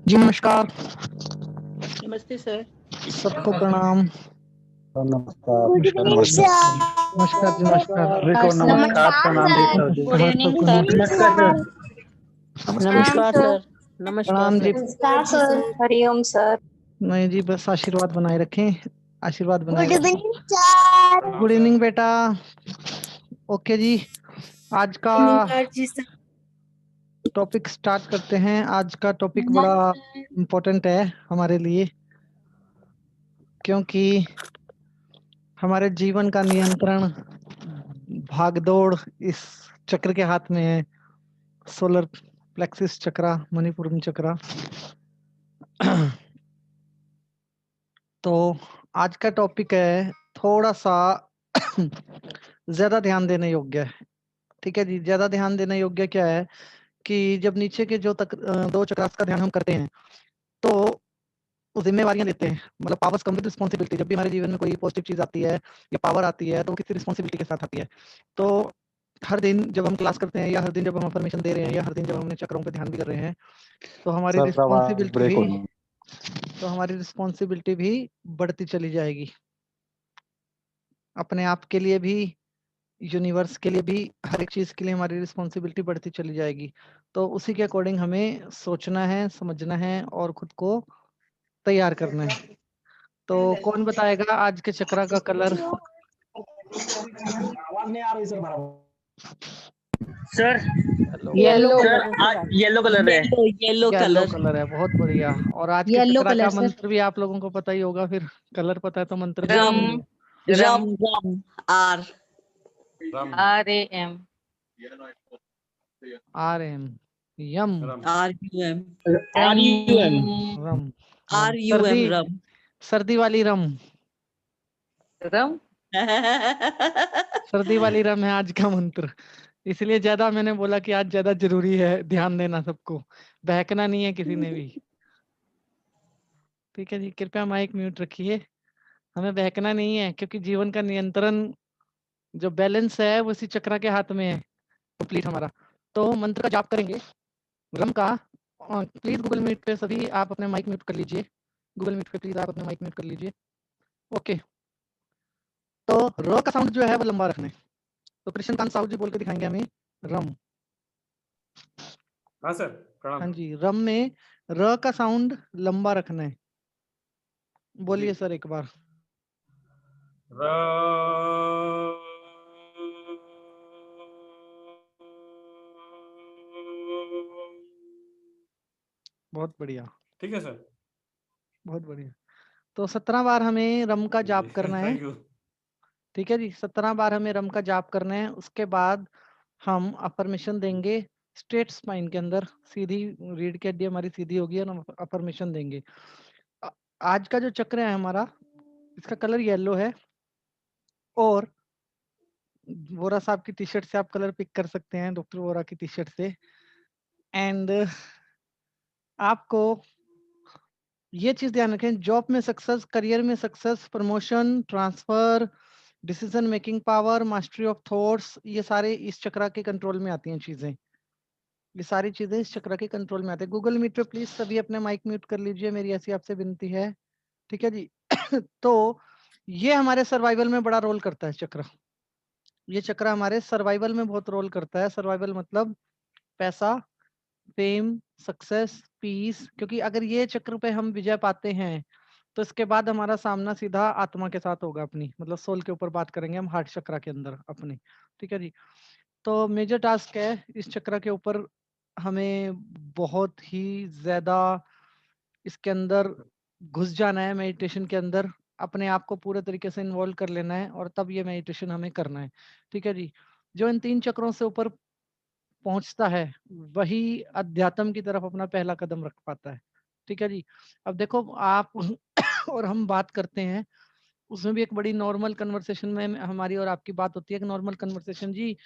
जी नमस्कार, नमस्ते सर। सबको प्रणाम। नमस्कार। Good evening sir. नमस्कार जी नमस्कार। रिको नमस्कार, प्रणाम जी सर जी। गुड इवनिंग सबको सर। नमस्कार सर। नमस्कार सर। नमस्कार प्रणाम जी। नमस्कार सर। हरिओम सर। नहीं जी, बस आशीर्वाद बनाए रखें, आशीर्वाद बनाए गुड रखें। Evening sir. गुड इवनिंग बेटा। ओके जी, आज का टॉपिक स्टार्ट करते हैं। आज का टॉपिक बड़ा इम्पोर्टेंट है हमारे लिए, क्योंकि हमारे जीवन का नियंत्रण भागदौड़ इस चक्र के हाथ में है, सोलर प्लेक्सिस चक्रा, मणिपुरम चक्रा। तो आज का टॉपिक है थोड़ा सा ज्यादा ध्यान देने योग्य है। ठीक है जी, ज्यादा ध्यान देने योग्य क्या है कि जब नीचे के जो दो चक्रास का ध्यान हम करते हैं तो वो जिम्मेवारियां लेते हैं, मतलब पावर्स कम विद रिस्पॉन्सिबिलिटी। जब भी हमारे जीवन में कोई पॉजिटिव चीज आती है या पावर आती है तो वो किसी रिस्पॉन्सिबिलिटी के साथ आती है। तो हर दिन जब हम क्लास करते हैं या हर दिन जब हम अफर्मेशन दे रहे हैं या हर दिन जब हम अपने चक्रों पे ध्यान भी कर रहे हैं तो हमारी सर आवाज रिस्पॉन्सिबिलिटी ब्रेक भी हो रही है। बढ़ती चली जाएगी, अपने आप के लिए भी, यूनिवर्स के लिए भी, हर एक चीज के लिए हमारी रिस्पॉन्सिबिलिटी बढ़ती चली जाएगी। तो उसी के अकॉर्डिंग हमें सोचना है, समझना है और खुद को तैयार करना है। तो कौन बताएगा आज के चक्रा का कलर? आवाज नहीं आ रही सर बराबर। Sir yellow sir colour. आज येलो कलर है। Yellow yellow colour. कलर है, बहुत बढ़िया। और आज के येलो चक्रा का कलर सर। मंत्र भी आप लोगों को पता ही होगा, फिर कलर पता है तो मंत्र भी रम पता ही होगा। Rum rum R RAM RM, यम, RUM रम, RUM रम सर्दी वाली रम, रम सर्दी वाली रम है आज का मंत्र। इसलिए ज्यादा मैंने बोला कि आज ज्यादा जरूरी है ध्यान देना, सबको बहकना नहीं है किसी ने भी। ठीक है जी, कृपया माइक म्यूट रखिए। हमें बहकना नहीं है, क्योंकि जीवन का नियंत्रण, जो बैलेंस है वो इसी चक्रा के हाथ में है, कंप्लीट हमारा। तो मंत्र का जाप करेंगे रम का। प्लीज गूगल मीट पे सभी आप अपने माइक म्यूट कर लीजिए। गूगल मीट पे प्लीज आप अपने माइक म्यूट कर लीजिए। ओके, तो र का साउंड जो है वो लंबा रखना है। तो कृष्णकांत साहू जी बोल के दिखाएंगे हमें रम। हाँ सर, प्रणाम। हाँ जी, रम में र का साउंड लंबा रखना है। बोलिए सर एक बार। बहुत बढ़िया, ठीक है सर। बहुत बढ़िया। तो 17 बार हमें रम का जाप करना है। Thank you. ठीक है जी, 17 बार हमें रम का जाप करना है। उसके बाद हम अफर्मेशन देंगे स्ट्रेट स्पाइन के अंदर, सीधी रीढ़ की हड्डी हमारी सीधी होगी और हम अफर्मेशन देंगे। आज का जो चक्र है हमारा, इसका कलर येलो है और वोरा साहब की टी शर्ट से आप कलर पिक कर सकते हैं, डॉक्टर वोरा की टी शर्ट से। एंड आपको ये चीज ध्यान रखें, जॉब में सक्सेस, करियर में success, promotion, transfer, decision making power, mastery of thoughts, ये सारे इस चक्र के कंट्रोल में आती हैं चीजें। ये सारी चीजें इस चक्र के कंट्रोल में आते हैं। गूगल मीट पे प्लीज सभी अपने माइक म्यूट कर लीजिए, मेरी ऐसी आपसे विनती है। ठीक है जी। तो ये हमारे सर्वाइवल में बड़ा रोल करता है चक्र। ये चक्र हमारे सर्वाइवल में बहुत रोल करता है। सर्वाइवल मतलब पैसा, फेम, सक्सेस, पीस। क्योंकि अगर ये चक्र पे हम विजय पाते हैं तो इसके बाद हमारा सामना सीधा आत्मा के साथ होगा, अपनी मतलब सोल के ऊपर बात करेंगे हम, हार्ट चक्र के अंदर अपने। ठीक है जी। तो मेजर टास्क है इस चक्र के ऊपर हमें बहुत ही ज्यादा इसके अंदर घुस जाना है, मेडिटेशन के अंदर अपने आप को पूरे तरीके से इन्वॉल्व कर लेना है और तब ये मेडिटेशन हमें करना है। ठीक है जी। जो इन 3 चक्रों से ऊपर पहुंचता है वही अध्यात्म की तरफ अपना पहला कदम रख पाता है। ठीक है जी। अब देखो आप और हम बात करते हैं, उसमें भी एक बड़ी नॉर्मल कन्वर्सेशन में हमारी और आपकी बात होती है, एक नॉर्मल कन्वर्सेशन जी।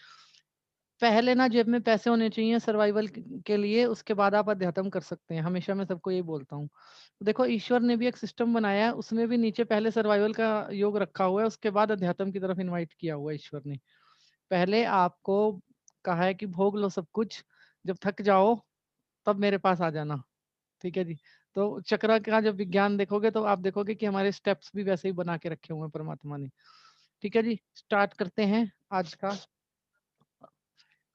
पहले ना जेब में पैसे होने चाहिए सर्वाइवल के लिए, उसके बाद आप अध्यात्म कर सकते हैं। हमेशा मैं सबको यही बोलता हूँ। देखो ईश्वर ने भी एक सिस्टम बनाया है, उसमें भी नीचे पहले सर्वाइवल का योग रखा हुआ है, उसके बाद अध्यात्म की तरफ इनवाइट किया हुआ है ईश्वर ने। पहले आपको कहा है कि भोग लो सब कुछ, जब थक जाओ तब मेरे पास आ जाना। ठीक है जी। तो चक्र का जब विज्ञान देखोगे तो आप देखोगे कि हमारे स्टेप्स भी वैसे ही बना के रखे हुए हैं परमात्मा ने। ठीक है जी, स्टार्ट करते हैं आज का।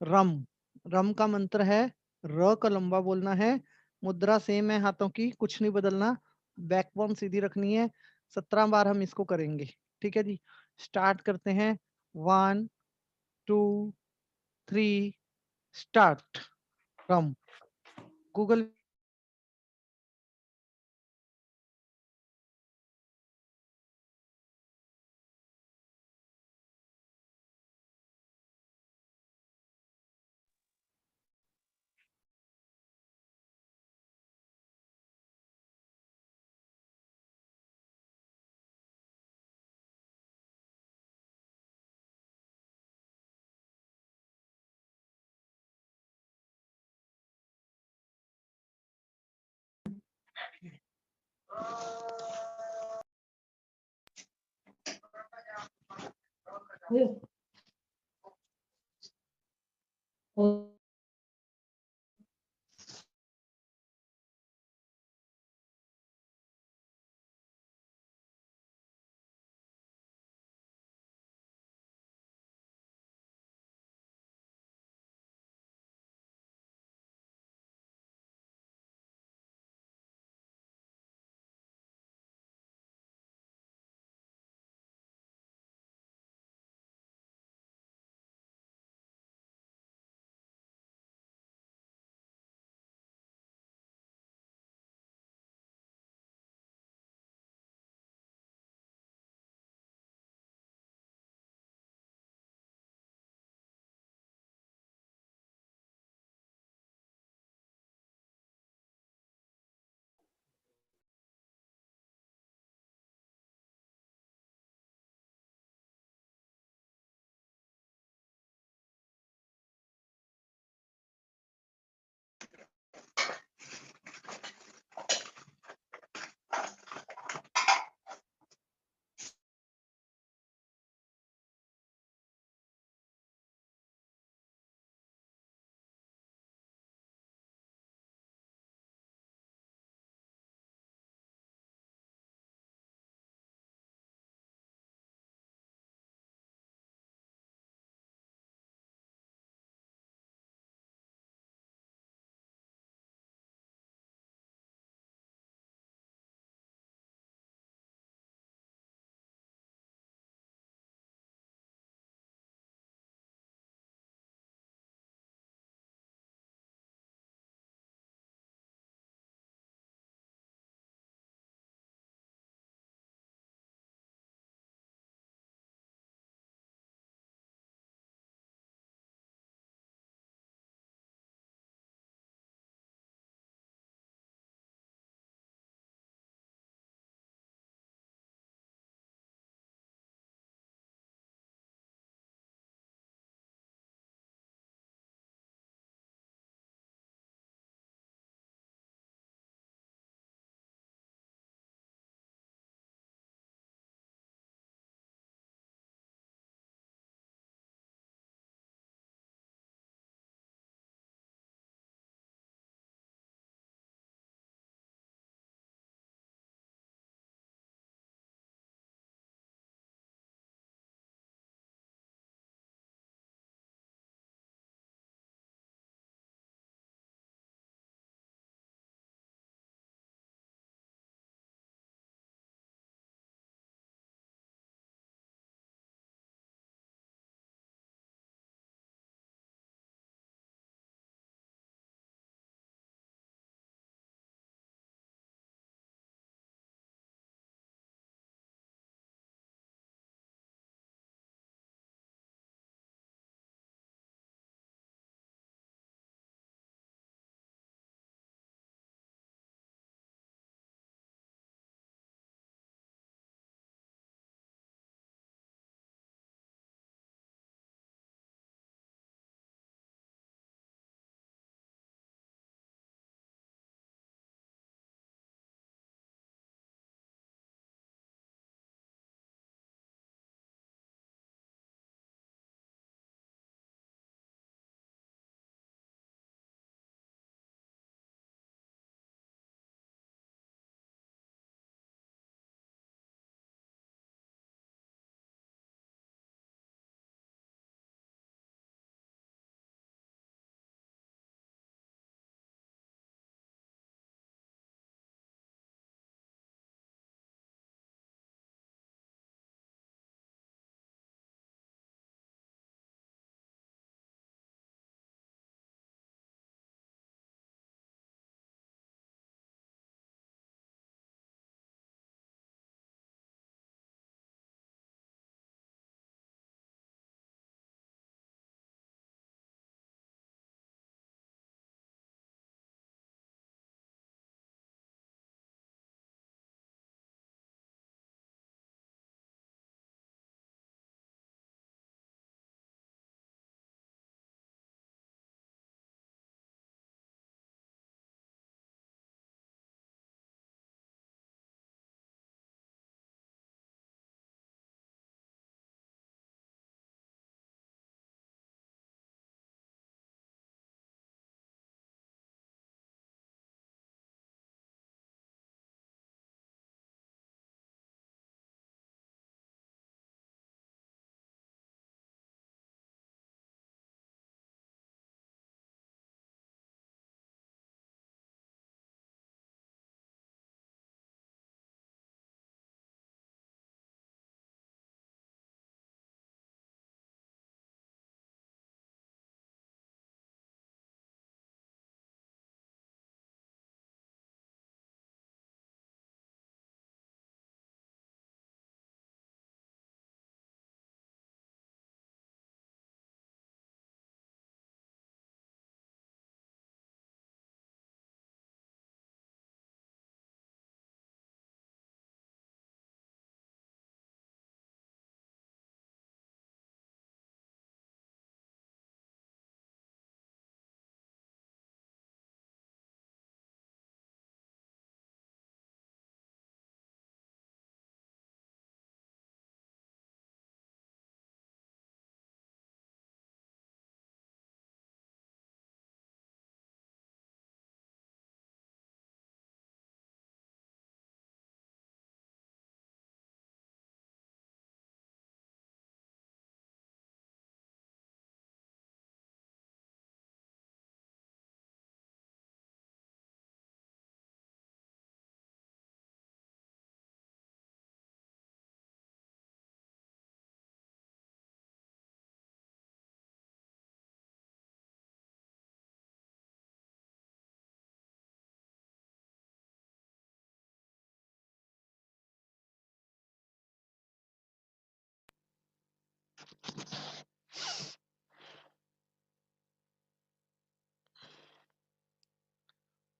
रम, रम का मंत्र है र का लंबा बोलना है, मुद्रा सेम है हाथों की, कुछ नहीं बदलना, बैकबोन सीधी रखनी है। 17 बार हम इसको करेंगे। ठीक है जी, स्टार्ट करते हैं। 1 2 3 स्टार्ट। रम। गूगल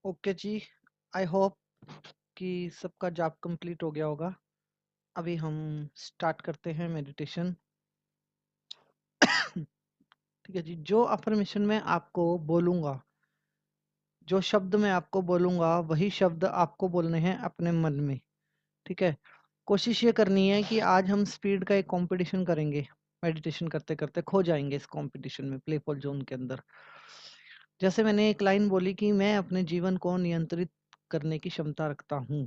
ओके जी, आई होप कि सबका जॉब कंप्लीट हो गया होगा। अभी हम स्टार्ट करते हैं मेडिटेशन। ठीक है जी, जो अफर्मेशन मैं आपको बोलूंगा, जो शब्द मैं आपको बोलूंगा, वही शब्द आपको बोलने हैं अपने मन में। ठीक है, कोशिश ये करनी है कि आज हम स्पीड का एक कंपटीशन करेंगे। मेडिटेशन करते करते खो जाएंगे इस कंपटीशन में, प्लेफुल जोन के अंदर। जैसे मैंने एक लाइन बोली कि मैं अपने जीवन को नियंत्रित करने की क्षमता रखता हूँ,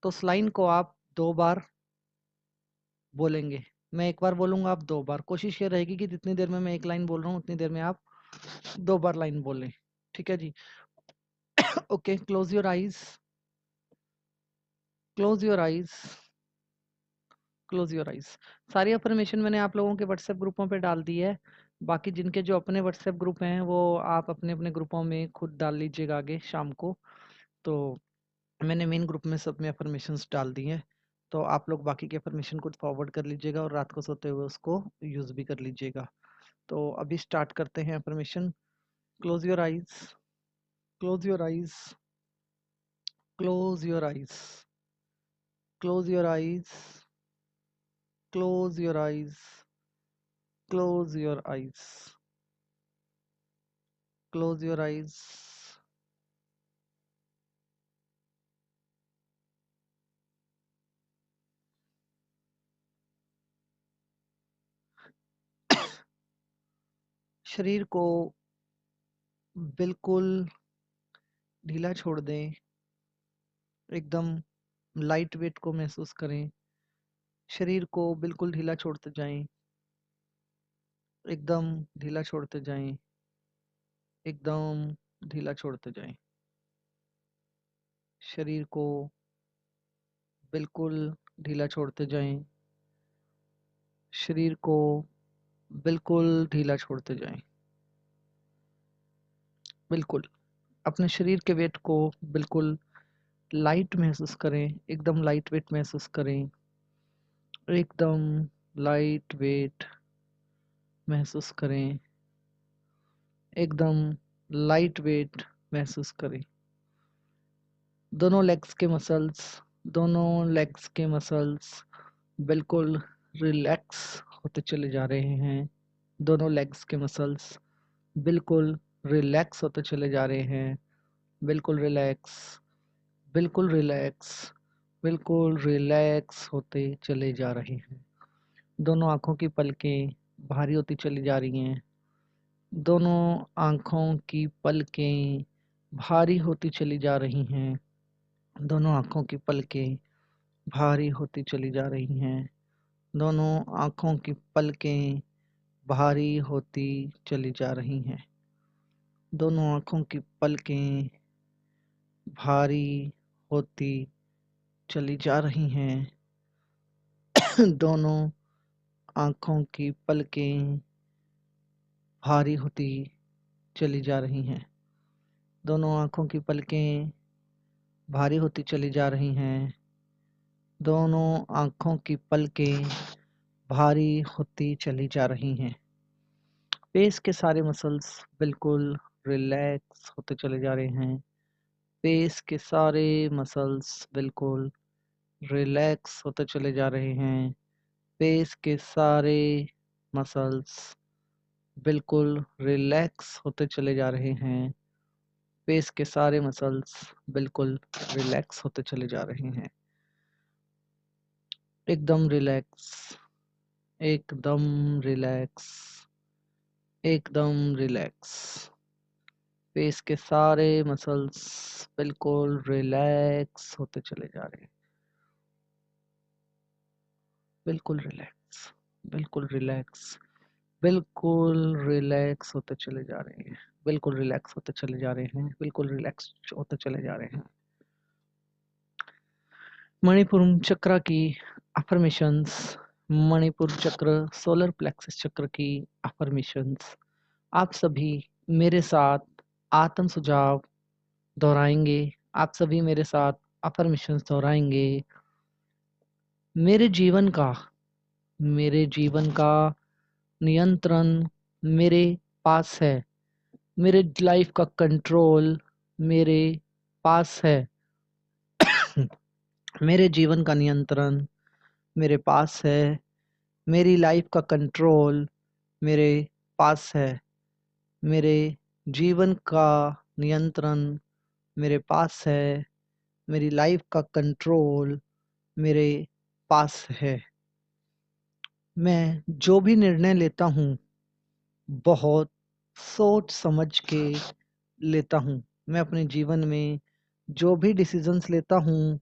तो उस लाइन को आप 2 बार बोलेंगे। मैं एक बार बोलूंगा, आप 2 बार। कोशिश ये रहेगी कि जितनी देर में मैं एक लाइन बोल रहा हूँ उतनी देर में आप 2 बार लाइन बोलें। ठीक है जी। Okay, close your eyes, close your eyes, close your eyes. सारी अफर्मेशन मैंने आप लोगों के व्हाट्सएप ग्रुपों पे डाल दी है। बाकी जिनके जो अपने व्हाट्सएप ग्रुप हैं वो आप अपने अपने ग्रुपों में खुद डाल लीजिएगा आगे शाम को। तो मैंने मेन ग्रुप में सब में अफर्मेशंस डाल दी हैं, तो आप लोग बाकी के अफर्मेशन को फॉरवर्ड कर लीजिएगा और रात को सोते हुए उसको यूज भी कर लीजिएगा। तो अभी स्टार्ट करते हैं affirmation. Close your eyes, close your eyes, close your eyes, close your eyes, close your eyes, close your eyes, close your eyes. शरीर को बिल्कुल ढीला छोड़ दें, एकदम लाइट वेट को महसूस करें। शरीर को बिल्कुल ढीला छोड़ते जाएं, एकदम ढीला छोड़ते जाएं, एकदम ढीला छोड़ते जाएं। शरीर को बिल्कुल ढीला छोड़ते जाएं, शरीर को बिल्कुल ढीला छोड़ते जाएं। बिल्कुल अपने शरीर के वेट को बिल्कुल लाइट महसूस करें, एकदम लाइट वेट महसूस करें, एकदम लाइट वेट महसूस करें, एकदम लाइट वेट महसूस करें। दोनों लेग्स के मसल्स, दोनों लेग्स के मसल्स बिल्कुल रिलैक्स होते चले जा रहे हैं। दोनों लेग्स के मसल्स बिल्कुल रिलैक्स होते चले जा रहे हैं। बिल्कुल रिलैक्स, बिल्कुल रिलैक्स, बिल्कुल रिलैक्स होते चले जा रहे हैं। दोनों आंखों की पलकें भारी होती चली जा रही हैं। दोनों आंखों की पलकें भारी होती चली जा रही हैं। दोनों आंखों की पलकें भारी होती चली जा रही हैं। दोनों आंखों की पलकें भारी होती चली जा रही हैं। दोनों आंखों की पलकें भारी होती चली जा रही हैं। दोनों आंखों की पलकें भारी होती चली जा रही हैं। दोनों आंखों की पलकें भारी होती चली जा रही हैं। दोनों आंखों की पलकें भारी होती चली जा रही हैं। फेस के सारे मसल्स बिल्कुल रिलैक्स होते चले जा रहे हैं। फेस के सारे मसल्स बिल्कुल रिलैक्स होते चले जा रहे हैं। फेस के सारे मसल्स बिल्कुल रिलैक्स होते चले जा रहे हैं। फेस के सारे मसल्स बिल्कुल रिलैक्स होते चले जा रहे हैं। एकदम रिलैक्स, एकदम रिलैक्स, एकदम रिलैक्स। फेस के सारे मसल्स बिल्कुल रिलैक्स होते चले जा रहे हैं। बिल्कुल रिलैक्स, बिल्कुल रिलैक्स, बिल्कुल रिलैक्स होते चले जा रहे हैं। बिल्कुल रिलैक्स होते चले जा रहे हैं। बिल्कुल रिलैक्स होते चले जा रहे हैं। मणिपुर चक्र की अफर्मेशंस, मणिपुर चक्र, सोलर प्लेक्सस चक्र की अफर्मेशंस आप सभी मेरे साथ आत्म सुझाव दोहराएंगे। आप सभी मेरे साथ अफर्मेशंस दोहराएंगे। मेरे जीवन का, मेरे जीवन का नियंत्रण मेरे पास है। मेरे लाइफ का कंट्रोल मेरे पास है। मेरे जीवन का नियंत्रण मेरे पास है। मेरी लाइफ का कंट्रोल मेरे पास है। मेरे जीवन का नियंत्रण मेरे पास है। मेरी लाइफ का कंट्रोल मेरे पास है। मैं जो भी निर्णय लेता हूँ बहुत सोच समझ के लेता हूँ। मैं अपने जीवन में जो भी डिसीजंस लेता हूँ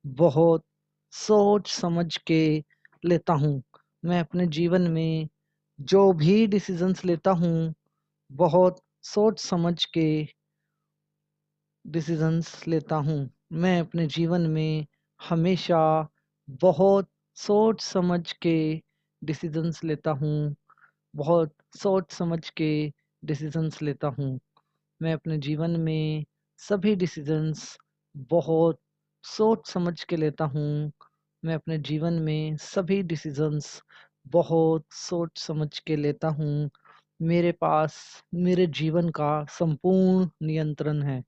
बहुत सोच समझ के लेता हूँ। मैं अपने जीवन में जो भी डिसीजंस लेता हूँ बहुत सोच समझ के डिसीजंस लेता हूँ। मैं अपने जीवन में हमेशा बहुत सोच समझ के डिसीजंस लेता हूँ। बहुत सोच समझ के डिसीजंस लेता हूँ। मैं अपने जीवन में सभी डिसीजंस बहुत सोच समझ के लेता हूँ। मैं अपने जीवन में सभी डिसीजंस बहुत सोच समझ के लेता हूँ। मेरे पास मेरे जीवन का संपूर्ण नियंत्रण है।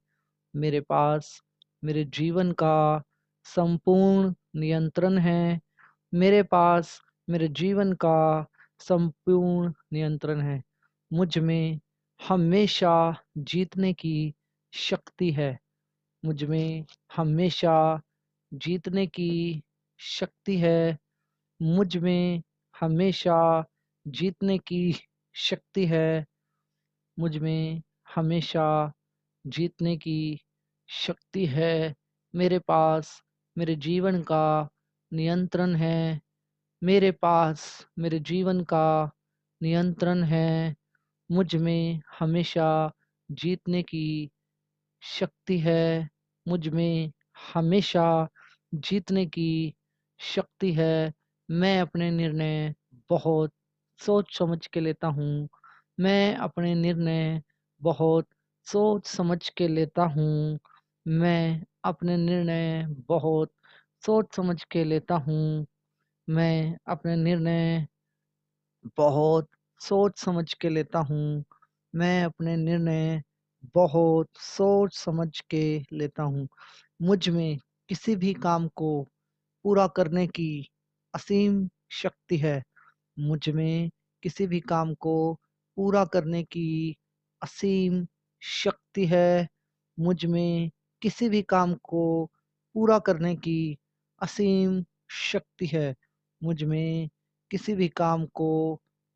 मेरे पास मेरे जीवन का संपूर्ण नियंत्रण है। मेरे पास मेरे जीवन का संपूर्ण नियंत्रण है। मुझ में हमेशा जीतने की शक्ति है। मुझ में हमेशा जीतने की शक्ति है। मुझ में हमेशा जीतने की शक्ति है। मुझ में हमेशा जीतने की शक्ति है। मेरे पास मेरे जीवन का नियंत्रण है। मेरे पास मेरे जीवन का नियंत्रण है। मुझ में हमेशा जीतने की शक्ति है। मुझ में हमेशा जीतने की शक्ति है। मैं अपने निर्णय बहुत सोच समझ के लेता हूँ। मैं अपने निर्णय बहुत सोच समझ के लेता हूँ। मैं अपने निर्णय बहुत सोच समझ के लेता हूँ। मैं अपने निर्णय बहुत सोच समझ के लेता हूँ। मैं अपने निर्णय बहुत सोच समझ के लेता हूँ। मुझ में किसी भी काम को पूरा करने की असीम शक्ति है। मुझ में किसी भी काम को पूरा करने की असीम शक्ति है। मुझ में किसी भी काम को पूरा करने की असीम शक्ति है। मुझ में किसी भी काम को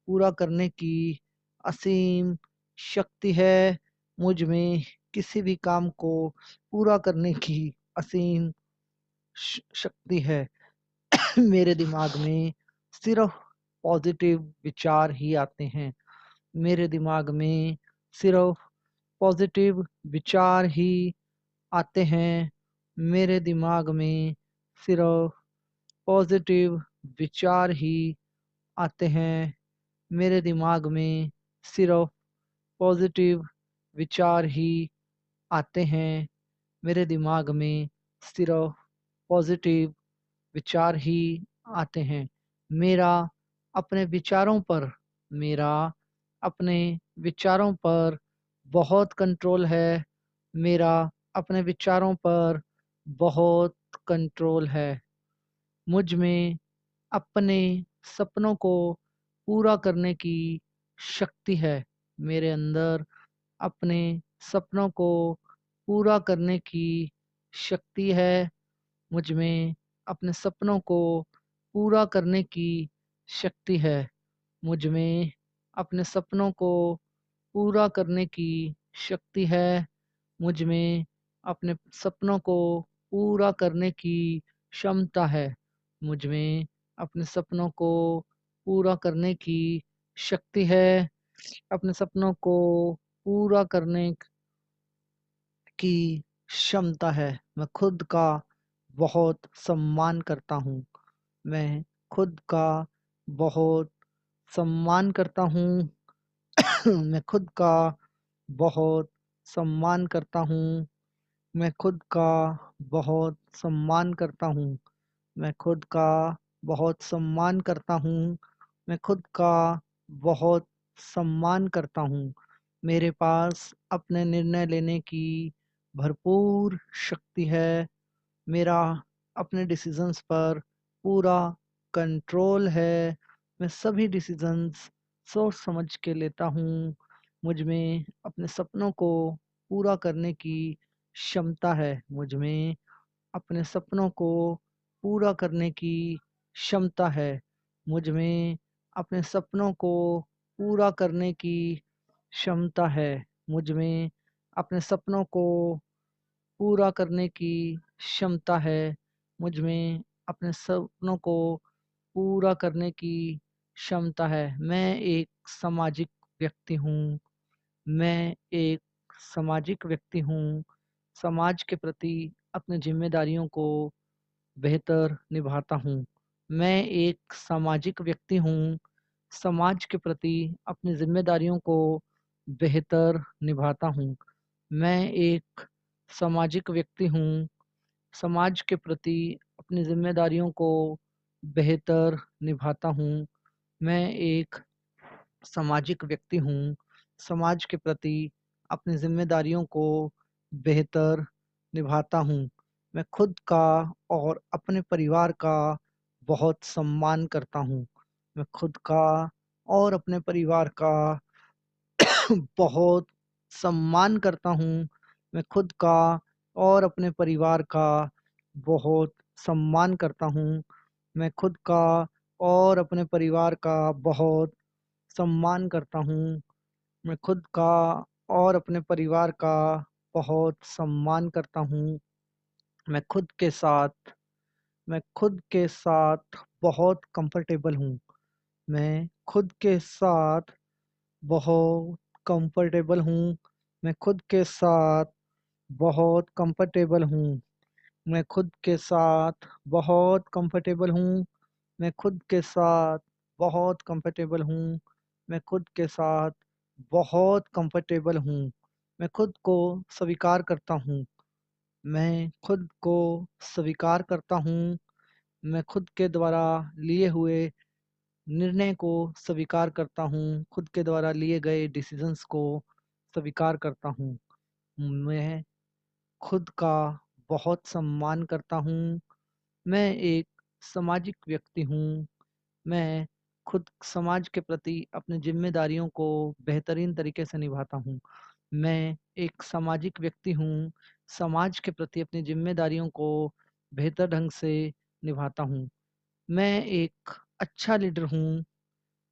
पूरा करने की असीम शक्ति है। मुझ में किसी भी काम को पूरा करने की असीम शक्ति है। मेरे दिमाग में सिर्फ पॉजिटिव विचार ही आते हैं। मेरे दिमाग में सिर्फ पॉजिटिव विचार ही आते हैं। मेरे दिमाग में सिर्फ पॉजिटिव विचार ही आते हैं। मेरे दिमाग में सिर्फ पॉजिटिव विचार ही आते हैं। मेरे दिमाग में सिर्फ पॉजिटिव विचार ही आते हैं। मेरा अपने विचारों पर मेरा अपने विचारों पर बहुत कंट्रोल है। मेरा अपने विचारों पर बहुत कंट्रोल है। मुझ में अपने सपनों को पूरा करने की शक्ति है। मेरे अंदर अपने सपनों को पूरा करने की शक्ति है। मुझ में अपने सपनों को पूरा करने की शक्ति है। मुझ में अपने सपनों को पूरा करने की शक्ति है। मुझ में अपने सपनों को पूरा करने की क्षमता है। मुझ में अपने सपनों को पूरा करने की शक्ति है। अपने सपनों को पूरा करने की क्षमता है। मैं खुद का बहुत सम्मान करता हूँ। मैं खुद का बहुत सम्मान करता हूँ। मैं खुद का बहुत सम्मान करता हूँ। मैं खुद का बहुत सम्मान करता हूँ। मैं खुद का बहुत सम्मान करता हूँ। मैं खुद का बहुत सम्मान करता हूँ। मेरे पास अपने निर्णय लेने की भरपूर शक्ति है, मेरा अपने डिसीजंस पर पूरा कंट्रोल है, मैं सभी डिसीजंस सोच समझ के लेता हूँ, मुझ में अपने सपनों को पूरा करने की क्षमता है, मुझ में अपने सपनों को पूरा करने की क्षमता है, मुझ में अपने सपनों को पूरा करने की क्षमता है, मुझ में अपने सपनों को पूरा करने की क्षमता है, मुझ में अपने सपनों को पूरा करने की क्षमता है। मैं एक सामाजिक व्यक्ति हूँ, मैं एक सामाजिक व्यक्ति हूँ, समाज के प्रति अपनी ज़िम्मेदारियों को बेहतर निभाता हूँ। मैं एक सामाजिक व्यक्ति हूँ, समाज के प्रति अपनी ज़िम्मेदारियों को बेहतर निभाता हूँ। मैं एक सामाजिक व्यक्ति हूँ, समाज के प्रति अपनी ज़िम्मेदारियों को बेहतर निभाता हूँ। मैं एक सामाजिक व्यक्ति हूँ, समाज के प्रति अपनी ज़िम्मेदारियों को बेहतर निभाता हूँ। मैं खुद का और अपने परिवार का बहुत सम्मान करता हूँ। मैं खुद का और अपने परिवार का बहुत सम्मान करता हूँ। मैं खुद का और अपने परिवार का बहुत सम्मान करता हूँ। मैं खुद का और अपने परिवार का बहुत सम्मान करता हूँ। मैं खुद का और अपने परिवार का बहुत सम्मान करता हूँ। मैं खुद के साथ मैं खुद के साथ बहुत कंफर्टेबल हूँ। मैं खुद के साथ बहुत कंफर्टेबल हूँ। मैं खुद के साथ बहुत कंफर्टेबल हूँ। मैं खुद के साथ बहुत कंफर्टेबल हूँ। मैं खुद के साथ बहुत कंफर्टेबल हूँ। मैं खुद के साथ बहुत कंफर्टेबल हूँ। मैं खुद को स्वीकार करता हूँ। मैं खुद को स्वीकार करता हूँ। मैं खुद के द्वारा लिए हुए निर्णय को स्वीकार करता हूँ। खुद के द्वारा लिए गए डिसीजंस को स्वीकार करता हूँ। मैं खुद का बहुत सम्मान करता हूँ। मैं एक सामाजिक व्यक्ति हूँ। मैं खुद समाज के प्रति अपनी ज़िम्मेदारियों को बेहतरीन तरीके से निभाता हूँ। मैं एक सामाजिक व्यक्ति हूँ, समाज के प्रति अपनी ज़िम्मेदारियों को बेहतर ढंग से निभाता हूँ। मैं एक अच्छा लीडर हूँ।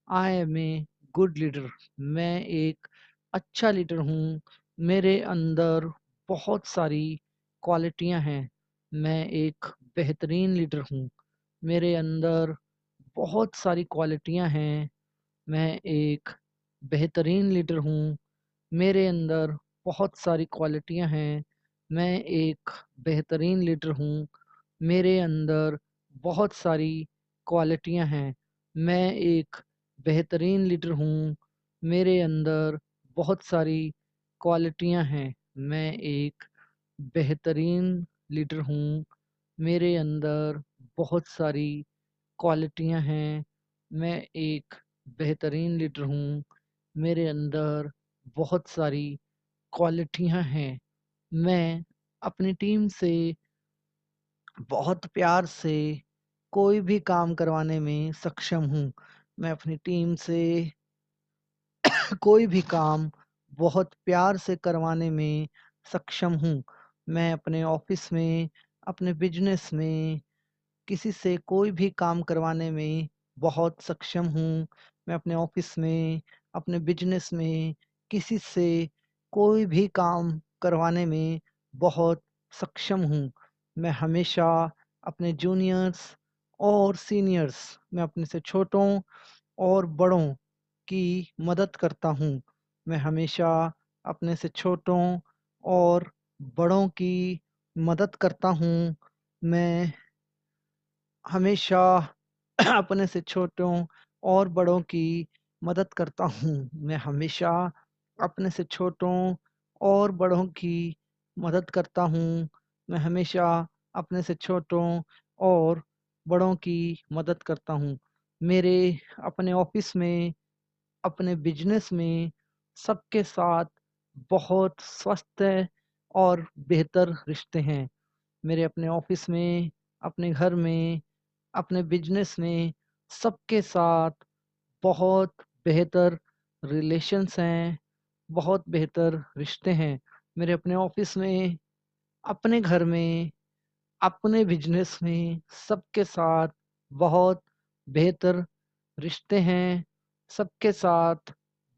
I am a good leader. मैं एक अच्छा लीडर हूँ। मेरे अंदर बहुत सारी क्वालिटियाँ हैं। मैं एक बेहतरीन लीडर हूँ। मेरे अंदर बहुत सारी क्वालिटियाँ हैं। मैं एक बेहतरीन लीडर हूँ। मेरे अंदर बहुत सारी क्वालिटियाँ हैं। मैं एक बेहतरीन लीडर हूँ। मेरे अंदर बहुत सारी क्वालिटियाँ हैं। मैं एक बेहतरीन लीडर हूँ। मेरे अंदर बहुत सारी क्वालिटियाँ हैं। मैं एक बेहतरीन लीडर हूँ। मेरे अंदर बहुत सारी क्वालिटियाँ हैं। मैं एक बेहतरीन लीडर हूँ। मेरे अंदर बहुत सारी क्वालिटियाँ हैं। मैं अपनी टीम से बहुत प्यार से कोई भी काम करवाने में सक्षम हूँ। मैं अपनी टीम से कोई भी काम बहुत प्यार से करवाने में सक्षम हूँ। मैं अपने ऑफ़िस में, अपने बिज़नेस में किसी से कोई भी काम करवाने में बहुत सक्षम हूँ। मैं अपने ऑफ़िस में, अपने बिज़नेस में किसी से कोई भी काम करवाने में बहुत सक्षम हूँ। मैं हमेशा अपने जूनियर्स और सीनियर्स, मैं अपने से छोटों और बड़ों की मदद करता हूँ। मैं हमेशा अपने से छोटों और बड़ों की मदद करता हूँ। मैं हमेशा अपने से छोटों और बड़ों की मदद करता हूँ। मैं हमेशा अपने से छोटों और बड़ों की मदद करता हूँ। मैं हमेशा अपने से छोटों और बड़ों की मदद करता हूँ। मेरे अपने ऑफ़िस में, अपने बिज़नेस में सबके साथ बहुत स्वस्थ और बेहतर रिश्ते हैं। मेरे अपने ऑफिस में, अपने घर में, अपने बिजनेस में सबके साथ बहुत बेहतर रिलेशंस हैं, बहुत बेहतर रिश्ते हैं। मेरे अपने ऑफिस में, अपने घर में, अपने बिजनेस में सबके साथ बहुत बेहतर रिश्ते हैं, सबके साथ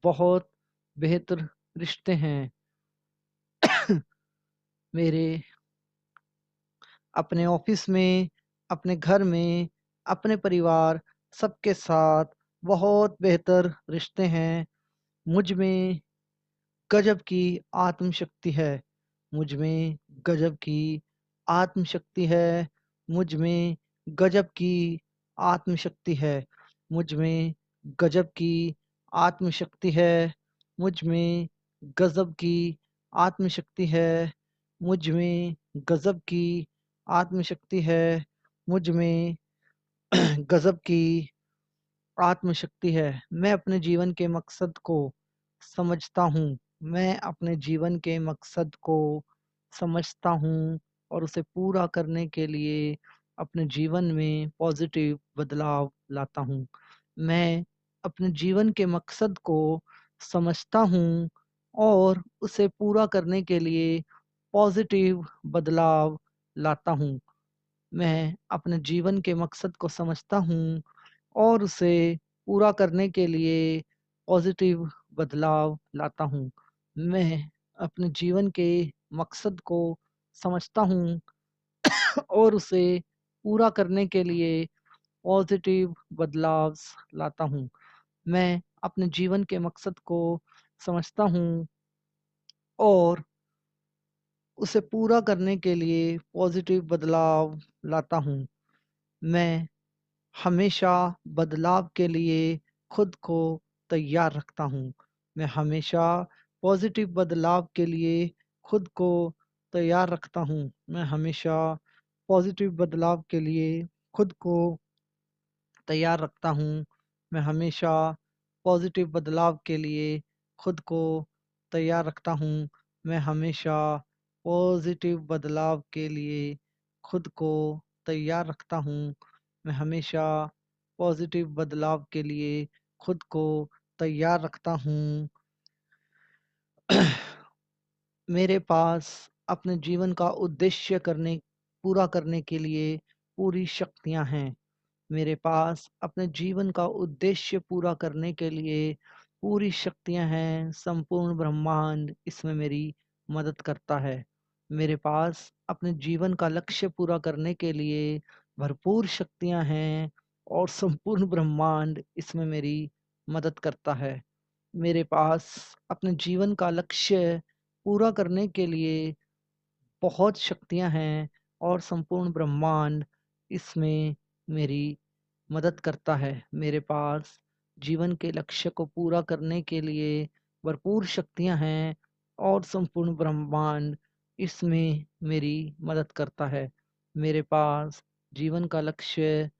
बहुत बेहतर रिश्ते हैं। मेरे अपने ऑफिस में, अपने घर में, अपने परिवार सबके साथ बहुत बेहतर रिश्ते हैं। मुझ में गजब की आत्मशक्ति है। मुझ में गजब की आत्मशक्ति है। मुझ में गजब की आत्मशक्ति है। मुझ में गजब की आत्मशक्ति है। मुझ में गजब की आत्मशक्ति है। मुझ में गजब की आत्मशक्ति है। मुझ में गजब की आत्मशक्ति है। मैं अपने जीवन के मकसद को समझता हूँ। मैं अपने जीवन के मकसद को समझता हूँ और उसे पूरा करने के लिए अपने जीवन में पॉजिटिव बदलाव लाता हूँ। मैं अपने जीवन के मकसद को समझता हूँ और उसे पूरा करने के लिए पॉजिटिव बदलाव लाता हूँ। मैं अपने जीवन के मकसद को समझता हूँ और उसे पूरा करने के लिए पॉजिटिव बदलाव लाता हूँ। मैं अपने जीवन के मकसद को समझता हूँ और उसे पूरा करने के लिए पॉजिटिव बदलाव लाता हूँ। मैं अपने जीवन के मकसद को समझता हूँ और उसे पूरा करने के लिए पॉजिटिव बदलाव लाता हूँ। मैं हमेशा बदलाव के लिए खुद को तैयार रखता हूँ। मैं हमेशा पॉजिटिव बदलाव के लिए खुद को तैयार रखता हूँ। मैं हमेशा पॉजिटिव बदलाव के लिए खुद को तैयार रखता हूँ। मैं हमेशा पॉजिटिव बदलाव के लिए खुद को तैयार रखता हूँ। मैं हमेशा पॉजिटिव बदलाव के लिए खुद को तैयार रखता हूँ। मैं हमेशा पॉजिटिव बदलाव के लिए खुद को तैयार रखता हूँ। मेरे पास अपने जीवन का उद्देश्य पूरा करने के लिए पूरी शक्तियाँ हैं। मेरे पास अपने जीवन का उद्देश्य पूरा करने के लिए पूरी शक्तियाँ हैं। संपूर्ण ब्रह्मांड इसमें मेरी मदद करता है। मेरे पास अपने जीवन का लक्ष्य पूरा करने के लिए भरपूर शक्तियाँ हैं और संपूर्ण ब्रह्मांड इसमें मेरी मदद करता है। मेरे पास अपने जीवन का लक्ष्य पूरा करने के लिए बहुत शक्तियाँ हैं और संपूर्ण ब्रह्मांड इसमें मेरी मदद करता है। मेरे पास जीवन के लक्ष्य को पूरा करने के लिए भरपूर शक्तियाँ हैं और संपूर्ण ब्रह्मांड इसमें मेरी मदद करता है। मेरे पास जीवन का लक्ष्य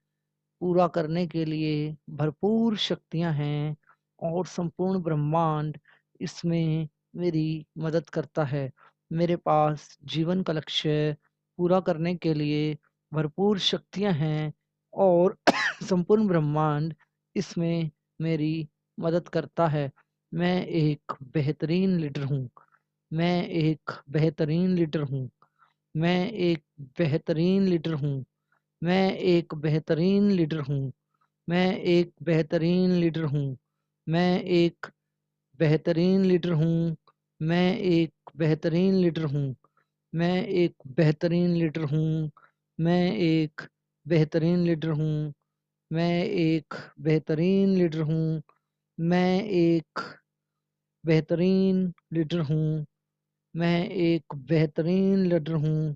पूरा करने के लिए भरपूर शक्तियाँ हैं और संपूर्ण ब्रह्मांड इसमें मेरी मदद करता है। मेरे पास जीवन का लक्ष्य पूरा करने के लिए भरपूर शक्तियाँ हैं और संपूर्ण ब्रह्मांड इसमें मेरी मदद करता है। मैं एक बेहतरीन लीडर हूँ। मैं एक बेहतरीन लीडर हूँ। मैं एक बेहतरीन लीडर हूँ। मैं एक बेहतरीन लीडर हूँ। मैं एक बेहतरीन लीडर हूँ। मैं एक बेहतरीन लीडर हूँ। मैं एक बेहतरीन लीडर हूँ। मैं एक बेहतरीन लीडर हूँ। मैं एक बेहतरीन लीडर हूँ। मैं एक बेहतरीन लीडर हूँ। मैं एक बेहतरीन लीडर हूँ। मैं एक बेहतरीन लीडर हूँ।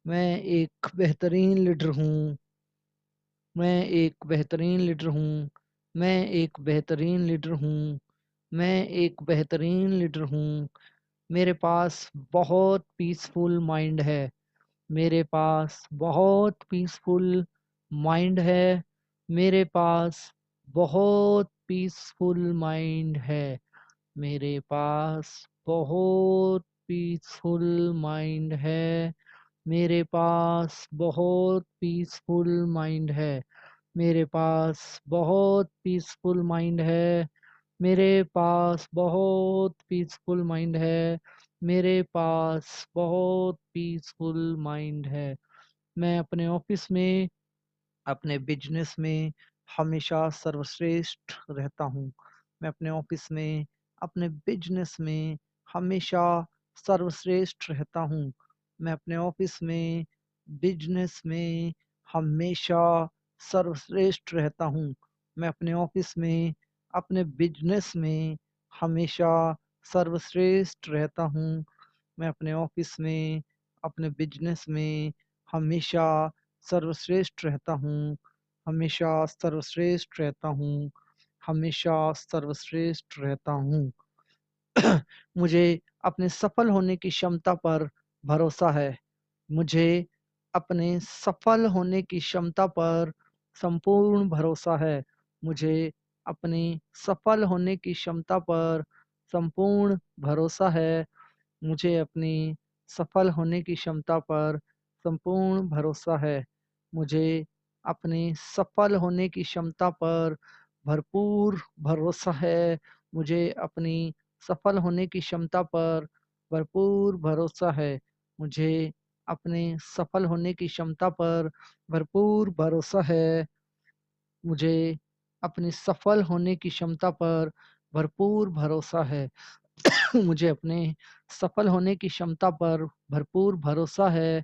मैं एक बेहतरीन लीडर हूँ। मैं एक बेहतरीन लीडर हूँ। मैं एक बेहतरीन लीडर हूँ। मैं एक बेहतरीन लीडर हूँ। मेरे पास बहुत पीसफुल माइंड है। मेरे पास बहुत पीसफुल माइंड है। मेरे पास बहुत पीसफुल माइंड है। मेरे पास बहुत पीसफुल माइंड है। मेरे पास बहुत पीसफुल माइंड है। मेरे पास बहुत पीसफुल माइंड है। मेरे पास बहुत पीसफुल माइंड है। मेरे पास बहुत पीसफुल माइंड है। मैं अपने ऑफिस में, अपने बिजनेस में हमेशा सर्वश्रेष्ठ रहता हूँ। मैं अपने ऑफिस में, अपने बिजनेस में हमेशा सर्वश्रेष्ठ रहता हूँ। मैं अपने ऑफिस में, बिजनेस में हमेशा सर्वश्रेष्ठ रहता हूँ। मैं अपने ऑफिस में, अपने बिजनेस में हमेशा सर्वश्रेष्ठ रहता हूँ। मैं अपने ऑफिस में, अपने बिजनेस में हमेशा सर्वश्रेष्ठ रहता हूँ। हमेशा सर्वश्रेष्ठ रहता हूँ। हमेशा सर्वश्रेष्ठ रहता हूँ। मुझे अपने सफल होने की क्षमता पर भरोसा है। मुझे अपने सफल होने की क्षमता पर संपूर्ण भरोसा है। मुझे अपनी सफल होने की क्षमता पर संपूर्ण भरोसा है। मुझे अपनी सफल होने की क्षमता पर संपूर्ण भरोसा है। मुझे अपनी सफल होने की क्षमता पर भरपूर भरोसा है। मुझे अपनी सफल होने की क्षमता पर भरपूर भरोसा है। मुझे अपने सफल होने की क्षमता पर भरपूर भरोसा है। मुझे अपनी सफल होने की क्षमता पर भरपूर भरोसा है। मुझे अपने सफल होने की क्षमता पर भरपूर भरोसा है।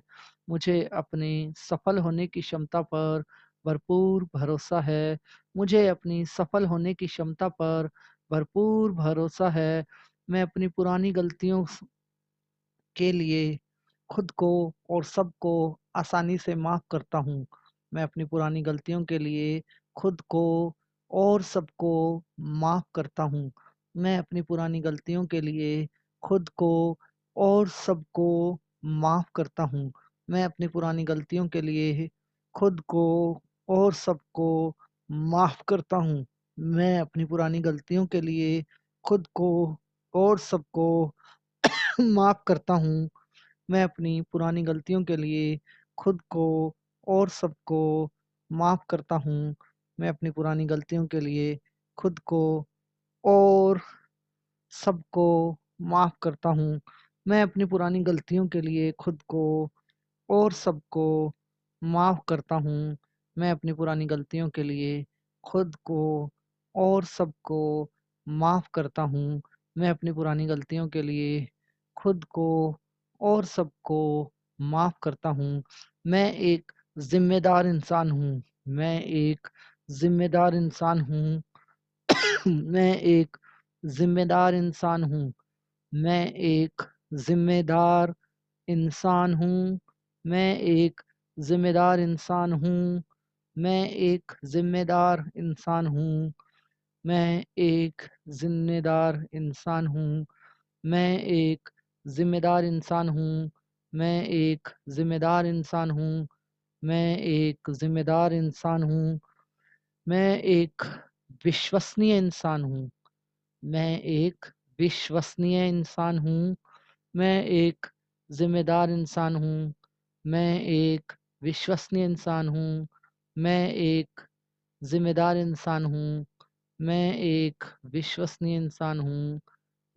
मुझे अपने सफल होने की क्षमता पर भरपूर भरोसा है। मुझे अपनी सफल होने की क्षमता पर भरपूर भरोसा है। मैं अपनी पुरानी गलतियों के लिए खुद को और सबको आसानी से माफ़ करता हूँ। मैं अपनी पुरानी गलतियों के लिए खुद को और सबको माफ़ करता हूँ। मैं अपनी पुरानी गलतियों के लिए खुद को और सबको माफ़ करता हूँ। मैं अपनी पुरानी गलतियों के लिए खुद को और सबको माफ़ करता हूँ। मैं अपनी पुरानी गलतियों के लिए खुद को और सबको माफ़ करता हूँ। मैं अपनी पुरानी गलतियों के लिए खुद को और सबको माफ़ करता हूँ। मैं अपनी पुरानी गलतियों के लिए खुद को और सबको माफ़ करता हूँ। मैं अपनी पुरानी गलतियों के लिए खुद को और सबको माफ़ करता हूँ। मैं अपनी पुरानी गलतियों के लिए खुद को और सबको माफ़ करता हूँ। मैं अपनी पुरानी गलतियों के लिए खुद को और सबको माफ़ करता हूँ। मैं एक ज़िम्मेदार इंसान हूँ। मैं एक ज़िम्मेदार इंसान हूँ। मैं एक ज़िम्मेदार इंसान हूँ। मैं एक ज़िम्मेदार इंसान हूँ। मैं एक ज़िम्मेदार इंसान हूँ। मैं एक ज़िम्मेदार इंसान हूँ। मैं एक ज़िम्मेदार इंसान हूँ। मैं एक ज़िम्मेदार इंसान हूँ। मैं एक ज़िम्मेदार इंसान हूँ। मैं एक ज़िम्मेदार इंसान हूँ। मैं एक विश्वसनीय इंसान हूँ। मैं एक विश्वसनीय इंसान हूँ। मैं एक ज़िम्मेदार इंसान हूँ। मैं एक विश्वसनीय इंसान हूँ। मैं एक ज़िम्मेदार इंसान हूँ। मैं एक विश्वसनीय इंसान हूँ।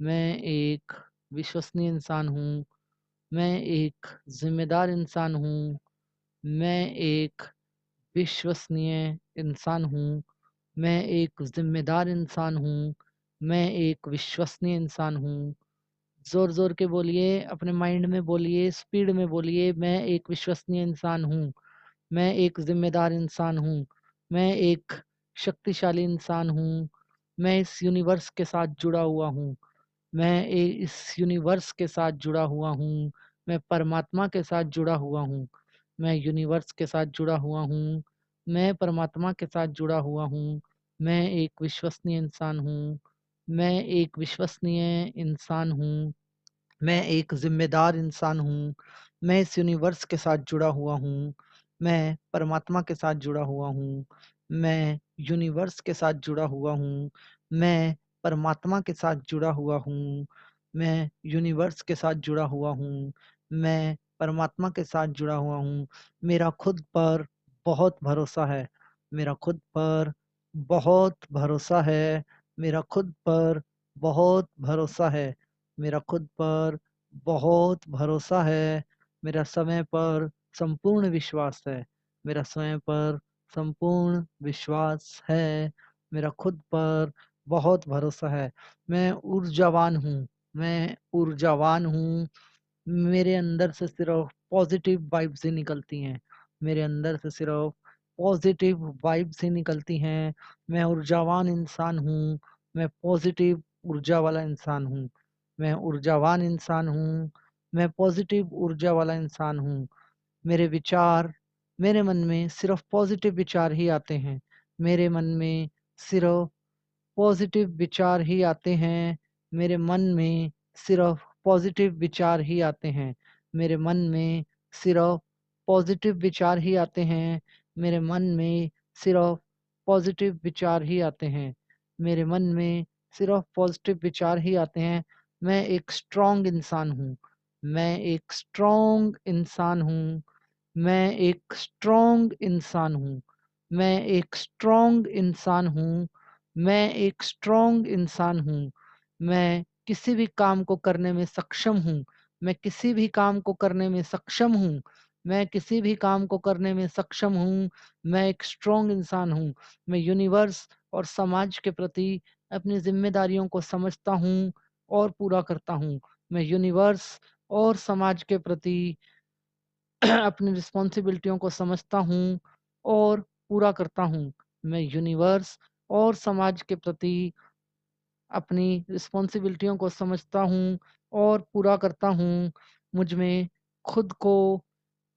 मैं एक विश्वसनीय इंसान हूँ। मैं एक ज़िम्मेदार इंसान हूँ। मैं एक विश्वसनीय इंसान हूँ। मैं एक ज़िम्मेदार इंसान हूँ। मैं एक विश्वसनीय इंसान हूँ। ज़ोर-ज़ोर के बोलिए, अपने माइंड में बोलिए, स्पीड में बोलिए, मैं एक विश्वसनीय इंसान हूँ। मैं एक ज़िम्मेदार इंसान हूँ। मैं एक शक्तिशाली इंसान हूँ। मैं इस यूनिवर्स के साथ जुड़ा हुआ हूँ। मैं इस यूनिवर्स के साथ जुड़ा हुआ हूँ। मैं परमात्मा के साथ जुड़ा हुआ हूँ। मैं यूनिवर्स के साथ जुड़ा हुआ हूँ। मैं परमात्मा के साथ जुड़ा हुआ हूँ। मैं एक विश्वसनीय इंसान हूँ। मैं एक विश्वसनीय इंसान हूँ। मैं एक ज़िम्मेदार इंसान हूँ। मैं इस यूनिवर्स के साथ जुड़ा हुआ हूँ। मैं परमात्मा के साथ जुड़ा हुआ हूँ। मैं यूनिवर्स के साथ जुड़ा हुआ हूँ। मैं परमात्मा के साथ जुड़ा हुआ हूँ। मैं यूनिवर्स के साथ जुड़ा हुआ हूँ, मैं परमात्मा के साथ जुड़ा हुआ हूँ, मेरा खुद पर बहुत भरोसा है, मेरा खुद पर बहुत भरोसा है, मेरा खुद पर बहुत भरोसा है, मेरा खुद पर बहुत भरोसा है, मेरा समय पर संपूर्ण विश्वास है, मेरा समय पर संपूर्ण विश्वास है, मेरा खुद पर बहुत भरोसा है, मैं ऊर्जावान हूँ, मैं ऊर्जावान हूँ, मेरे अंदर से सिर्फ पॉजिटिव वाइब्स ही निकलती हैं, मेरे अंदर से सिर्फ पॉजिटिव वाइब्स ही निकलती हैं, मैं ऊर्जावान इंसान हूँ, मैं पॉजिटिव ऊर्जा वाला इंसान हूँ, मैं ऊर्जावान इंसान हूँ, मैं पॉजिटिव ऊर्जा वाला इंसान हूँ, मेरे विचार मेरे मन में सिर्फ पॉजिटिव विचार ही आते हैं, मेरे मन में सिर्फ पॉजिटिव विचार ही आते हैं, मेरे मन में सिर्फ पॉजिटिव विचार ही आते हैं, मेरे मन में सिर्फ पॉजिटिव विचार ही आते हैं, मेरे मन में सिर्फ पॉजिटिव विचार ही आते हैं, मेरे मन में सिर्फ पॉजिटिव विचार ही आते हैं। मैं एक स्ट्रॉन्ग इंसान हूँ, मैं एक स्ट्रॉन्ग इंसान हूँ, मैं एक स्ट्रॉन्ग इंसान हूँ, मैं एक स्ट्रॉन्ग इंसान हूँ, मैं एक स्ट्रॉन्ग इंसान हूँ, मैं किसी भी काम को करने में सक्षम हूँ, मैं किसी भी काम को करने में सक्षम हूँ, मैं किसी भी काम को करने में सक्षम हूँ, मैं एक स्ट्रॉन्ग इंसान हूँ, मैं यूनिवर्स और समाज के प्रति अपनी ज़िम्मेदारियों को समझता हूँ और पूरा करता हूँ। मैं यूनिवर्स और समाज के प्रति अपनी रिस्पॉन्सिबिलिटियों को समझता हूँ और पूरा करता हूँ। मैं यूनिवर्स और समाज के प्रति अपनी रिस्पॉन्सिबिलिटियों को समझता हूँ और पूरा करता हूँ। मुझ में खुद को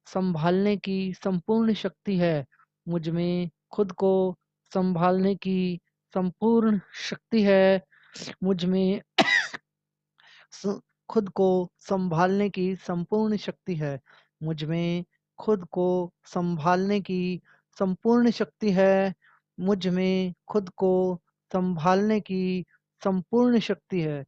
सँभालने की संपूर्ण शक्ति है। मुझ में खुद को सँभालने की संपूर्ण शक्ति है। मुझ में स खुद को सँभालने की संपूर्ण शक्ति है। मुझ में खुद को सँभालने की संपूर्ण शक्ति है। मुझ में खुद को सँभालने की संपूर्ण शक्ति है।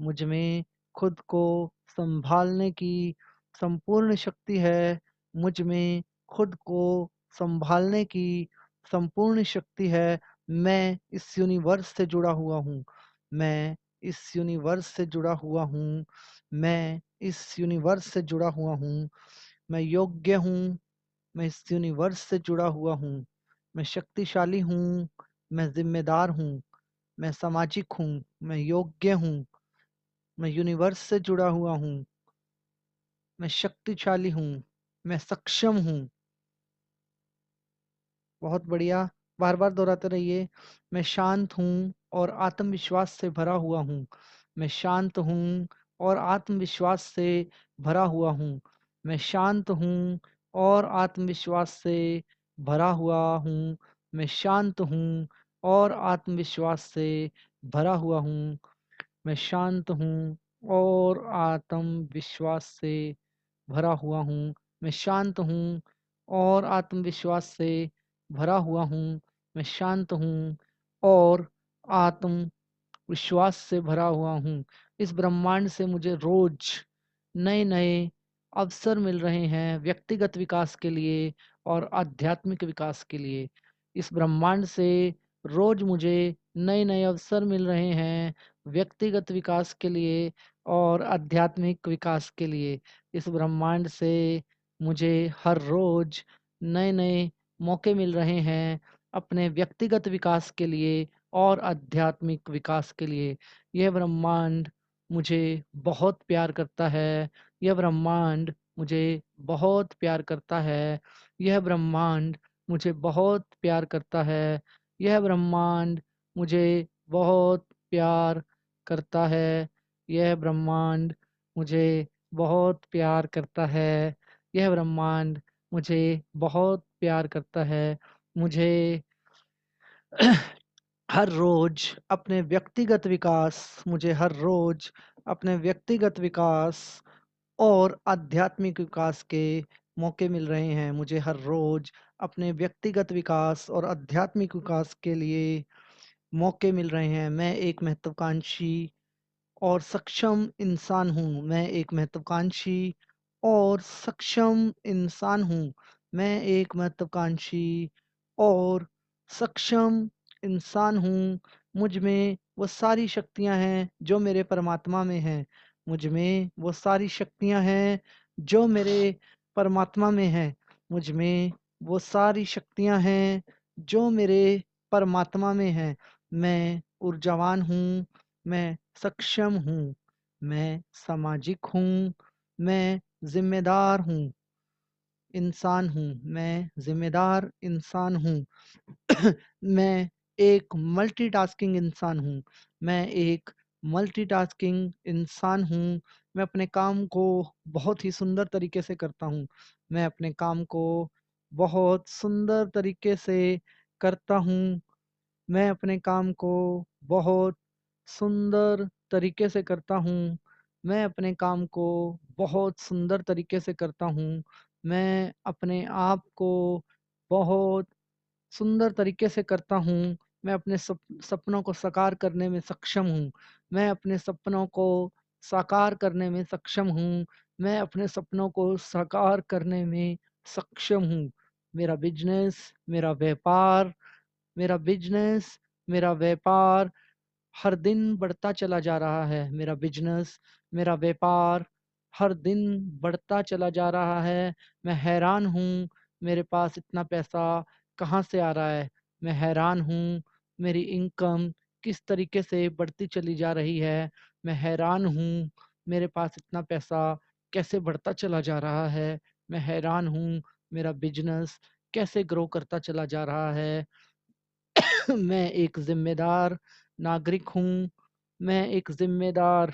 मुझ में खुद को सँभालने की संपूर्ण शक्ति है। मुझ में खुद को सँभालने की संपूर्ण शक्ति है। मैं इस यूनिवर्स से जुड़ा हुआ हूँ। मैं इस यूनिवर्स से जुड़ा हुआ हूँ, मैं इस यूनिवर्स से जुड़ा हुआ हूँ, मैं योग्य हूँ, मैं इस यूनिवर्स से जुड़ा हुआ हूँ, मैं शक्तिशाली हूँ, मैं ज़िम्मेदार हूँ, मैं सामाजिक हूँ, मैं योग्य हूँ, मैं यूनिवर्स से जुड़ा हुआ हूँ, मैं शक्तिशाली हूँ, मैं सक्षम हूँ। बहुत बढ़िया, बार-बार दोहराते रहिए। मैं शांत हूँ और आत्मविश्वास से भरा हुआ हूँ। मैं शांत हूँ और आत्मविश्वास से भरा हुआ हूँ। मैं शांत हूँ और आत्मविश्वास से भरा हुआ हूँ। मैं शांत हूँ और आत्मविश्वास से भरा हुआ हूँ। मैं शांत हूँ और आत्मविश्वास से भरा हुआ हूँ। मैं शांत हूँ और आत्मविश्वास से भरा हुआ हूँ। मैं शांत हूँ और आत्मविश्वास से भरा हुआ हूँ। इस ब्रह्मांड से मुझे रोज़ नए-नए अवसर मिल रहे हैं व्यक्तिगत विकास के लिए और आध्यात्मिक विकास के लिए। इस ब्रह्मांड से रोज़ मुझे नए-नए अवसर मिल रहे हैं व्यक्तिगत विकास के लिए और आध्यात्मिक विकास के लिए। इस ब्रह्मांड से मुझे हर रोज़ नए-नए मौके मिल रहे हैं अपने व्यक्तिगत विकास के लिए और आध्यात्मिक विकास के लिए। यह ब्रह्मांड मुझे बहुत प्यार करता है। यह ब्रह्मांड मुझे बहुत प्यार करता है। यह ब्रह्मांड मुझे बहुत प्यार करता है। यह ब्रह्मांड मुझे बहुत प्यार करता है। यह ब्रह्मांड मुझे बहुत प्यार करता है। यह ब्रह्मांड मुझे बहुत प्यार करता है। मुझे हर रोज़ अपने व्यक्तिगत विकास मुझे हर रोज़ अपने व्यक्तिगत विकास और आध्यात्मिक विकास के मौके मिल रहे हैं। मुझे हर रोज़ अपने व्यक्तिगत विकास और आध्यात्मिक विकास के लिए मौके मिल रहे हैं। मैं एक महत्वाकांक्षी और सक्षम इंसान हूँ। मैं एक महत्वाकांक्षी और सक्षम इंसान हूँ। मैं एक महत्वाकांक्षी और सक्षम इंसान हूँ। मुझ में वो सारी शक्तियाँ हैं जो मेरे परमात्मा में हैं। मुझ में वो सारी शक्तियाँ हैं जो मेरे परमात्मा में हैं। मुझ में वो सारी शक्तियाँ हैं जो मेरे परमात्मा में हैं। मैं ऊर्जावान हूँ। मैं सक्षम हूँ। मैं सामाजिक हूँ। मैं ज़िम्मेदार हूँ इंसान हूँ। मैं ज़िम्मेदार इंसान हूँ। मैं एक मल्टीटास्किंग इंसान हूँ। मैं एक मल्टीटास्किंग इंसान हूँ। मैं अपने काम को बहुत ही सुंदर तरीके से करता हूँ। मैं अपने काम को बहुत सुंदर तरीके से करता हूँ। मैं अपने काम को बहुत सुंदर तरीके से करता हूँ। मैं अपने काम को बहुत सुंदर तरीके से करता हूँ। मैं अपने आप को बहुत सुंदर तरीके से करता हूँ। मैं अपने सपनों को साकार करने में सक्षम हूँ। मैं अपने सपनों को साकार करने में सक्षम हूँ। मैं अपने सपनों को साकार करने में सक्षम हूँ। मेरा बिज़नेस, मेरा व्यापार मेरा बिज़नेस, मेरा व्यापार हर दिन बढ़ता चला जा रहा है। मेरा बिज़नेस, मेरा व्यापार हर दिन बढ़ता चला जा रहा है। मैं हैरान हूँ, मेरे पास इतना पैसा कहाँ से आ रहा है? मैं हैरान हूँ, मेरी इनकम किस तरीके से बढ़ती चली जा रही है। मैं हैरान हूँ, मेरे पास इतना पैसा कैसे बढ़ता चला जा रहा है। मैं हैरान हूँ, मेरा बिज़नेस कैसे ग्रो करता चला जा रहा है। मैं एक ज़िम्मेदार नागरिक हूँ। मैं एक ज़िम्मेदार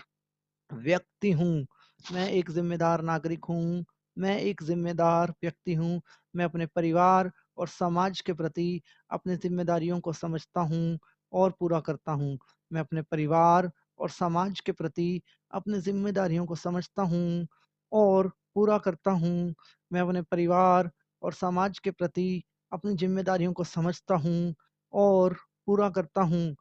व्यक्ति हूँ। मैं एक ज़िम्मेदार नागरिक हूँ। मैं एक ज़िम्मेदार व्यक्ति हूँ। मैं अपने परिवार और समाज के प्रति अपनी ज़िम्मेदारियों को समझता हूँ और पूरा करता हूँ। मैं अपने परिवार और समाज के प्रति अपनी ज़िम्मेदारियों को समझता हूँ और पूरा करता हूँ। मैं अपने परिवार और समाज के प्रति अपनी ज़िम्मेदारियों को समझता हूँ और पूरा करता हूँ।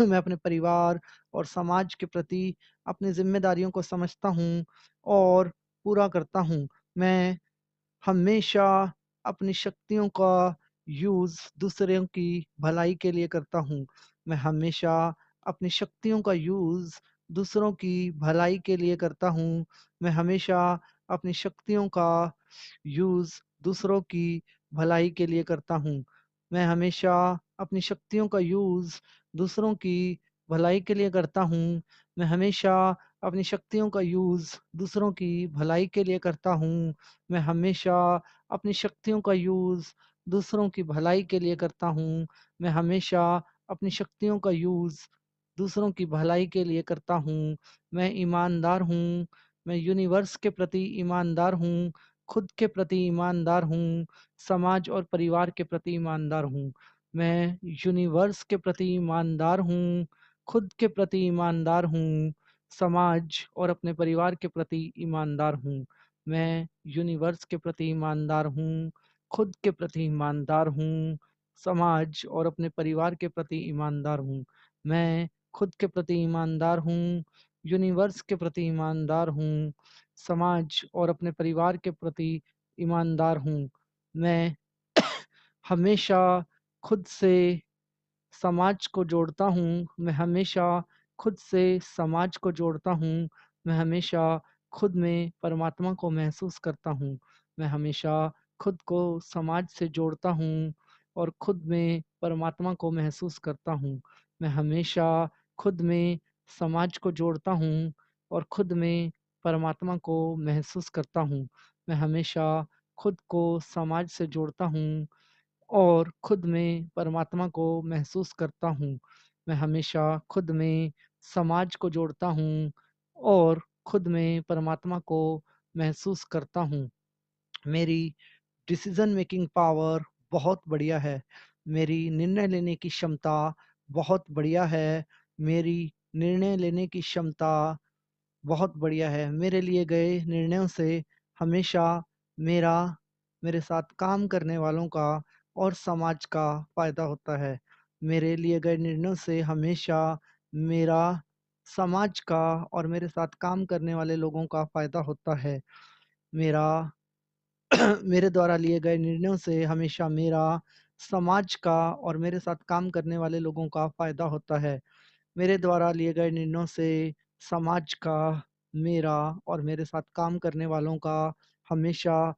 मैं अपने परिवार और समाज के प्रति अपनी ज़िम्मेदारियों को समझता हूँ और पूरा करता हूँ। मैं हमेशा अपनी शक्तियों का यूज़ दूसरों की भलाई के लिए करता हूँ। मैं हमेशा अपनी शक्तियों का यूज़ दूसरों की भलाई के लिए करता हूँ। मैं हमेशा अपनी शक्तियों का यूज़ दूसरों की भलाई के लिए करता हूँ। मैं हमेशा अपनी शक्तियों का यूज़ दूसरों की भलाई के लिए करता हूँ। मैं हमेशा अपनी शक्तियों का यूज़ दूसरों की भलाई के लिए करता हूँ। मैं हमेशा अपनी शक्तियों का यूज़ दूसरों की भलाई के लिए करता हूँ। मैं हमेशा अपनी शक्तियों का यूज़ दूसरों की भलाई के लिए करता हूँ। मैं ईमानदार हूँ। मैं यूनिवर्स के प्रति ईमानदार हूँ। खुद के प्रति ईमानदार हूँ। समाज और परिवार के प्रति ईमानदार हूँ। मैं यूनिवर्स के प्रति ईमानदार हूँ। खुद के प्रति ईमानदार हूँ। समाज और अपने परिवार के प्रति ईमानदार हूँ। मैं यूनिवर्स के प्रति ईमानदार हूँ। खुद के प्रति ईमानदार हूँ। समाज और अपने परिवार के प्रति ईमानदार हूँ। मैं खुद के प्रति ईमानदार हूँ। यूनिवर्स के प्रति ईमानदार हूँ। समाज और अपने परिवार के प्रति ईमानदार हूँ। मैं हमेशा खुद से समाज को जोड़ता हूँ। मैं हमेशा खुद से समाज को जोड़ता हूँ। मैं हमेशा खुद में परमात्मा को महसूस करता हूँ। मैं हमेशा खुद को समाज से जोड़ता हूँ और खुद में परमात्मा को महसूस करता हूँ। मैं हमेशा खुद में समाज को जोड़ता हूँ और खुद में परमात्मा को महसूस करता हूँ। मैं हमेशा खुद को समाज से जोड़ता हूँ और खुद में परमात्मा को महसूस करता हूँ। मैं हमेशा खुद में समाज को जोड़ता हूँ और खुद में परमात्मा को महसूस करता हूँ। मेरी डिसीज़न मेकिंग पावर बहुत बढ़िया है। मेरी निर्णय लेने की क्षमता बहुत बढ़िया है। मेरी निर्णय लेने की क्षमता बहुत बढ़िया है। मेरे लिए गए निर्णयों से हमेशा मेरा मेरे साथ काम करने वालों का और समाज का फ़ायदा होता है। मेरे लिए गए निर्णयों से हमेशा मेरा समाज का और मेरे साथ काम करने वाले लोगों का फ़ायदा होता है। मेरा मेरे द्वारा लिए गए निर्णयों से हमेशा मेरा, समाज का और मेरे साथ काम करने वाले लोगों का फ़ायदा होता है। मेरे द्वारा लिए गए निर्णयों से समाज का, मेरा और मेरे साथ काम करने वालों का हमेशा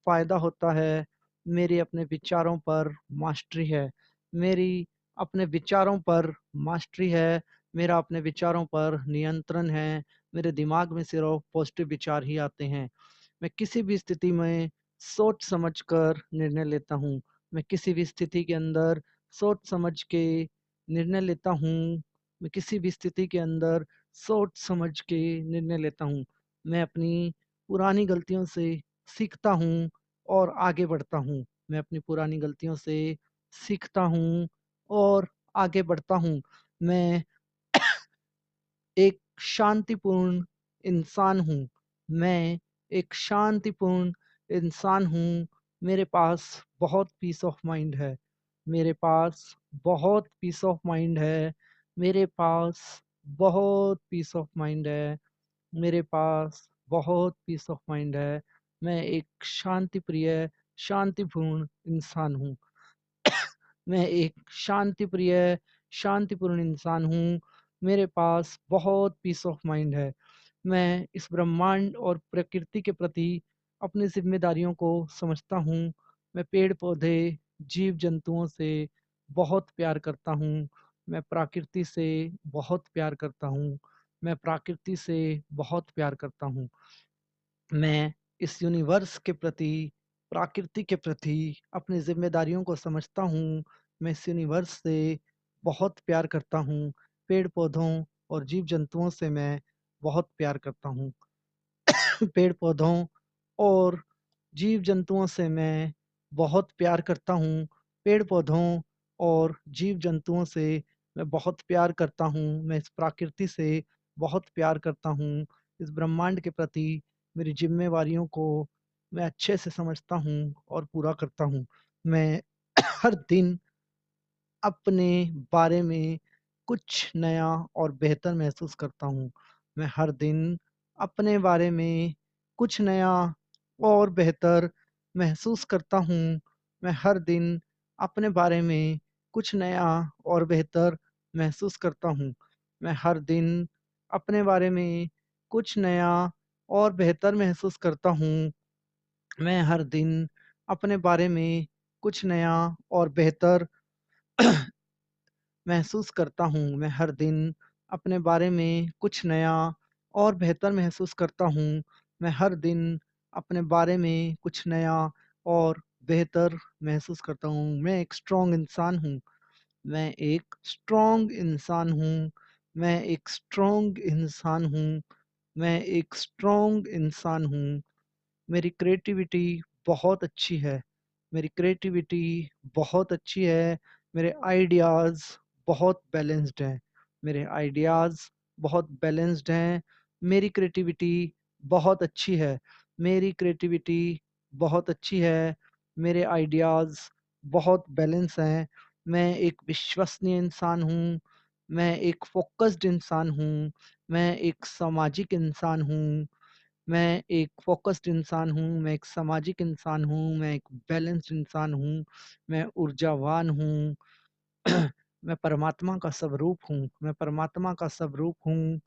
फ़ायदा होता है। मेरे अपने विचारों पर मास्टरी है। मेरी अपने विचारों पर मास्टरी है। मेरा अपने विचारों पर नियंत्रण है। मेरे दिमाग में सिर्फ़ पॉज़िटिव विचार ही आते हैं। मैं किसी भी स्थिति में सोच समझ कर निर्णय लेता हूँ। मैं किसी भी स्थिति के अंदर सोच समझ के निर्णय लेता हूँ। मैं किसी भी स्थिति के अंदर सोच समझ के निर्णय लेता हूँ। मैं अपनी पुरानी गलतियों से सीखता हूँ और आगे बढ़ता हूँ। मैं अपनी पुरानी गलतियों से सीखता हूँ और आगे बढ़ता हूँ। मैं एक शांतिपूर्ण इंसान हूँ। मैं एक शांतिपूर्ण इंसान हूँ। मेरे पास बहुत पीस ऑफ माइंड है। मेरे पास बहुत पीस ऑफ माइंड है। मेरे पास बहुत पीस ऑफ माइंड है। मेरे पास बहुत पीस ऑफ माइंड है। मैं एक शांतिप्रिय, शांतिपूर्ण इंसान हूँ। मैं एक शांतिप्रिय, शांतिपूर्ण इंसान हूँ। मेरे पास बहुत पीस ऑफ माइंड है। मैं इस ब्रह्मांड और प्रकृति के प्रति अपनी ज़िम्मेदारियों को समझता हूँ। मैं पेड़-पौधे, जीव-जंतुओं से बहुत प्यार करता हूँ। मैं प्रकृति से बहुत प्यार करता हूँ। मैं प्रकृति से बहुत प्यार करता हूँ। मैं इस यूनिवर्स के प्रति, प्रकृति के प्रति अपनी ज़िम्मेदारियों को समझता हूँ। मैं इस यूनिवर्स से बहुत प्यार करता हूँ। पेड़-पौधों और जीव-जंतुओं से मैं बहुत प्यार करता हूँ। पेड़-पौधों और जीव-जंतुओं से मैं बहुत प्यार करता हूँ। पेड़-पौधों और जीव-जंतुओं से मैं बहुत प्यार करता हूँ। मैं इस प्रकृति से बहुत प्यार करता हूँ। इस ब्रह्मांड के प्रति मेरी ज़िम्मेवारियों को मैं अच्छे से समझता हूँ और पूरा करता हूँ। मैं हर दिन अपने बारे में कुछ नया और बेहतर महसूस करता हूँ। मैं हर दिन अपने बारे में कुछ नया और बेहतर महसूस करता हूँ। मैं हर दिन अपने बारे में कुछ नया और बेहतर महसूस करता हूँ। मैं हर दिन अपने बारे में कुछ नया और बेहतर महसूस करता हूँ। मैं हर दिन अपने बारे में कुछ नया और बेहतर महसूस करता हूँ। मैं हर दिन अपने बारे में कुछ नया और बेहतर महसूस करता हूँ। मैं हर दिन अपने बारे में कुछ नया और बेहतर महसूस करता हूँ। मैं एक स्ट्रॉन्ग इंसान हूँ। मैं एक स्ट्रॉन्ग इंसान हूँ। मैं एक स्ट्रॉन्ग इंसान हूँ। मैं एक स्ट्रॉन्ग इंसान हूँ। मेरी क्रिएटिविटी बहुत अच्छी है। मेरी क्रिएटिविटी बहुत अच्छी है। मेरे आइडियाज़ बहुत बैलेंस्ड हैं। मेरे आइडियाज़ बहुत बैलेंस्ड हैं। मेरी क्रिएटिविटी बहुत अच्छी है। मेरी क्रिएटिविटी बहुत अच्छी है। मेरे आइडियाज़ बहुत बैलेंस हैं। मैं एक विश्वसनीय इंसान हूँ। मैं एक फ़ोकस्ड इंसान हूँ। मैं एक सामाजिक इंसान हूँ। मैं एक फ़ोकस्ड इंसान हूँ, मैं एक सामाजिक इंसान हूँ, मैं एक बैलेंस्ड इंसान हूँ, मैं ऊर्जावान हूँ। मैं परमात्मा का स्वरूप हूँ, मैं परमात्मा का स्वरूप हूँ,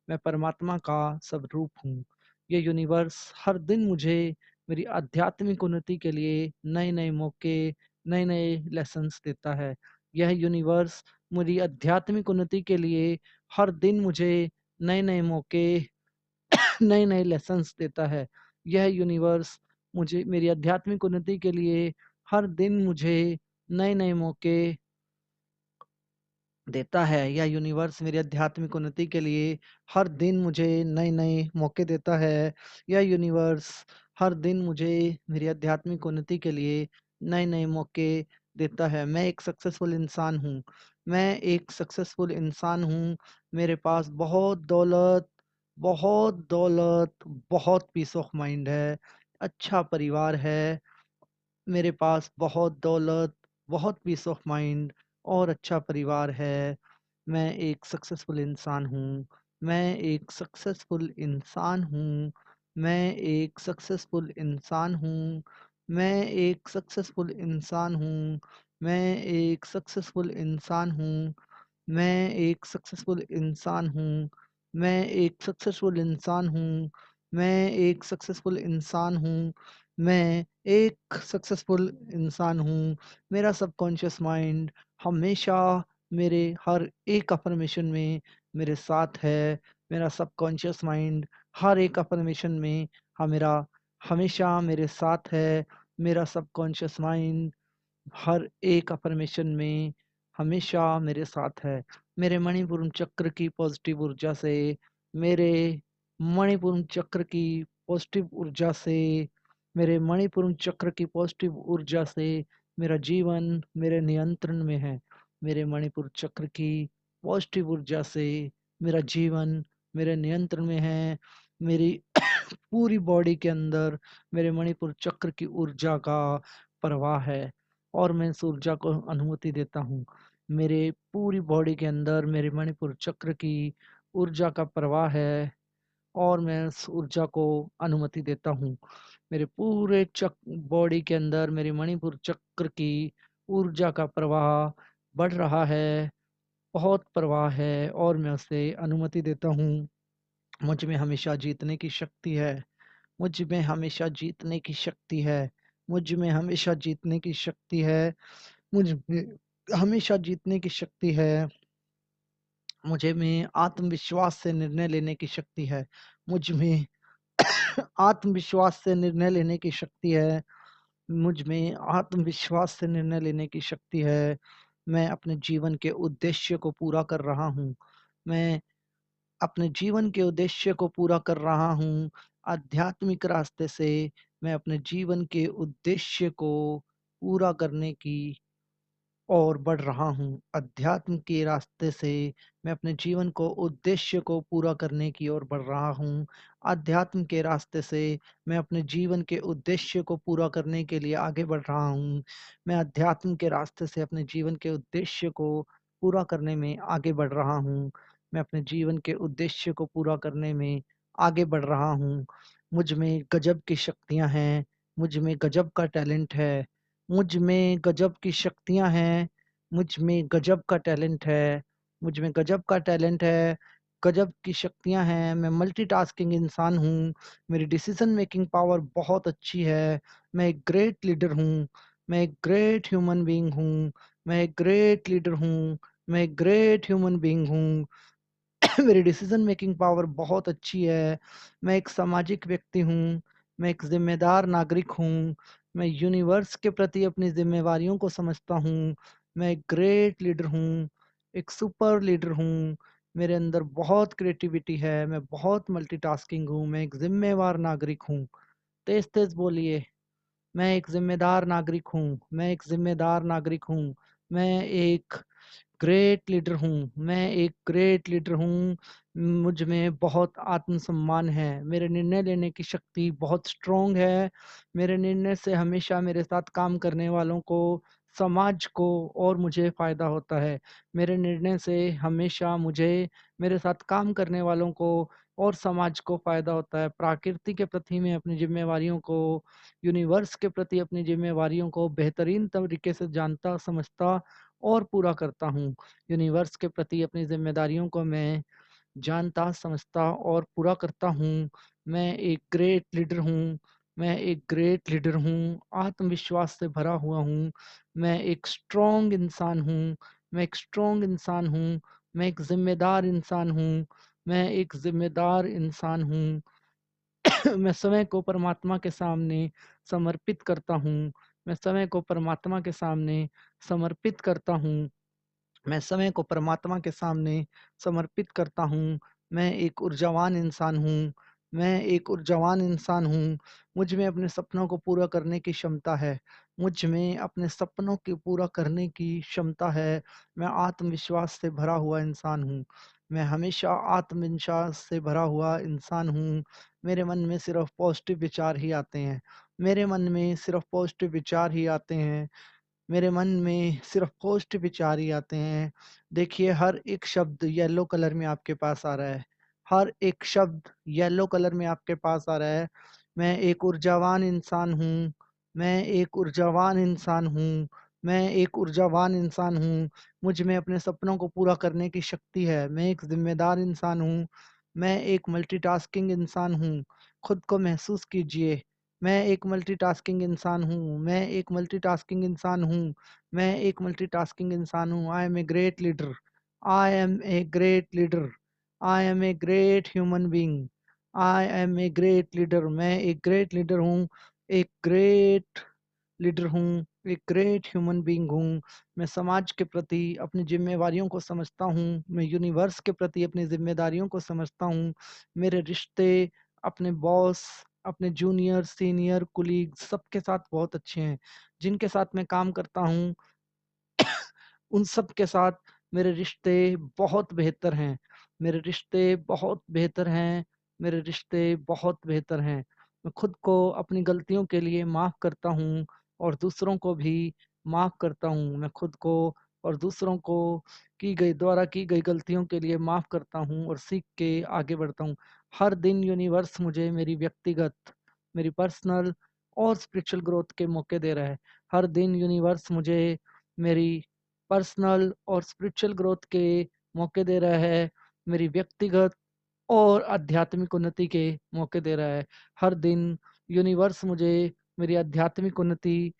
मैं परमात्मा का स्वरूप हूँ। ये यूनिवर्स हर दिन मुझे मेरी आध्यात्मिक उन्नति के लिए नए-नए मौके, नए-नए लेसन्स देता है। यह यूनिवर्स मेरी आध्यात्मिक उन्नति के लिए हर दिन मुझे नए-नए मौके, नए-नए लेसन्स देता है। यह यूनिवर्स मुझे मेरी आध्यात्मिक उन्नति के लिए हर दिन मुझे नए-नए मौके देता है। यह यूनिवर्स मेरी आध्यात्मिक उन्नति के लिए हर दिन मुझे नए-नए मौके देता है। यह यूनिवर्स हर दिन मुझे मेरी आध्यात्मिक उन्नति के लिए नए-नए मौके देता है। मैं एक सक्सेसफुल इंसान हूँ। मैं एक सक्सेसफुल इंसान हूँ। मेरे पास बहुत दौलत, बहुत पीस ऑफ माइंड है। अच्छा परिवार है। मेरे पास बहुत दौलत, बहुत पीस ऑफ माइंड और अच्छा परिवार है। मैं एक सक्सेसफुल इंसान हूँ। मैं एक सक्सेसफुल इंसान हूँ। मैं एक सक्सेसफुल इंसान हूँ। मैं एक सक्सेसफुल इंसान हूँ। मैं एक सक्सेसफुल इंसान हूँ। मैं एक सक्सेसफुल इंसान हूँ। मैं एक सक्सेसफुल इंसान हूँ। मैं एक सक्सेसफुल इंसान हूँ। मैं एक सक्सेसफुल इंसान हूँ। मेरा सबकॉन्शियस माइंड हमेशा मेरे हर एक अफ़र्मेशन में मेरे साथ है। मेरा सबकॉन्शियस माइंड हर एक अफ़र्मेशन में मेरा हमेशा मेरे साथ है। मेरा सबकॉन्शियस माइंड हर एक अफ़र्मेशन में हमेशा मेरे साथ है। मेरे मणिपुरम चक्र की पॉज़िटिव ऊर्जा से मेरे मणिपुरम चक्र की पॉज़िटिव ऊर्जा से मेरे मणिपुरम चक्र की पॉज़िटिव ऊर्जा से मेरा जीवन मेरे नियंत्रण में है। मेरे मणिपुर चक्र की पॉज़िटिव ऊर्जा से मेरा जीवन मेरे नियंत्रण में है। मेरी पूरी बॉडी के अंदर मेरे मणिपुर चक्र की ऊर्जा का प्रवाह है और मैं इस ऊर्जा को अनुमति देता हूँ। मेरे पूरी बॉडी के अंदर मेरे मणिपुर चक्र की ऊर्जा का प्रवाह है और मैं इस ऊर्जा को अनुमति देता हूँ। मेरे पूरे बॉडी के अंदर मेरी मणिपुर चक्र की ऊर्जा का प्रवाह बढ़ रहा है, बहुत प्रवाह है और मैं उसे अनुमति देता हूँ। मुझ में हमेशा जीतने की शक्ति है। मुझ में हमेशा जीतने की शक्ति है। मुझ में हमेशा जीतने की शक्ति है। मुझ में हमेशा जीतने की शक्ति है। मुझे में आत्मविश्वास से निर्णय लेने की शक्ति है। मुझ में आत्मविश्वास से निर्णय लेने की शक्ति है। मुझ में आत्मविश्वास से निर्णय लेने की शक्ति है। मैं अपने जीवन के उद्देश्य को पूरा कर रहा हूँ। मैं अपने जीवन के उद्देश्य को पूरा कर रहा हूँ। आध्यात्मिक रास्ते से मैं अपने जीवन के उद्देश्य को पूरा करने की और बढ़ रहा हूँ। अध्यात्म के रास्ते से मैं अपने जीवन को उद्देश्य को पूरा करने की ओर बढ़ रहा हूँ। अध्यात्म के रास्ते से मैं अपने जीवन के उद्देश्य को पूरा करने के लिए आगे बढ़ रहा हूँ। मैं अध्यात्म के रास्ते से अपने जीवन के उद्देश्य को पूरा करने में आगे बढ़ रहा हूँ। मैं अपने जीवन के उद्देश्य को पूरा करने में आगे बढ़ रहा हूँ। मुझ में गजब की शक्तियाँ हैं। मुझ में गजब का टैलेंट है। मुझ में गजब की शक्तियाँ हैं। मुझ में गजब का टैलेंट है। मुझ में गजब का टैलेंट है। गजब की शक्तियाँ हैं। मैं मल्टीटास्किंग इंसान हूँ। मेरी डिसीज़न मेकिंग पावर बहुत अच्छी है। मैं एक ग्रेट लीडर हूँ। मैं एक ग्रेट ह्यूमन बीइंग हूँ। मैं एक ग्रेट लीडर हूँ। मैं एक ग्रेट ह्यूमन बीइंग हूँ। मेरी डिसीजन मेकिंग पावर बहुत अच्छी है। मैं एक सामाजिक व्यक्ति हूँ। मैं एक ज़िम्मेदार नागरिक हूँ। मैं यूनिवर्स के प्रति अपनी ज़िम्मेवारियों को समझता हूँ। मैं एक ग्रेट लीडर हूँ, एक सुपर लीडर हूँ। मेरे अंदर बहुत क्रिएटिविटी है। मैं बहुत मल्टीटास्किंग हूँ। मैं एक ज़िम्मेवार नागरिक हूँ। तेज़-तेज़ बोलिए। मैं एक ज़िम्मेदार नागरिक हूँ। मैं एक ज़िम्मेदार नागरिक हूँ। मैं एक ग्रेट लीडर हूँ। मैं एक ग्रेट लीडर हूँ। मुझ में बहुत आत्मसम्मान है। मेरे निर्णय लेने की शक्ति बहुत स्ट्रॉन्ग है। मेरे निर्णय से हमेशा मेरे साथ काम करने वालों को, समाज को और मुझे फ़ायदा होता है। मेरे निर्णय से हमेशा मुझे, मेरे साथ काम करने वालों को और समाज को फ़ायदा होता है। प्रकृति के प्रति मैं अपनी ज़िम्मेवारियों को, यूनिवर्स के प्रति अपनी ज़िम्मेवारियों को बेहतरीन तरीके से जानता, समझता और पूरा करता हूँ। यूनिवर्स के प्रति अपनी ज़िम्मेदारियों को मैं जानता, समझता और पूरा करता हूँ। मैं एक ग्रेट लीडर हूँ। मैं एक ग्रेट लीडर हूँ। आत्मविश्वास से भरा हुआ हूँ। मैं एक स्ट्रॉन्ग इंसान हूँ। मैं एक स्ट्रॉन्ग इंसान हूँ। मैं एक ज़िम्मेदार इंसान हूँ। मैं एक ज़िम्मेदार इंसान हूँ। मैं समय को परमात्मा के सामने समर्पित करता हूँ। मैं समय को परमात्मा के सामने समर्पित करता हूँ। मैं समय को परमात्मा के सामने समर्पित करता हूँ। मैं एक ऊर्जावान इंसान हूँ। मैं एक ऊर्जावान इंसान हूँ। मुझ में अपने सपनों को पूरा करने की क्षमता है। मुझ में अपने सपनों को पूरा करने की क्षमता है। मैं आत्मविश्वास से भरा हुआ इंसान हूँ। मैं हमेशा आत्मविश्वास से भरा हुआ इंसान हूँ। मेरे मन में सिर्फ़ पॉज़िटिव विचार ही आते हैं। मेरे मन में सिर्फ़ पॉज़िटिव विचार ही आते हैं। मेरे मन में सिर्फ़ पॉज़िटिव विचार ही आते हैं। देखिए हर एक शब्द येलो कलर में आपके पास आ रहा है। हर एक शब्द येलो कलर में आपके पास आ रहा है। मैं एक ऊर्जावान इंसान हूँ, मैं एक ऊर्जावान इंसान हूँ, मैं एक ऊर्जावान इंसान हूँ। मुझ में अपने सपनों को पूरा करने की शक्ति है। मैं एक ज़िम्मेदार इंसान हूँ, मैं एक मल्टीटास्किंग इंसान हूँ। खुद को महसूस कीजिए, मैं एक मल्टीटास्किंग इंसान हूँ, मैं एक मल्टीटास्किंग इंसान हूँ, मैं एक मल्टीटास्किंग इंसान हूँ। I am a great leader, I am a great leader, I am a great human being, I am a great leader. मैं एक ग्रेट लीडर हूँ, एक ग्रेट लीडर हूँ, एक ग्रेट ह्यूमन बीइंग हूँ। मैं समाज के प्रति अपनी जिम्मेवारियों को समझता हूँ, मैं यूनिवर्स के प्रति अपनी जिम्मेदारियों को समझता हूँ। मेरे रिश्ते अपने बॉस, अपने जूनियर, सीनियर, कुलीग सबके साथ बहुत अच्छे हैं। जिनके साथ मैं काम करता हूँ उन सब के साथ मेरे रिश्ते बहुत बेहतर हैं, मेरे रिश्ते बहुत बेहतर हैं, मेरे रिश्ते बहुत बेहतर हैं। मैं खुद को अपनी गलतियों के लिए माफ़ करता हूँ और दूसरों को भी माफ़ करता हूँ। मैं खुद को और दूसरों को द्वारा की गई गलतियों के लिए माफ़ करता हूँ और सीख के आगे बढ़ता हूँ। हर दिन यूनिवर्स मुझे मेरी व्यक्तिगत, मेरी पर्सनल और स्पिरिचुअल ग्रोथ के मौके दे रहा है। हर दिन यूनिवर्स मुझे मेरी पर्सनल और स्पिरिचुअल ग्रोथ के मौके दे रहा है, मेरी व्यक्तिगत और आध्यात्मिक उन्नति के मौके दे रहा है। हर दिन यूनिवर्स मुझे मेरी आध्यात्मिक उन्नति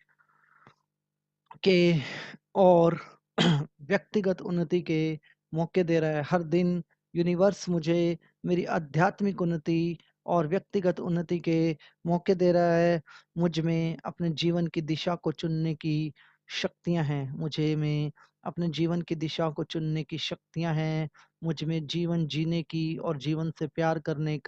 के और व्यक्तिगत उन्नति के मौके दे रहा है। हर दिन यूनिवर्स मुझे मेरी आध्यात्मिक उन्नति और व्यक्तिगत उन्नति के मौके दे रहा है। मुझ में अपने जीवन की दिशा को चुनने की शक्तियाँ हैं। मुझे में अपने जीवन की दिशा को चुनने की शक्तियाँ हैं। मुझ में जीवन जीने की और जीवन से प्यार करने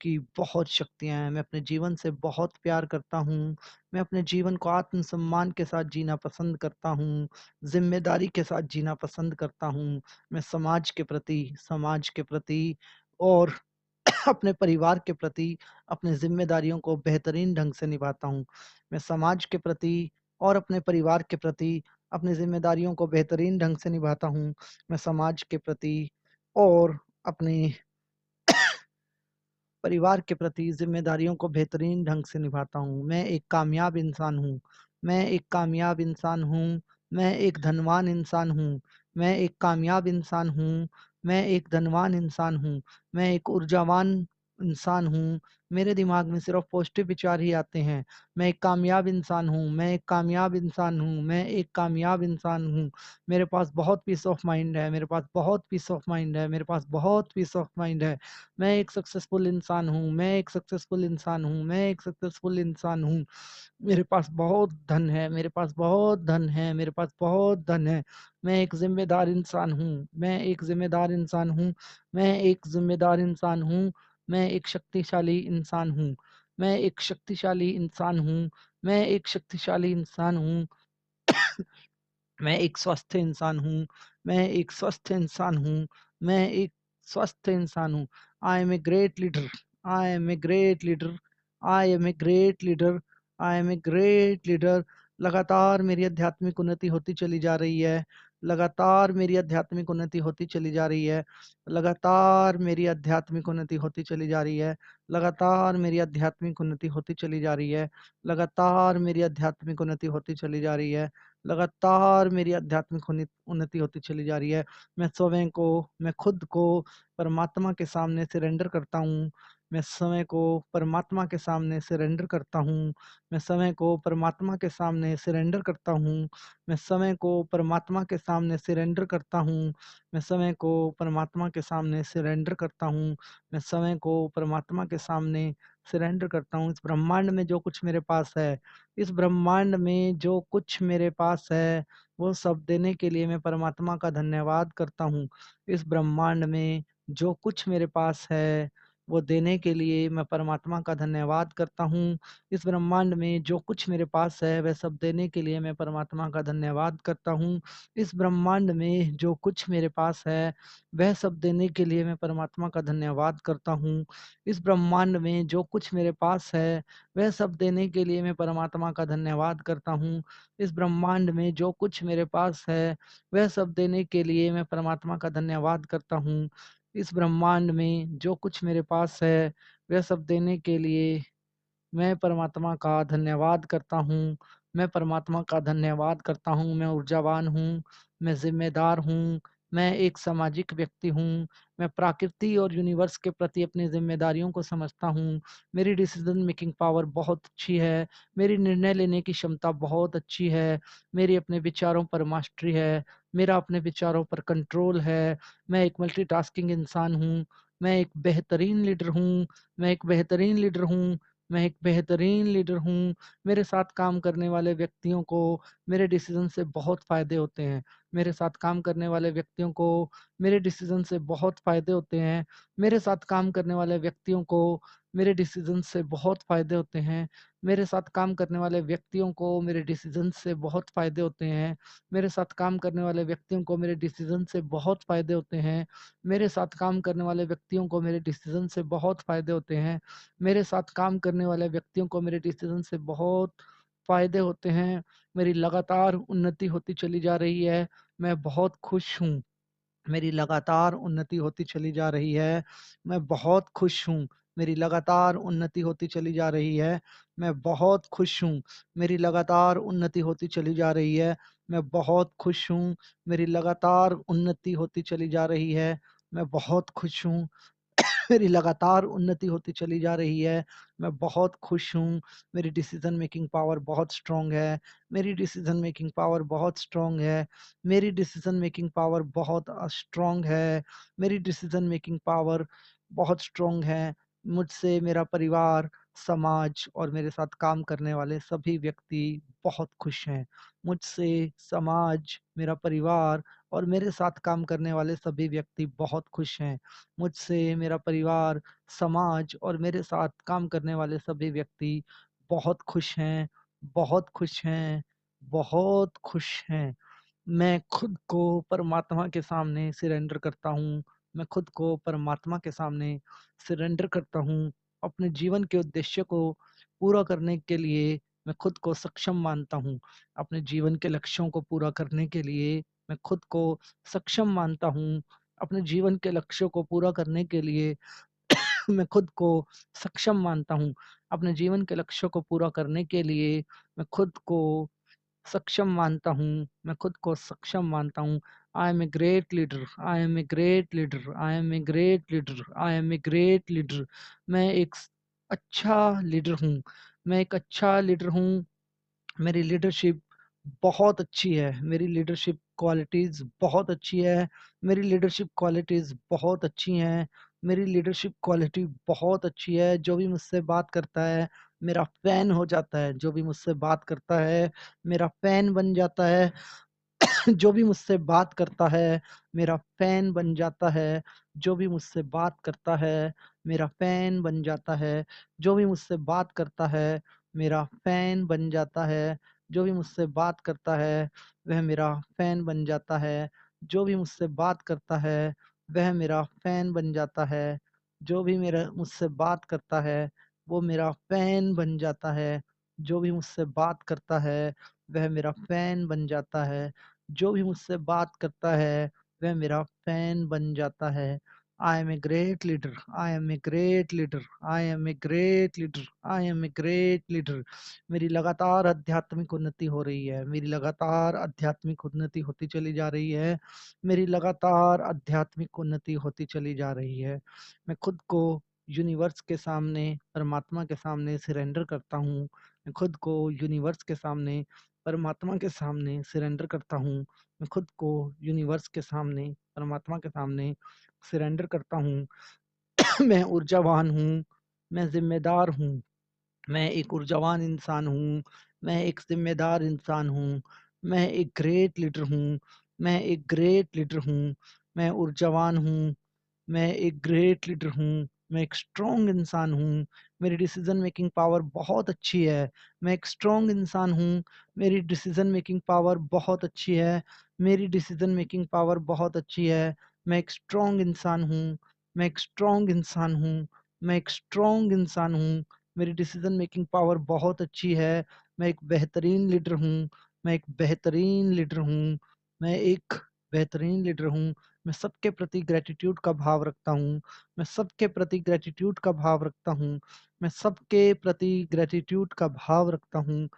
की बहुत शक्तियाँ हैं। मैं अपने जीवन से बहुत प्यार करता हूँ। मैं अपने जीवन को आत्मसम्मान के साथ जीना पसंद करता हूँ, ज़िम्मेदारी के साथ जीना पसंद करता हूँ। मैं समाज के प्रति और अपने परिवार के प्रति अपनी ज़िम्मेदारियों को बेहतरीन ढंग से निभाता हूँ। मैं समाज के प्रति और अपने परिवार के प्रति अपनी ज़िम्मेदारियों को बेहतरीन ढंग से निभाता हूँ। मैं समाज के प्रति और अपने परिवार के प्रति ज़िम्मेदारियों को बेहतरीन ढंग से निभाता हूँ। मैं एक कामयाब इंसान हूँ। मैं एक कामयाब इंसान हूँ। मैं एक धनवान इंसान हूँ। मैं एक कामयाब इंसान हूँ। मैं एक धनवान इंसान हूँ। मैं एक ऊर्जावान इंसान हूँ। मेरे दिमाग में सिर्फ़ पॉज़िटिव विचार ही आते हैं। मैं एक कामयाब इंसान हूँ। मैं एक कामयाब इंसान हूँ। मैं एक कामयाब इंसान हूँ। मेरे पास बहुत पीस ऑफ माइंड है। मेरे पास बहुत पीस ऑफ माइंड है। मेरे पास बहुत पीस ऑफ माइंड है। मैं एक सक्सेसफुल इंसान हूँ, मैं एक सक्सेसफुल इंसान हूँ, मैं एक सक्सेसफुल इंसान हूँ। मेरे पास बहुत धन है, मेरे पास बहुत धन है, मेरे पास बहुत धन है। मैं एक ज़िम्मेदार इंसान हूँ, मैं एक ज़िम्मेदार इंसान हूँ, मैं एक ज़िम्मेदार इंसान हूँ, मैं एक शक्तिशाली इंसान हूँ, मैं एक शक्तिशाली इंसान हूँ, मैं एक शक्तिशाली इंसान हूँ। मैं एक स्वस्थ इंसान हूँ, मैं एक स्वस्थ इंसान हूँ, मैं एक स्वस्थ इंसान हूँ। I am a great leader, I am a great leader, I am a great leader, I am a great leader. लगातार मेरी आध्यात्मिक उन्नति होती चली जा रही है, लगातार मेरी आध्यात्मिक उन्नति होती चली जा रही है, लगातार मेरी आध्यात्मिक उन्नति होती चली जा रही है, लगातार मेरी आध्यात्मिक उन्नति होती चली जा रही है, लगातार मेरी आध्यात्मिक उन्नति होती चली जा रही है। लगातार मेरी आध्यात्मिक उन्नति होती चली जा रही है। मैं खुद को परमात्मा के सामने सरेंडर करता हूँ। मैं समय को परमात्मा के सामने सरेंडर करता हूँ। मैं समय को परमात्मा के सामने सरेंडर करता हूँ। मैं समय को परमात्मा के सामने सरेंडर करता हूँ। मैं समय को परमात्मा के सामने सरेंडर करता हूँ। मैं समय को परमात्मा के सामने सरेंडर करता हूँ। इस ब्रह्मांड में जो कुछ मेरे पास है, इस ब्रह्मांड में जो कुछ मेरे पास है, वो सब देने के लिए मैं परमात्मा का धन्यवाद करता हूँ। इस ब्रह्मांड में जो कुछ मेरे पास है, वो देने के लिए मैं परमात्मा का धन्यवाद करता हूँ। इस ब्रह्मांड में जो कुछ मेरे पास है, वह सब देने के लिए मैं परमात्मा का धन्यवाद करता हूँ। इस ब्रह्मांड में जो कुछ मेरे पास है, वह सब देने के लिए मैं परमात्मा का धन्यवाद करता हूँ। इस ब्रह्मांड में जो कुछ मेरे पास है, वह सब देने के लिए मैं परमात्मा का धन्यवाद करता हूँ। इस ब्रह्मांड में जो कुछ मेरे पास है, वह सब देने के लिए मैं परमात्मा का धन्यवाद करता हूँ। इस ब्रह्मांड में जो कुछ मेरे पास है वह सब देने के लिए मैं परमात्मा का धन्यवाद करता हूँ। मैं परमात्मा का धन्यवाद करता हूँ। मैं ऊर्जावान हूँ, मैं ज़िम्मेदार हूँ, मैं एक सामाजिक व्यक्ति हूँ, मैं प्रकृति और यूनिवर्स के प्रति अपनी ज़िम्मेदारियों को समझता हूँ। मेरी डिसीज़न मेकिंग पावर बहुत अच्छी है, मेरी निर्णय लेने की क्षमता बहुत अच्छी है, मेरी अपने विचारों पर मास्टरी है, मेरा अपने विचारों पर कंट्रोल है, मैं एक मल्टीटास्किंग इंसान हूँ, मैं एक बेहतरीन लीडर हूँ, मैं एक बेहतरीन लीडर हूँ, मैं एक बेहतरीन लीडर हूँ। मेरे साथ काम करने वाले व्यक्तियों को मेरे डिसीज़न से बहुत फ़ायदे होते हैं। मेरे साथ काम करने वाले व्यक्तियों को मेरे डिसीज़न से बहुत फ़ायदे होते हैं। मेरे साथ काम करने वाले व्यक्तियों को मेरे डिसीज़न से बहुत फ़ायदे होते हैं। मेरे साथ काम करने वाले व्यक्तियों को मेरे डिसीज़न से बहुत फ़ायदे होते हैं। मेरे साथ काम करने वाले व्यक्तियों को मेरे डिसीज़न से बहुत फ़ायदे होते हैं। मेरे साथ काम करने वाले व्यक्तियों को मेरे डिसीज़न से बहुत फ़ायदे होते हैं। मेरे साथ काम करने वाले व्यक्तियों को मेरे डिसीज़न से बहुत फ़ायदे होते हैं। मेरी लगातार उन्नति होती चली जा रही है। मैं बहुत खुश हूँ। मेरी लगातार उन्नति होती चली जा रही है। मैं बहुत खुश हूँ। मेरी लगातार उन्नति होती चली जा रही है। मैं बहुत खुश हूँ। मेरी लगातार उन्नति होती चली जा रही है। मैं बहुत खुश हूँ। मेरी लगातार उन्नति होती चली जा रही है। मैं बहुत खुश हूँ। मेरी लगातार उन्नति होती चली जा रही है। मैं बहुत खुश हूँ। मेरी डिसीज़न मेकिंग पावर बहुत स्ट्रॉन्ग है। मेरी डिसीज़न मेकिंग पावर बहुत स्ट्रॉन्ग है। मेरी डिसीज़न मेकिंग पावर बहुत स्ट्रॉन्ग है। मेरी डिसीज़न मेकिंग पावर बहुत स्ट्रॉन्ग है। मुझसे मेरा परिवार, समाज और मेरे साथ काम करने वाले सभी व्यक्ति बहुत खुश हैं। मुझसे समाज, मेरा परिवार और मेरे साथ काम करने वाले सभी व्यक्ति बहुत खुश हैं। मुझसे मेरा परिवार, समाज और मेरे साथ काम करने वाले सभी व्यक्ति बहुत खुश हैं, बहुत खुश हैं, बहुत खुश हैं। मैं खुद को परमात्मा के सामने सरेंडर करता हूँ। मैं खुद को परमात्मा के सामने सरेंडर करता हूँ। अपने जीवन के उद्देश्य को पूरा करने के लिए मैं खुद को सक्षम मानता हूँ। अपने जीवन के लक्ष्यों को पूरा करने के लिए मैं खुद को सक्षम मानता हूँ। अपने जीवन के लक्ष्यों को पूरा करने के लिए मैं खुद को सक्षम मानता हूँ। अपने जीवन के लक्ष्यों को पूरा करने के लिए मैं खुद को सक्षम मानता हूँ। मैं खुद को सक्षम मानता हूँ। I am a great leader, I am a great leader, I am a great leader, I am a great leader. मैं एक अच्छा लीडर हूँ। मैं एक अच्छा लीडर हूँ। मेरी लीडरशिप बहुत अच्छी है। मेरी लीडरशिप क्वालिटीज़ बहुत अच्छी है। मेरी लीडरशिप क्वालिटीज़ बहुत अच्छी हैं। मेरी लीडरशिप क्वालिटी बहुत अच्छी है। जो भी मुझसे बात करता है, मेरा फ़ैन हो जाता है। जो भी मुझसे बात करता है, मेरा फ़ैन बन जाता है। जो भी मुझसे बात करता है, मेरा फ़ैन बन जाता है। जो भी मुझसे बात करता है, मेरा फ़ैन बन जाता है। जो भी मुझसे बात करता है, मेरा फ़ैन बन जाता है। जो भी मुझसे बात करता है, वह मेरा फ़ैन बन जाता है। जो भी मुझसे बात करता है, वह मेरा फ़ैन बन जाता है। जो भी मेरा मुझसे बात करता है, वो मेरा फ़ैन बन जाता है। जो भी मुझसे बात करता है, वह मेरा फ़ैन बन जाता है। जो भी मुझसे बात करता है, वह मेरा फ़ैन बन जाता है। I am a great leader, I am a great leader, I am a great leader, I am a great leader. मेरी लगातार आध्यात्मिक उन्नति हो रही है। मेरी लगातार आध्यात्मिक उन्नति होती चली जा रही है। मेरी लगातार आध्यात्मिक उन्नति होती चली जा रही है। मैं खुद को यूनिवर्स के सामने, परमात्मा के सामने सरेंडर करता हूँ। मैं खुद को यूनिवर्स के सामने, परमात्मा के सामने सरेंडर करता हूँ। मैं खुद को यूनिवर्स के सामने, परमात्मा के सामने सरेंडर करता हूँ। मैं ऊर्जावान हूँ, मैं ज़िम्मेदार हूँ, मैं एक ऊर्जावान इंसान हूँ, मैं एक ज़िम्मेदार इंसान हूँ, मैं एक ग्रेट लीडर हूँ, मैं एक ग्रेट लीडर हूँ, मैं ऊर्जावान हूँ, मैं एक ग्रेट लीडर हूँ, मैं एक स्ट्रॉन्ग इंसान हूँ, मेरी डिसीज़न मेकिंग पावर बहुत अच्छी है, मैं एक स्ट्रॉन्ग इंसान हूँ, मेरी डिसीज़न मेकिंग पावर बहुत अच्छी है, मेरी डिसीज़न मेकिंग पावर बहुत अच्छी है, मैं एक स्ट्रॉन्ग इंसान हूँ, मैं एक स्ट्रॉन्ग इंसान हूँ, मैं एक स्ट्रॉन्ग इंसान हूँ, मेरी डिसीज़न मेकिंग पावर बहुत अच्छी है, मैं एक बेहतरीन लीडर हूँ, मैं एक बेहतरीन लीडर हूँ, मैं एक बेहतरीन लीडर हूँ, मैं सबके प्रति ग्रेटिट्यूड का भाव रखता हूँ। मैं सबके प्रति ग्रेटिट्यूड का भाव रखता हूँ। मैं सबके प्रति ग्रेटिट्यूड का भाव रखता हूँ।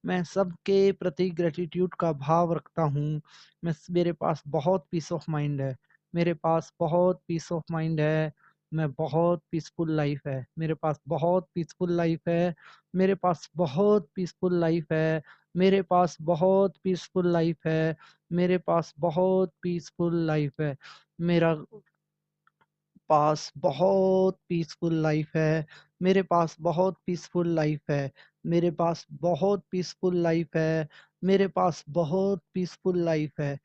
मैं सबके प्रति ग्रेटिट्यूड का भाव रखता हूँ। मेरे पास बहुत पीस ऑफ माइंड है। मेरे पास बहुत पीस ऑफ माइंड है। मैं बहुत पीसफुल लाइफ है। मेरे पास बहुत पीसफुल लाइफ है। मेरे पास बहुत पीसफुल लाइफ है। मेरे पास बहुत पीसफुल लाइफ है। मेरे पास बहुत पीसफुल लाइफ है। मेरा पास बहुत पीसफुल लाइफ है। मेरे पास बहुत पीसफुल लाइफ है। मेरे पास बहुत पीसफुल लाइफ है। मेरे पास बहुत पीसफुल लाइफ है।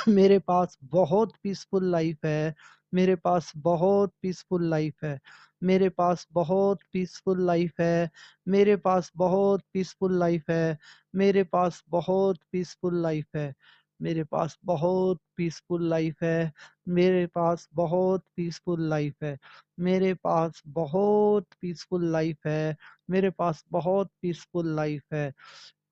मेरे पास बहुत पीसफुल लाइफ है। मेरे पास बहुत पीसफुल लाइफ है। मेरे पास बहुत पीसफुल लाइफ है। मेरे पास बहुत पीसफुल लाइफ है। मेरे पास बहुत पीसफुल लाइफ है। मेरे पास बहुत पीसफुल लाइफ है। मेरे पास बहुत पीसफुल लाइफ है। मेरे पास बहुत पीसफुल लाइफ है। मेरे पास बहुत पीसफुल लाइफ है।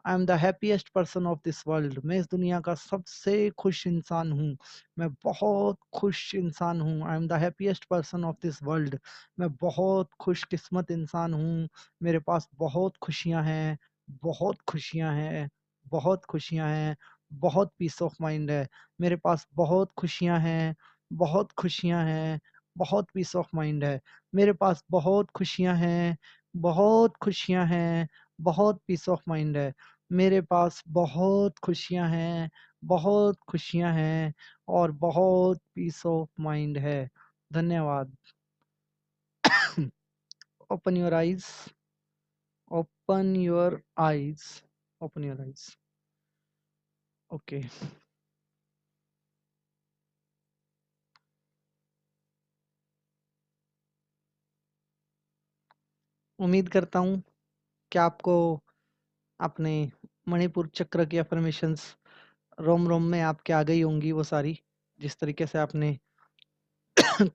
I am the happiest person of this world. मैं इस दुनिया का सबसे खुश इंसान हूँ। मैं बहुत खुश इंसान हूँ। I am the happiest person of this world. मैं बहुत खुशकिस्मत इंसान हूँ। मेरे पास बहुत खुशियाँ हैं। बहुत खुशियाँ हैं। बहुत खुशियाँ हैं। बहुत पीस ऑफ माइंड है। मेरे पास बहुत खुशियाँ हैं। बहुत खुशियाँ हैं। बहुत पीस ऑफ माइंड है। मेरे पास बहुत खुशियाँ हैं। बहुत खुशियाँ हैं। बहुत पीस ऑफ माइंड है। मेरे पास बहुत खुशियाँ हैं। बहुत खुशियाँ हैं और बहुत पीस ऑफ माइंड है। धन्यवाद। Open your eyes. Open your eyes. Open your eyes. Okay. उम्मीद करता हूँ कि आपको अपने मणिपुर चक्र की अफर्मेशंस रोम रोम में आपके आ गई होंगी वो सारी, जिस तरीके से आपने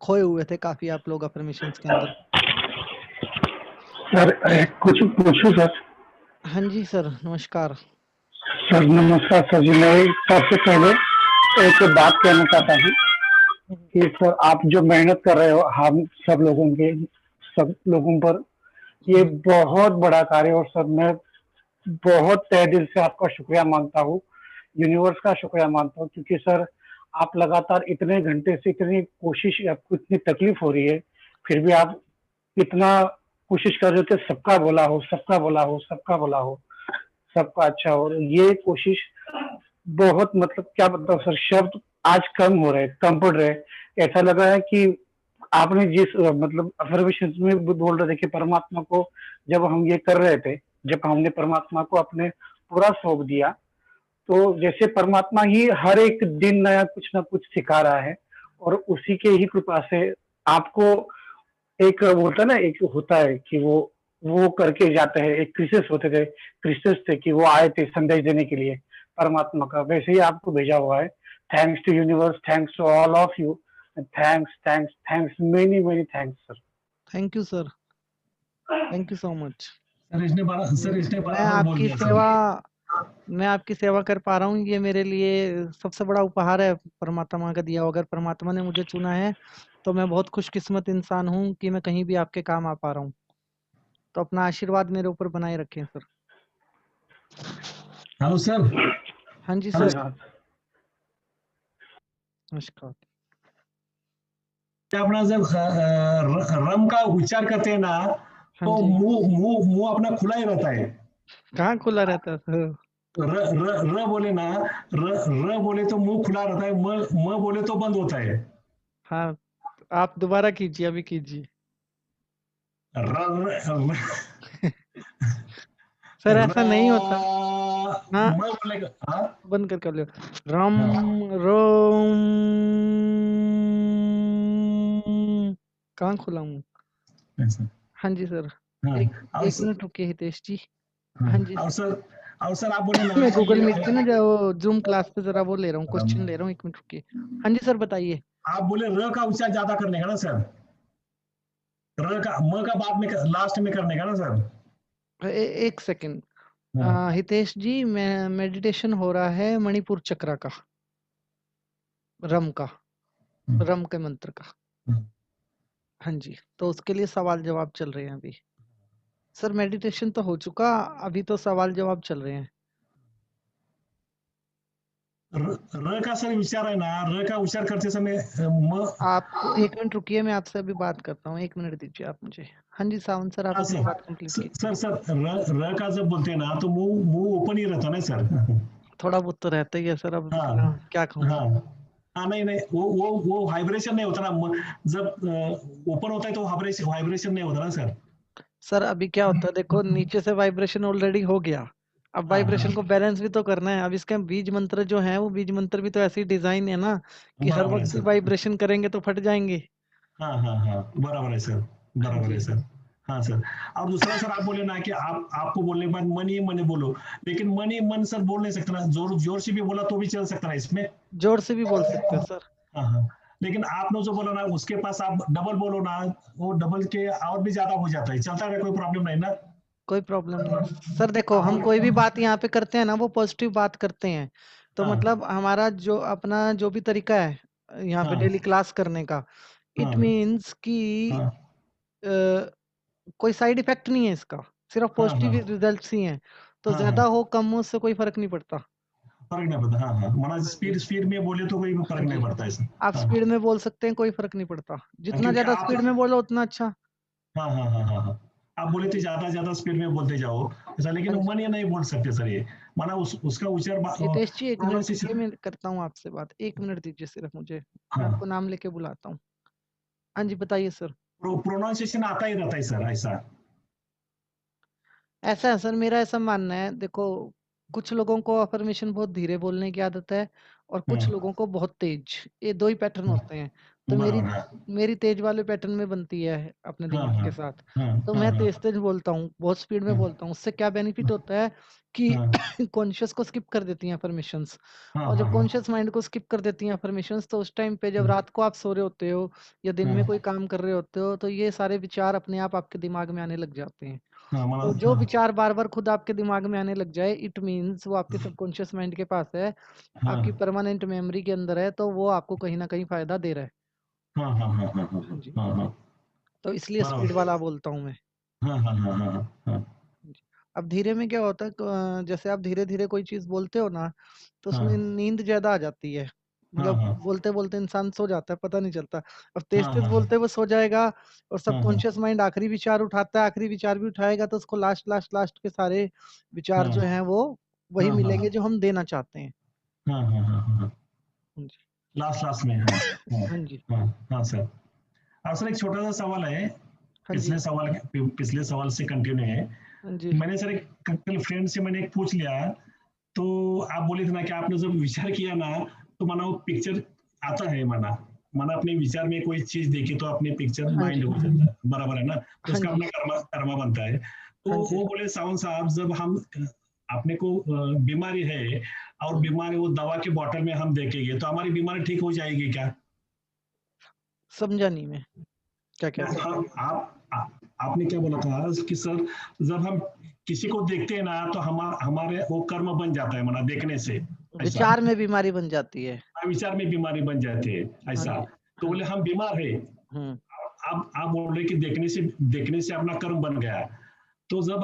खोए हुए थे काफी आप लोग अफर्मेशंस के अंदर। सर कुछ पूछूं सर? हाँ जी सर, नमस्कार। सर नमस्कार सर जी। मैं सबसे पहले एक बात कहना चाहता हूँ कि सर आप जो मेहनत कर रहे हो हम सब लोगों पर, ये बहुत बड़ा कार्य है। और सर मैं बहुत तहे दिल से आपका शुक्रिया मानता हूँ, यूनिवर्स का शुक्रिया मानता हूँ, क्योंकि सर आप लगातार इतने घंटे से इतनी कोशिश, आपको इतनी तकलीफ हो रही है, फिर भी आप इतना कोशिश कर रहे हो कि सबका भला हो, सबका भला हो, सबका भला हो, सबका अच्छा हो। ये कोशिश बहुत, मतलब क्या बताऊं सर, शब्द आज कम हो रहे, कम पड़ रहे। ऐसा लग रहा है कि आपने जिस मतलब अफर्मेशन में बोल रहे थे कि परमात्मा को जब हम ये कर रहे थे, जब हमने परमात्मा को अपने पूरा सौंप दिया, तो जैसे परमात्मा ही हर एक दिन नया कुछ ना कुछ सिखा रहा है, और उसी के ही कृपा से आपको एक होता है ना, एक होता है कि वो करके जाते हैं। एक क्रिसेस थे कि वो आए थे संदेश देने के लिए परमात्मा का, वैसे ही आपको भेजा हुआ है। Thanks to universe, thanks to all of you, thanks thanks thanks, many many thanks sir. Thank you sir, thank you so much. Sir इसने बराबर बोल दिया सर। मैं आपकी सेवा कर पा रहा हूँ, ये मेरे लिए सबसे बड़ा उपहार है परमात्मा का दिया हुआ। अगर परमात्मा ने मुझे चुना है तो मैं बहुत खुशकिस्मत इंसान हूँ कि मैं कहीं भी आपके काम आ पा रहा हूँ। तो अपना आशीर्वाद मेरे ऊपर बनाए रखें सर। Hello sir. हाँ जी हेलो सर, नमस्कार। अपना जब रम का उच्चार करते हैं ना, हाँ तो जी, मुंह अपना खुला ही रहता है। कहाँ खुला रहता है सर? र बोले ना, र बोले तो मुंह खुला रहता है, म बोले तो बंद होता है। हाँ, आप दोबारा कीजिए, अभी कीजिए। सर ऐसा नहीं होता। हाँ, मैं बोलेगा, हाँ बंद कर लो। रम हाँ रोम। कहाँ खुला हूँ? ऐसा। हाँ जी सर, हाँ एक और एक सर, मिनट रुकिए हितेश जी। हाँ हाँ जी, और सर आप बोले ना मैं कि गूगल मीट पे ना जो जूम क्लास पे जरा वो ले रहा हूँ, क्वेश्चन ले रहा हूँ, एक मिनट रुकिए। हाँ जी सर, बताइए। आप बोले र का उच्चार ज्यादा करने का ना सर, र का म का बाद में लास्ट में करने का ना सर। एक सेकंड। हाँ हितेश जी, मैं मेडिटेशन हो रहा है मणिपुर चक्र का, रम का। रम के मंत्र का। हाँ जी, तो उसके लिए सवाल जवाब चल रहे हैं अभी। सर मेडिटेशन तो हो चुका, अभी तो सवाल जवाब चल रहे हैं। र का सर विचार है ना, र का उच्चार करते समय म। आपको 1 मिनट रुकिए, मैं आपसे अभी बात करता हूँ, 1 मिनट दीजिए आप मुझे। हाँ जी सावंत सर, आप हाँ अपनी सर, बात कंप्लीट कीजिए। सर र का जब बोलते हैं ना तो मुंह ओपन ही रहता ना सर। थोड़ा बहुत तो रहता ही है सर, अब हाँ क्या कहूँ। हाँ हाँ, नहीं वो वाइब्रेशन नहीं होता ना, जब ओपन होता है तो वाइब्रेशन नहीं होता ना सर। सर अभी क्या होता है, देखो नीचे से वाइब्रेशन ऑलरेडी हो गया, अब हाँ वाइब्रेशन को हाँ, बैलेंस भी तो करना है। अब इसके बीज मंत्र जो है, वो बीज मंत्र भी तो ऐसी डिजाइन है ना कि हर बराबर है वक्त ही सर। वाइब्रेशन करेंगे तो फट जाएंगे। हाँ हाँ हाँ, बराबर है सर, हाँ बराबर जी। है सर। हाँ सर, और दूसरा सर आप बोले ना कि आपको बोलने के बाद मन ही मन बोलो, लेकिन मन ही मन सर बोल नहीं सकता ना, जोर जोर से भी बोला तो भी चल सकता है इसमें। जोर से भी बोल सकते हो सर। हाँ हाँ, लेकिन आपने जो बोला ना उसके पास आप डबल बोलो ना, वो डबल के और भी ज्यादा हो जाता है, चलता है, कोई प्रॉब्लम नहीं ना। कोई प्रॉब्लम नहीं सर। देखो हम कोई भी बात यहाँ पे करते हैं ना, वो पॉजिटिव बात करते हैं, तो हाँ मतलब हमारा जो अपना जो भी तरीका है यहाँ पे हाँ डेली क्लास करने का, इट हाँ मीन्स कि हाँ अ, कोई साइड इफेक्ट नहीं है इसका, सिर्फ हाँ पॉजिटिव हाँ रिजल्ट्स ही हैं। तो हाँ ज्यादा हाँ, हो कम हो उससे कोई फर्क नहीं पड़ता। फर्क नहीं पड़ता। हाँ हाँ, माना हाँ जी। स्पीड स्पीड में बोले तो कोई हाँ फर्क नहीं जी, पड़ता इसमें। आप हाँ स्पीड में बोल सकते हैं, कोई फर्क नहीं पड़ता, हाँ, जितना क्योंकि ज्यादा आप। स्पीड में बोलो उतना अच्छा। हाँ हाँ हाँ हाँ हाँ, आप हाँ बोले थे जी। ज्यादा ज्यादा स्पीड में बोलते जाओ ऐसा, लेकिन हाँ जी, मन ये नहीं बोल सकते सर ये, माना उसका उच्चार हितेश जी 1 मिनट रुकिए, प्रोनाउंसिएशन। मैं करता हूँ आपसे बात, 1 मिनट दीजिए सिर्फ मुझे, मैं हाँ, आपको नाम लेके बुलाता हूँ। हाँ जी बताइए सर। प्रोनाउंसिएशन आता ही रहता है सर ऐसा। ऐसा है सर, मेरा ऐसा मानना है, देखो कुछ लोगों को अफर्मेशन बहुत धीरे बोलने की आदत है और कुछ हाँ लोगों को बहुत तेज, ये 2 ही पैटर्न हाँ, होते हैं। तो मेरी बराबर है। मेरी तेज वाले पैटर्न में बनती है अपने हाँ दिमाग हाँ के साथ। हाँ तो हाँ मैं हाँ तेज तेज बोलता हूँ, बहुत स्पीड में हाँ बोलता हूँ, उससे क्या बेनिफिट होता है कि हाँ कॉन्शियस को स्किप कर देती हैं अफर्मेशंस। हाँ और हाँ जब हाँ कॉन्शियस माइंड को स्किप कर देती हैं अफर्मेशंस, तो उस टाइम पे जब रात को आप सो रहे होते हो या दिन में हाँ कोई काम कर रहे होते हो, तो ये सारे विचार अपने आप आपके दिमाग में आने लग जाते हैं। हाँ, माना तो जो हाँ विचार बार बार खुद आपके दिमाग में आने लग जाए, इट मीन्स वो आपके सबकॉन्शियस माइंड के पास है, हाँ आपकी परमानेंट मेमोरी के अंदर है, तो वो आपको कहीं ना कहीं फायदा दे रहा है। हाँ हाँ हाँ हाँ हाँ हाँ जी, हाँ हाँ, तो इसलिए स्पीड बराबर। वाला बोलता हूँ मैं। हाँ हाँ हाँ हाँ हाँ जी। अब धीरे में क्या होता है, जैसे आप धीरे धीरे कोई चीज बोलते हो ना, तो उसमें हाँ नींद ज्यादा आ जाती है, हाँ मतलब हाँ बोलते बोलते इंसान सो जाता है, पता नहीं चलता। अब तेज हाँ तेज हाँ बोलते हुए सो जाएगा, और हाँ हाँ सबकॉन्शियस माइंड आखिरी विचार उठाता है, आखिरी विचार भी उठाएगा, तो उसको लास्ट लास्ट लास्ट के सारे विचार हाँ जो हैं वो वही हाँ हाँ मिलेंगे हाँ जो हम देना चाहते हैं। हाँ हाँ हाँ हाँ, हाँ जी। लास्ट लास्ट में। हाँ हाँ हाँ जी। हाँ हाँ सर। और सर एक छोटा सा सवाल है, हाँ जी। पिछले सवाल से कंटिन्यू है। हाँ जी। मैंने सर एक कल फ्रेंड से मैंने एक पूछ लिया, तो आप बोले थे ना कि आपने जब विचार किया ना, तो माना वो पिक्चर आता है, माना माना अपने विचार में कोई चीज देखी तो अपने पिक्चर हाँ माइंड जी। हो जाता है, बराबर है ना, तो हाँ उसका जी। अपना कर्मा कर्मा बनता है। तो हाँ जी। वो बोले सावन साहब, जब हम अपने को बीमारी है और बीमारी वो दवा के बोतल में हम देखेंगे तो हमारी बीमारी ठीक हो जाएगी क्या? समझा नहीं मैं, क्या कह रहे हाँ, आपने क्या बोला था कि सर, जब हम किसी को देखते हैं ना तो हमारे वो कर्म बन जाता है, माना देखने से हो, ऐसा, विचार में बीमारी बन जाती है। विचार में बीमारी बन जाती है हाँ ऐसा। जी। तो हाँ बोले जी। हम बीमार है, हम्म। आप बोल रहे कि देखने से अपना कर्म बन गया। तो जब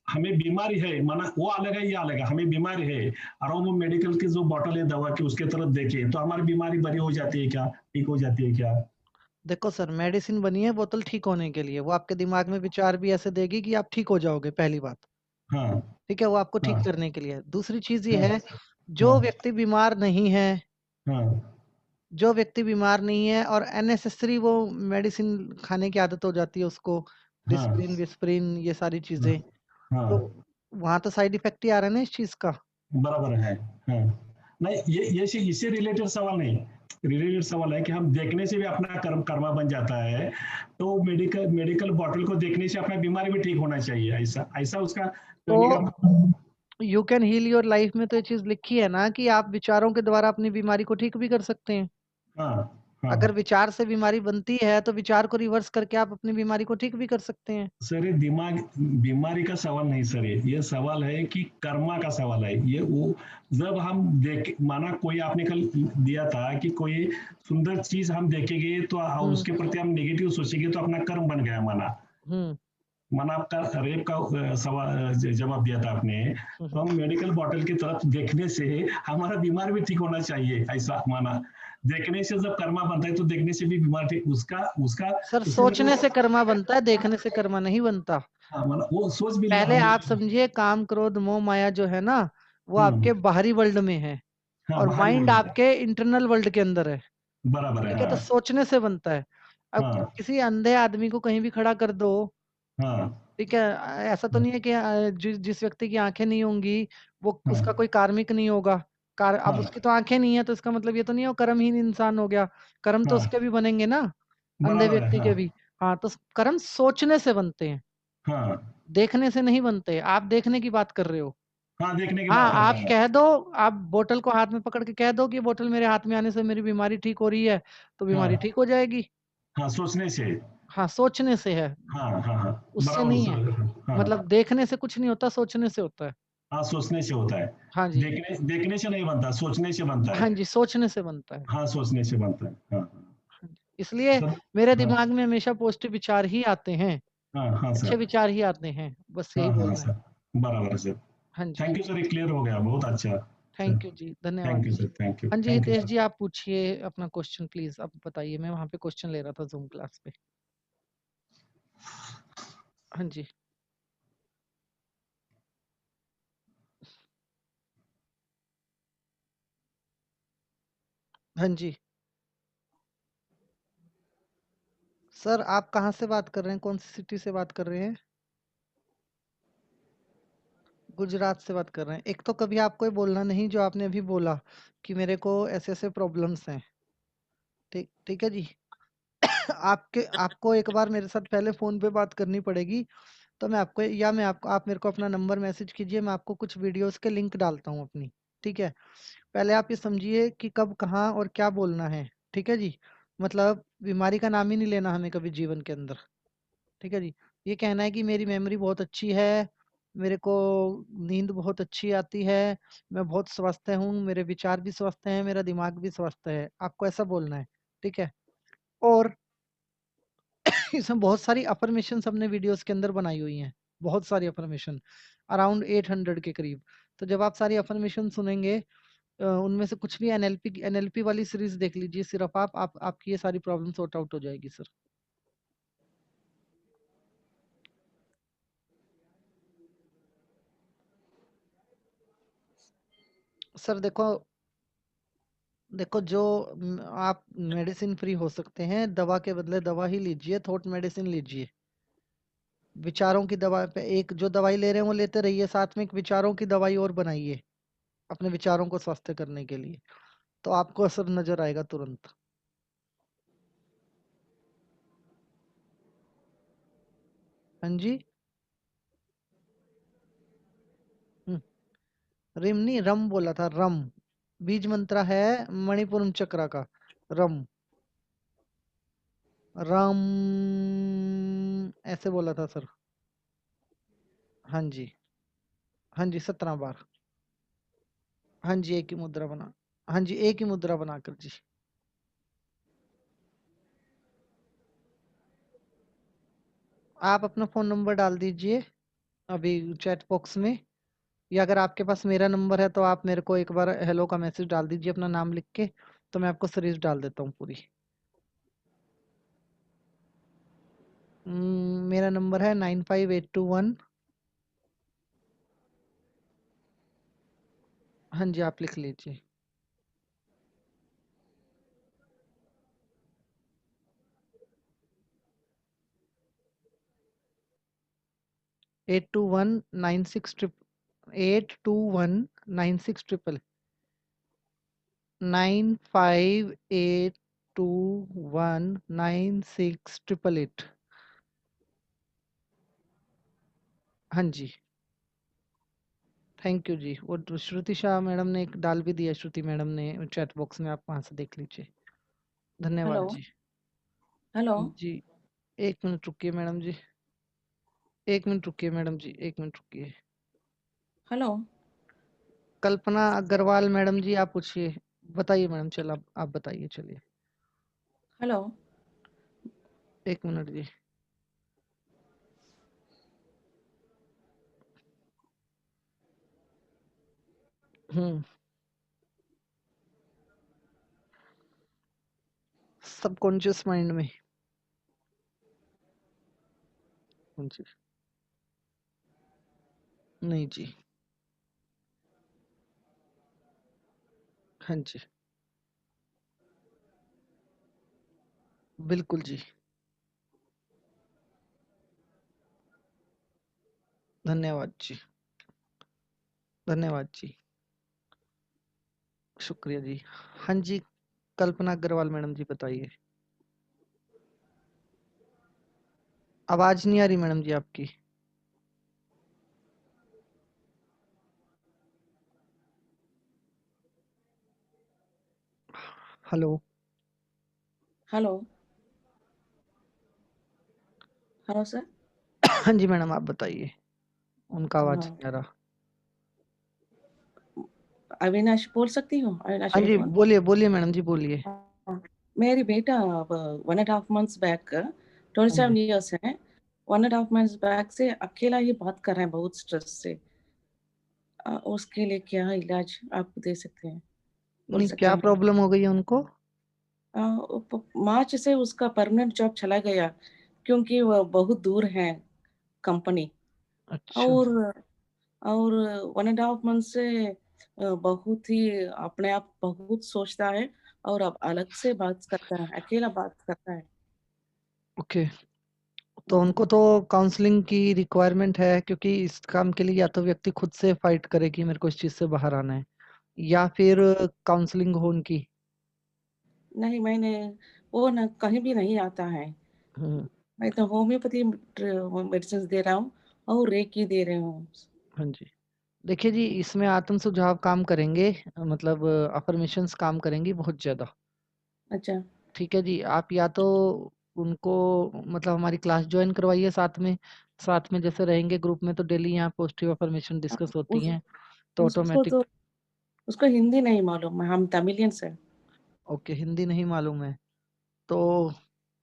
हमें बीमारी है, माना वो अलग है, ये अलग है, हमें बीमारी है और हम मेडिकल की जो बोतल है दवा की उसके तरफ देखें तो हमारी बीमारी बरी हो जाती है क्या, ठीक हो जाती है क्या? देखो सर, मेडिसिन बनी है बोतल ठीक होने के लिए, वो आपके दिमाग में विचार भी ऐसे देगी कि आप ठीक हो जाओगे, पहली बात। हाँ ठीक है, वो आपको हाँ ठीक करने के लिए है। दूसरी चीज ये हाँ है, जो हाँ व्यक्ति बीमार नहीं है, हाँ जो व्यक्ति बीमार नहीं है और अननेसेसरी वो मेडिसिन खाने की आदत हो जाती है उसको, हाँ डिस्प्रिन विस्प्रिन ये सारी चीजें, तो हाँ, वहां तो साइड इफेक्ट ही आ रहा है ना इस चीज का। बराबर है। हाँ, नहीं ये इससे रिलेटेड सवाल नहीं, रिलेटेड सवाल है कि हम देखने से भी अपना कर्मा बन जाता है, तो मेडिकल बॉटल को देखने से अपना बीमारी भी ठीक होना चाहिए, ऐसा ऐसा उसका तो कहने का। You can heal your life में तो ये चीज लिखी है ना कि आप विचारों के द्वारा अपनी बीमारी को ठीक भी कर सकते हैं। हाँ हाँ, अगर हाँ। विचार से बीमारी बनती है तो विचार को रिवर्स करके आप अपनी बीमारी को ठीक भी कर सकते हैं। सर ये दिमाग बीमारी का सवाल नहीं सर, ये सवाल है कि कर्मा का सवाल है। ये वो जब हम देख माना कोई आपने कल दिया था कि कोई सुंदर चीज हम देखेंगे तो उसके प्रति हम नेगेटिव सोचेंगे तो अपना कर्म बन गया माना। माना आपका रेप का सवाल जवाब दिया था आपने, तो हम मेडिकल बॉटल की तरफ देखने से हमारा बीमार भी ठीक होना चाहिए, ऐसा माना। देखने से जब कर्मा बनता है तो देखने से भी बीमार ठीक उसका उसका सर सोचने से कर्मा बनता है, देखने से कर्मा नहीं बनता। हाँ, मतलब वो सोच भी लिया पहले हमने। आप समझिए काम क्रोध मोह माया जो है ना वो हम्म, आपके बाहरी वर्ल्ड में है हाँ और बाहरी माइंड वर्ल्ड में आपके इंटरनल वर्ल्ड के अंदर है। बराबर है। ठीक है, तो हाँ, सोचने से बनता है। अब हाँ, किसी अंधे आदमी को कहीं भी खड़ा कर दो, हाँ, ठीक है, ऐसा तो नहीं है कि जिस व्यक्ति की आंखें नहीं होंगी वो हाँ, उसका कोई कार्मिक नहीं होगा। अब हाँ, उसकी तो आंखें नहीं है तो इसका मतलब ये तो नहीं हो कर्महीन इंसान हो गया। कर्म तो हाँ, उसके भी बनेंगे ना, अंधे बराबर है। व्यक्ति के हाँ, भी। हाँ, तो कर्म सोचने से बनते हैं, हाँ, देखने से नहीं बनते। आप देखने की बात कर रहे हो। हाँ, देखने की बात हाँ, कर आप रहे हैं। कह दो, आप बोतल को हाथ में पकड़ के कह दो कि बोतल मेरे हाथ में आने से मेरी बीमारी ठीक हो रही है, तो बीमारी हाँ, ठीक हो जाएगी। हाँ, सोचने से। हाँ, सोचने से है, हाँ, हाँ, हाँ, उससे बराबर नहीं है। सर। मतलब हाँ, देखने से कुछ नहीं होता, सोचने से होता है। हाँ, सोचने से होता है। हाँ जी। देखने से नहीं बनता, सोचने से बनता हाँ है। जी, सोचने से बनता है। हाँ, सोचने से बनता है। हाँ, हाँ जी। इसलिए सर। मेरे हाँ, दिमाग में हमेशा पॉजिटिव विचार ही आते हैं, हाँ, हाँ अच्छे सर। विचार ही आते हैं, बस हाँ, यही हाँ बोलना है। सर, बराबर है सर। हाँ जी। थैंक यू सर, ये क्लियर हो गया, बहुत अच्छा। थैंक यू जी, धन्यवाद thank you ji. Sir, thank you, हाँ जी, थैंक यू हितेश सर। जी आप पूछिए अपना क्वेश्चन प्लीज, आप बताइए। मैं वहाँ पे क्वेश्चन ले रहा था जूम क्लास पे। हाँ जी। हाँ जी। सर आप कहाँ से बात कर रहे हैं, कौन सी सिटी से बात कर रहे हैं? गुजरात से बात कर रहे हैं। एक तो कभी आपको ये बोलना नहीं जो आपने अभी बोला कि मेरे को ऐसे ऐसे प्रॉब्लम्स हैं। ठीक ठीक है जी। आपके आपको एक बार मेरे साथ पहले फोन पे बात करनी पड़ेगी, तो मैं आपको या मैं आपको आप मेरे को अपना नंबर मैसेज कीजिए, मैं आपको कुछ वीडियोस के लिंक डालता हूँ अपनी। ठीक है, पहले आप ये समझिए कि कब कहाँ और क्या बोलना है। ठीक है जी, मतलब बीमारी का नाम ही नहीं लेना हमें कभी जीवन के अंदर। ठीक है जी, ये कहना है कि मेरी मेमोरी बहुत अच्छी है, मेरे को नींद बहुत अच्छी आती है, मैं बहुत स्वस्थ हूँ, मेरे विचार भी स्वस्थ हैं, मेरा दिमाग भी स्वस्थ है, आपको ऐसा बोलना है। ठीक है, और इसमें बहुत सारी अफर्मेशन हमने वीडियोस के अंदर बनाई हुई हैं, बहुत सारी अफर्मेशन, अराउंड 800 के करीब। तो जब आप सारी अफर्मेशन सुनेंगे, उनमें से कुछ भी एनएलपी वाली सीरीज देख लीजिए, सिर्फ आपकी ये सारी प्रॉब्लम सॉर्ट आउट हो जाएगी सर। सर देखो, देखो जो आप मेडिसिन फ्री हो सकते हैं, दवा के बदले दवा ही लीजिए, थॉट मेडिसिन लीजिए। विचारों की दवा पे एक जो दवाई ले रहे हैं वो लेते रहिए, साथ में एक विचारों की दवाई और बनाइए अपने विचारों को स्वस्थ करने के लिए, तो आपको असर नजर आएगा तुरंत। हाँ जी। हम्म, रिम नहीं, रम बोला था, रम। बीज मंत्र है मणिपुरम चक्र का, रम। रम ऐसे बोला था सर। हाँ जी। हाँ जी, 17 बार। हाँ जी, एक ही मुद्रा बना। हाँ जी, एक ही मुद्रा बनाकर जी। आप अपना फोन नंबर डाल दीजिए अभी चैट बॉक्स में, या अगर आपके पास मेरा नंबर है तो आप मेरे को एक बार हेलो का मैसेज डाल दीजिए अपना नाम लिख के, तो मैं आपको सीरीज डाल देता हूँ पूरी। मेरा नंबर है 95821। हाँ जी, आप लिख लीजिए। 82196 9582196888। हाँ जी। थैंक यू जी। वो श्रुति शाह मैडम ने एक डाल भी दिया, श्रुति मैडम ने चैट बॉक्स में, आप वहां से देख लीजिए। धन्यवाद हेलो जी। हेलो जी, 1 मिनट रुकिए मैडम जी। 1 मिनट रुकिए मैडम जी, 1 मिनट रुकिए। हेलो कल्पना अग्रवाल मैडम जी, आप पूछिए। बताइए मैडम, चलो आप बताइए, चलिए। हेलो 1 मिनट जी। सबकॉन्शियस माइंड में। जी। नहीं जी। हाँ जी, बिल्कुल जी। धन्यवाद जी। धन्यवाद जी। शुक्रिया जी। हाँ जी, कल्पना अग्रवाल मैडम जी, बताइए। आवाज नहीं आ रही मैडम जी आपकी। हेलो। Hello hello sir. हाँ जी मैडम, आप बताइए। उनका आवाज हाँ, नहीं आ रहा। अविनाश बोल सकती हूँ? अविनाश हाँ जी, एडमोन। बोलिए बोलिए मैडम जी, बोलिए। मेरी बेटा 1.5 months बैक हाँ 27 जी। years है। 1.5 months बैक से अकेला ही बात कर रहे हैं, बहुत स्ट्रेस से। उसके लिए क्या इलाज आप दे सकते हैं, बोल नहीं, सकते क्या हैं? प्रॉब्लम हो गई है उनको? मार्च से उसका परमानेंट जॉब चला गया, क्योंकि वह बहुत दूर है कंपनी। अच्छा। और 1.5 month से बहुत ही अपने आप बहुत सोचता है, और अब अलग से बात करता है, अकेला बात करता है। ओके, तो उनको तो काउंसलिंग की रिक्वायरमेंट है, क्योंकि इस काम के लिए या तो व्यक्ति खुद से फाइट करे कि मेरे को इस चीज से बाहर आना है, या फिर काउंसलिंग हो उनकी। नहीं, मैंने वो ना कहीं भी नहीं आता है। हम्म। मैं तो होम्योपैथी मेडिसिन दे रहा हूँ और रेकी दे रही हूँ। हाँ जी, देखिए जी, इसमें आत्म सुझाव काम करेंगे, मतलब अफर्मेशंस काम करेंगी बहुत ज्यादा। अच्छा ठीक है जी, आप या तो उनको मतलब हमारी क्लास ज्वाइन करवाइए साथ में जैसे रहेंगे ग्रुप में, तो डेली यहाँ पॉजिटिव अफर्मेशन डिस्कस होती उस हैं, तो उसको ऑटोमेटिक। तो उसको हिंदी नहीं मालूम है, हम तमिलियंस है। ओके, हिंदी नहीं मालूम है, तो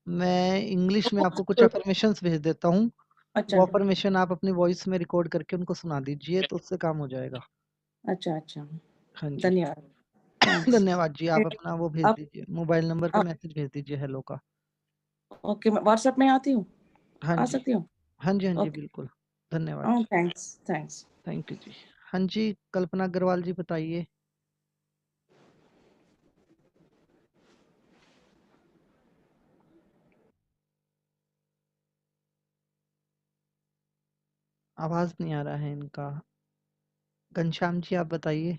मैं इंग्लिश में आपको कुछ तो अफर्मेशंस भेज देता हूँ। अच्छा वो अफर्मेशन आप अपनी वॉइस में रिकॉर्ड करके उनको सुना दीजिए, तो उससे काम हो जाएगा। अच्छा अच्छा, हाँ जी। धन्यवाद, थैंक्स। धन्यवाद जी, आप अपना वो भेज आप दीजिए, मोबाइल नंबर पे मैसेज भेज दीजिए हेलो का। ओके, मैं व्हाट्सएप में आती हूँ, हाँ आ जी। सकती हूँ? हाँ जी, हाँ जी, ओके, बिल्कुल। धन्यवाद जी। Thanks thanks. थैंक यू जी। हाँ जी, कल्पना अग्रवाल जी, बताइए। आवाज नहीं आ रहा है इनका। घनश्याम जी, आप बताइए।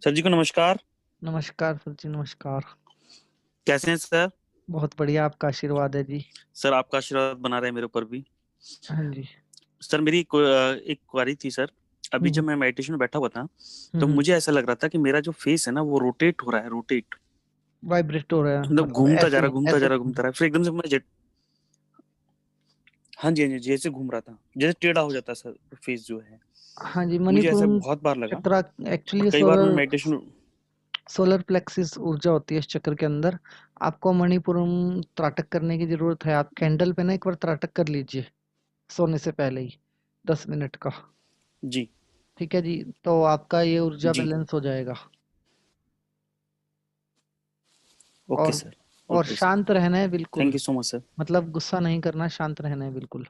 सर जी को नमस्कार। नमस्कार सर जी, नमस्कार। कैसे हैं सर? बहुत बढ़िया, आपका आशीर्वाद है जी। सर आपका आशीर्वाद बना रहे मेरे ऊपर भी। हाँ जी। सर मेरी एक क्वारी थी सर। अभी जब मैं मेडिटेशन में बैठा हुआ था, तो मुझे ऐसा लग रहा था कि मेरा जो फेस है ना, वो रोटेट हो रहा है, रोटेट वाइब्रेट हो रहा है, मतलब मतलब घूमता जा ऐसे रहा घूमता जा ऐसे। रहा घूमता रहा, फिर एकदम से मैं हाँ जी हाँ जी, जैसे घूम रहा था, जैसे टेढ़ा हो जाता सर फेस जो है। हाँ जी, मुझे ऐसा मणिपुरम बहुत बार लगा, चक्र और एक्चुअली कई बार मैं मेडिटेशन सोलर प्लेक्सिस ऊर्जा होती है इस चक्र के अंदर। आपको मणिपुरम त्राटक करने की जरूरत है। आप कैंडल पे ना एक बार त्राटक कर लीजिए सोने से पहले ही, 10 मिनट का। जी ठीक है जी, तो आपका ये ऊर्जा जी, बैलेंस हो जाएगा। ओके और सर, और ओके सर, शांत रहना है बिल्कुल, thank you so much sir. मतलब गुस्सा नहीं करना, शांत रहना है बिल्कुल।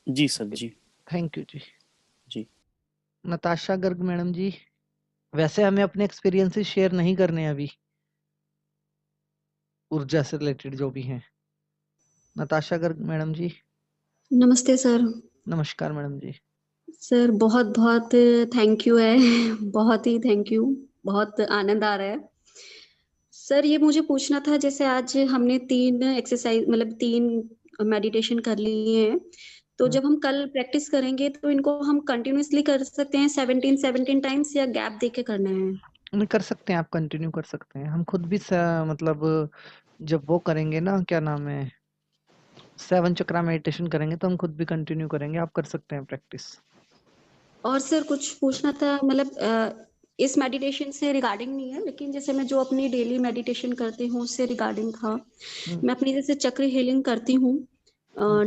जी सर जी थैंक यू जी। जी। नताशा गर्ग मैडम जी, वैसे हमें अपने एक्सपीरियंसेस शेयर नहीं करने हैं अभी, ऊर्जा से रिलेटेड जो भी हैं। नताशा गर्ग मैडम जी। नमस्ते सर। नमस्कार मैडम जी। सर बहुत बहुत थैंक यू है बहुत ही थैंक यू, बहुत आनंद आ रहा है। सर ये मुझे पूछना था, जैसे आज हमने 3 एक्सरसाइज मतलब 3 मेडिटेशन कर लिए हैं, तो जब हम कल प्रैक्टिस करेंगे तो इनको हम कंटिन्यूअसली कर सकते हैं 17 टाइम्स या गैप देके करना है? नहीं कर सकते हैं, आप कंटिन्यू कर सकते हैं। हम खुद भी मतलब जब वो करेंगे ना, क्या नाम है, 7 चक्रा मेडिटेशन करेंगे तो हम खुद भी कंटिन्यू करेंगे। आप कर सकते हैं प्रैक्टिस। और सर कुछ पूछना था, मतलब इस मेडिटेशन से रिगार्डिंग नहीं है, लेकिन जैसे मैं जो अपनी डेली मेडिटेशन करती हूँ उससे रिगार्डिंग था। मैं अपनी जैसे चक्र हीलिंग करती हूँ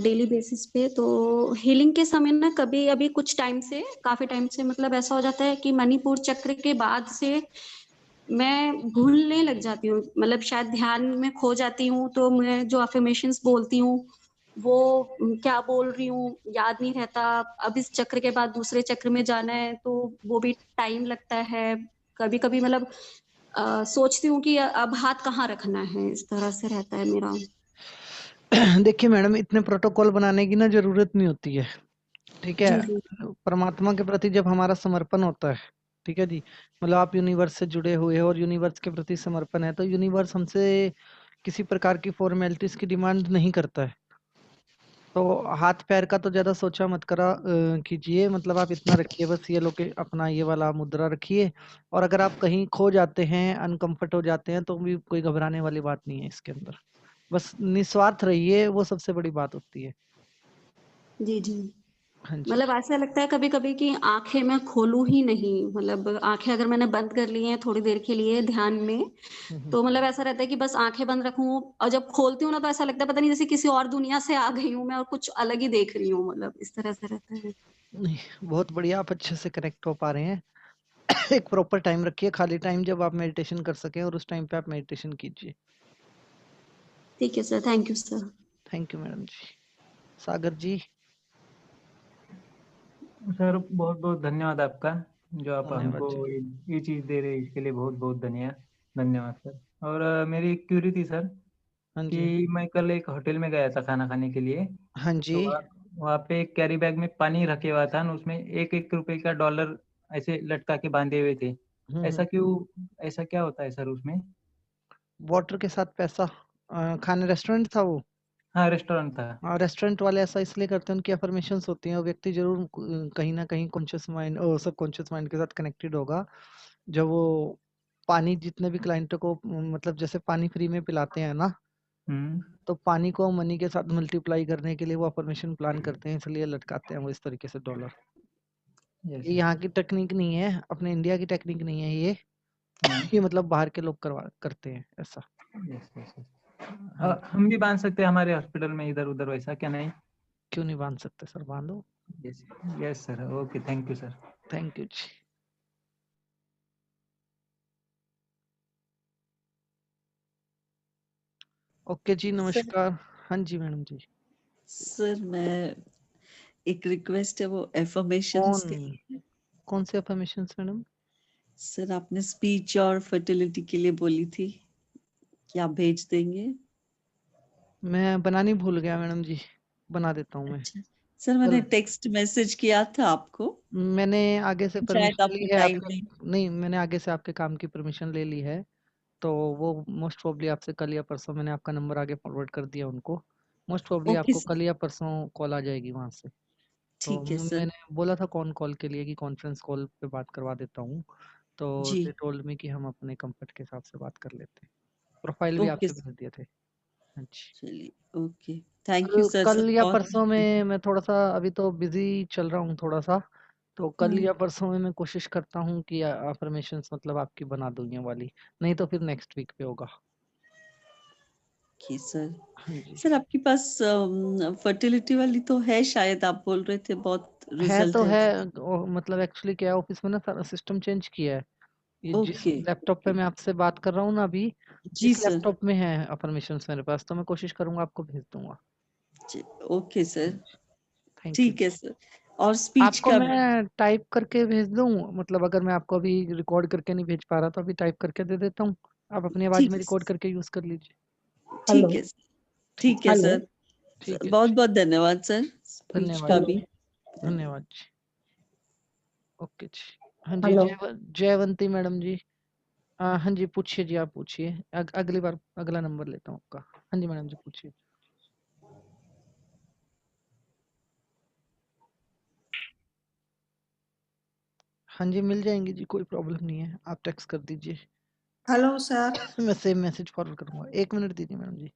डेली बेसिस पे, तो हीलिंग के समय ना कभी अभी कुछ टाइम से, काफी टाइम से, मतलब ऐसा हो जाता है कि मणिपुर चक्र के बाद से मैं भूलने लग जाती हूँ, मतलब शायद ध्यान में खो जाती हूँ। तो मैं जो अफर्मेशंस बोलती हूँ वो क्या बोल रही हूँ याद नहीं रहता। अब इस चक्र के बाद दूसरे चक्र में जाना है तो वो भी टाइम लगता है। कभी कभी मतलब सोचती हूँ कि अब हाथ कहाँ रखना है, इस तरह से रहता है मेरा। देखिए मैडम, इतने प्रोटोकॉल बनाने की ना जरूरत नहीं होती है, ठीक है। जी जी परमात्मा के प्रति जब हमारा समर्पण होता है, ठीक है जी, मतलब आप यूनिवर्स से जुड़े हुए हो और यूनिवर्स के प्रति समर्पण है, तो यूनिवर्स हमसे किसी प्रकार की फॉर्मेलिटीज की डिमांड नहीं करता है। तो हाथ पैर का तो ज्यादा सोचा मत करा कीजिए, मतलब आप इतना रखिए बस, ये लोग अपना ये वाला मुद्रा रखिए। और अगर आप कहीं खो जाते हैं, अनकंफर्ट हो जाते हैं, तो भी कोई घबराने वाली बात नहीं है इसके अंदर। बस निस्वार्थ रहिए, वो सबसे बड़ी बात होती है। जी जी। हाँ जी। मतलब ऐसा लगता है कभी कभी कि आंखें मैं खोलूं ही नहीं, मतलब आंखें अगर मैंने बंद कर ली हैं थोड़ी देर के लिए ध्यान में, तो मतलब ऐसा रहता है कि बस आंखें बंद रखूं, और जब खोलती हूँ ना तो ऐसा लगता है पता नहीं जैसे किसी और दुनिया से आ गई हूँ मैं और कुछ अलग ही देख रही हूँ, मतलब इस तरह से रहता है। नहीं, बहुत बढ़िया, आप अच्छे से कनेक्ट हो पा रहे हैं। एक प्रॉपर टाइम रखिए, खाली टाइम जब आप मेडिटेशन कर सकें, और उस टाइम पे आप मेडिटेशन कीजिए। ठीक है sir, thank you sir. Thank you madam जी। सागर जी। सर बहुत बहुत धन्यवाद आपका, जो आप धन्यवाद हमको जी। ये चीज दे रहे हैं, इसके लिए बहुत बहुत धन्यवाद सर। और मेरी एक क्यूरी थी सर, हाँ जी। कि मैं कल एक होटल में गया था खाना खाने के लिए। हाँ जी। तो वहाँ पे एक कैरी बैग में पानी रखे हुआ था, उसमें एक एक रुपए का डॉलर ऐसे लटका के बांधे हुए थे। ऐसा क्यों, ऐसा क्या होता है सर उसमें? वाटर के साथ पैसा। खाने रेस्टोरेंट था वो। हाँ, रेस्टोरेंट था। रेस्टोरेंट वाले ऐसा इसलिए करते हैं, उनकी अफर्मेशंस होती हैं, वो व्यक्ति जरूर कहीं ना कहीं कॉन्शियस माइंड और सबकॉन्शियस माइंड के साथ कनेक्टेड होगा। जब वो पानी जितने भी क्लाइंटों को मतलब जैसे पानी फ्री में पिलाते हैं ना, हम्म। तो पानी को मनी के साथ मल्टीप्लाई करने के लिए वो अफर्मेशन प्लान करते हैं, इसलिए लटकाते हैं वो इस तरीके से डॉलर। यस ये यस यहाँ की टेक्निक नहीं है, अपने इंडिया की टेक्निक नहीं है ये। हाँ ये मतलब बाहर के लोग करते हैं ऐसा। Yes yes yes. हाँ जी। हम भी बांध सकते हैं हमारे हॉस्पिटल में इधर उधर, वैसा क्या नहीं? क्यों नहीं बांध सकते सर, बांधो। Yes yes sir, okay, thank you sir. Thank you जी। ओके जी, सर नमस्कार। हाँ जी मैडम जी। सर मैं एक रिक्वेस्ट है, वो एफर्मेशंस कौन के लिए। कौन से अफर्मेशंस मैडम? सर आपने स्पीच और फर्टिलिटी के लिए बोली थी, क्या आप भेज देंगे? मैं बनानी भूल गया मैडम जी, बना देता हूँ मैं अच्छा सर, मैंने कल। टेक्स्ट मैसेज किया था आपको, मैंने आगे से शायद परमिशन ली आपको है टाइम आपके। नहीं। नहीं, मैंने आगे से आपके काम की परमिशन ले ली है, तो वो मोस्ट प्रोबब्ली आपसे कल या परसों, मैंने आपका नंबर आगे फॉरवर्ड कर दिया उनको। मोस्ट प्रोबब्ली ओके आपको सर, कल या परसों कॉल आ जाएगी वहां से। तो ठीक है सर। मैंने बोला था कौन कॉल के लिए कि कॉन्फ्रेंस कॉल पे बात करवा देता हूँ, तो जी दे टोल्ड मी कि हम अपने कंफर्ट के हिसाब से बात कर लेते हैं। प्रोफाइल भी ओके आपसे सर, भेज दिए थे। हाँ जी। चलिए ओके, थैंक यू कल सर। सर कल या बहुत परसों में मैं थोड़ा सा, अभी तो बिजी चल रहा हूँ थोड़ा सा, तो कल या परसों में मैं कोशिश करता हूँ कि अफर्मेशंस मतलब आपकी बना दूं ये वाली, नहीं तो फिर नेक्स्ट वीक पे होगा। Okay sir. हाँ जी। सर आपके पास फर्टिलिटी वाली तो है शायद, आप बोल रहे थे बहुत है रिजल्ट तो है। है, मतलब एक्चुअली क्या है, ऑफिस में ना सारा सिस्टम चेंज किया है। ये जिस ओके लैपटॉप पे ओके, मैं आपसे बात कर रहा हूँ ना अभी, जी इस सर, लैपटॉप में है अफर्मेशंस मेरे पास, तो मैं कोशिश करूंगा आपको भेज दूंगा। ओके सर, थैंक यू ठीक है जी। सर। और स्पीच आपको का मैं टाइप करके भेज दूं, मतलब अगर मैं आपको अभी रिकॉर्ड करके नहीं भेज पा रहा तो अभी टाइप करके दे देता हूँ, आप अपनी आवाज ठीक में है रिकॉर्ड सर, करके यूज कर लीजिए। ठीक है सर, ठीक ठीक है है। सर। ठीक है बहुत जी। बहुत धन्यवाद सर, स्पीच धन्यवाद का जी। भी। धन्यवाद जी। ओके जी। हाँ जी, हेलो। जयवंती मैडम जी। हाँ जी, पूछिए जी, आप पूछिए। अगली बार अगला नंबर लेता हूँ आपका। हाँ जी मैडम जी, पूछिए। हाँ जी, मिल जाएंगी जी, कोई प्रॉब्लम नहीं है, आप टेक्स्ट कर दीजिए। Hello sir. मैं सेम मैसेज फॉरवर्ड करूंगा, 1 मिनट दीजिए मैडम जी,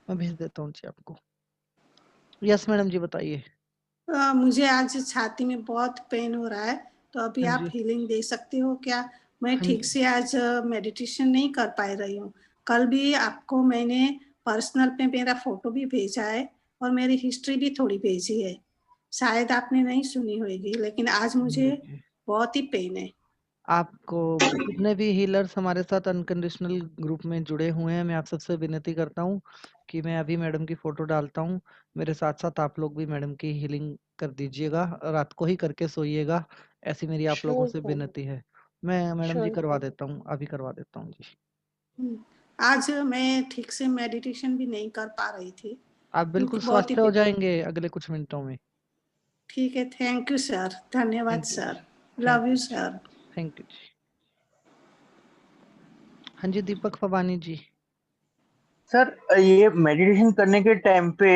मैं भेज देता हूँ जी आपको। यस मैडम जी बताइए। मुझे आज छाती में बहुत पेन हो रहा है, तो अभी हाँ आप जी, हीलिंग दे सकते हो क्या? मैं हाँ ठीक जी, से आज मेडिटेशन नहीं कर पा रही हूँ। कल भी आपको मैंने पर्सनल पे मेरा फोटो भी भेजा है और मेरी हिस्ट्री भी थोड़ी भेजी है, शायद आपने नहीं सुनी होगी, लेकिन आज मुझे देखिए, बहुत ही पेन है। आपको जितने भी हीलर्स हमारे साथ अनकंडीशनल ग्रुप में जुड़े हुए हैं, मैं आप सबसे विनती करता हूँ कि मैं अभी मैडम की फोटो डालता हूँ, मेरे साथ साथ आप लोग भी मैडम की हीलिंग कर दीजिएगा, रात को ही करके सोइएगा, ऐसी मेरी आप लोगों से विनती है। मैं मैडम जी करवा देता हूँ, अभी करवा देता हूँ जी। आज मैं ठीक से मेडिटेशन भी नहीं कर पा रही थी आप बिल्कुल क्योंकि बहुत ही स्वस्थ हो जाएंगे अगले कुछ मिनटों में। ठीक है, थैंक यू सर, धन्यवाद thank you ji, sir, thank love you you ji, sir. Thank you जी। हाँ जी, दीपक फवानी जी। सर ये मेडिटेशन करने के टाइम पे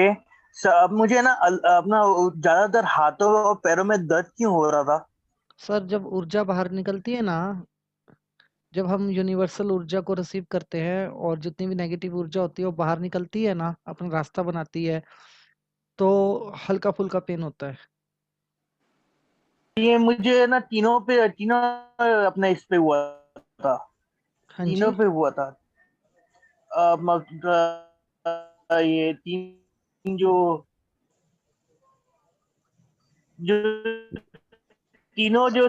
अब मुझे ना अपना ज्यादातर हाथों और पैरों में दर्द क्यों हो रहा था? सर जब ऊर्जा बाहर निकलती है ना, जब हम यूनिवर्सल ऊर्जा को रिसीव करते हैं और जितनी भी नेगेटिव ऊर्जा होती है वो बाहर निकलती है ना, अपना रास्ता बनाती है, तो हल्का फुल्का पेन होता है। ये मुझे ना तीनों अपने इस पे हुआ था, हाँ तीनों जी, पे हुआ था। ये तीन जो जो तीनों जो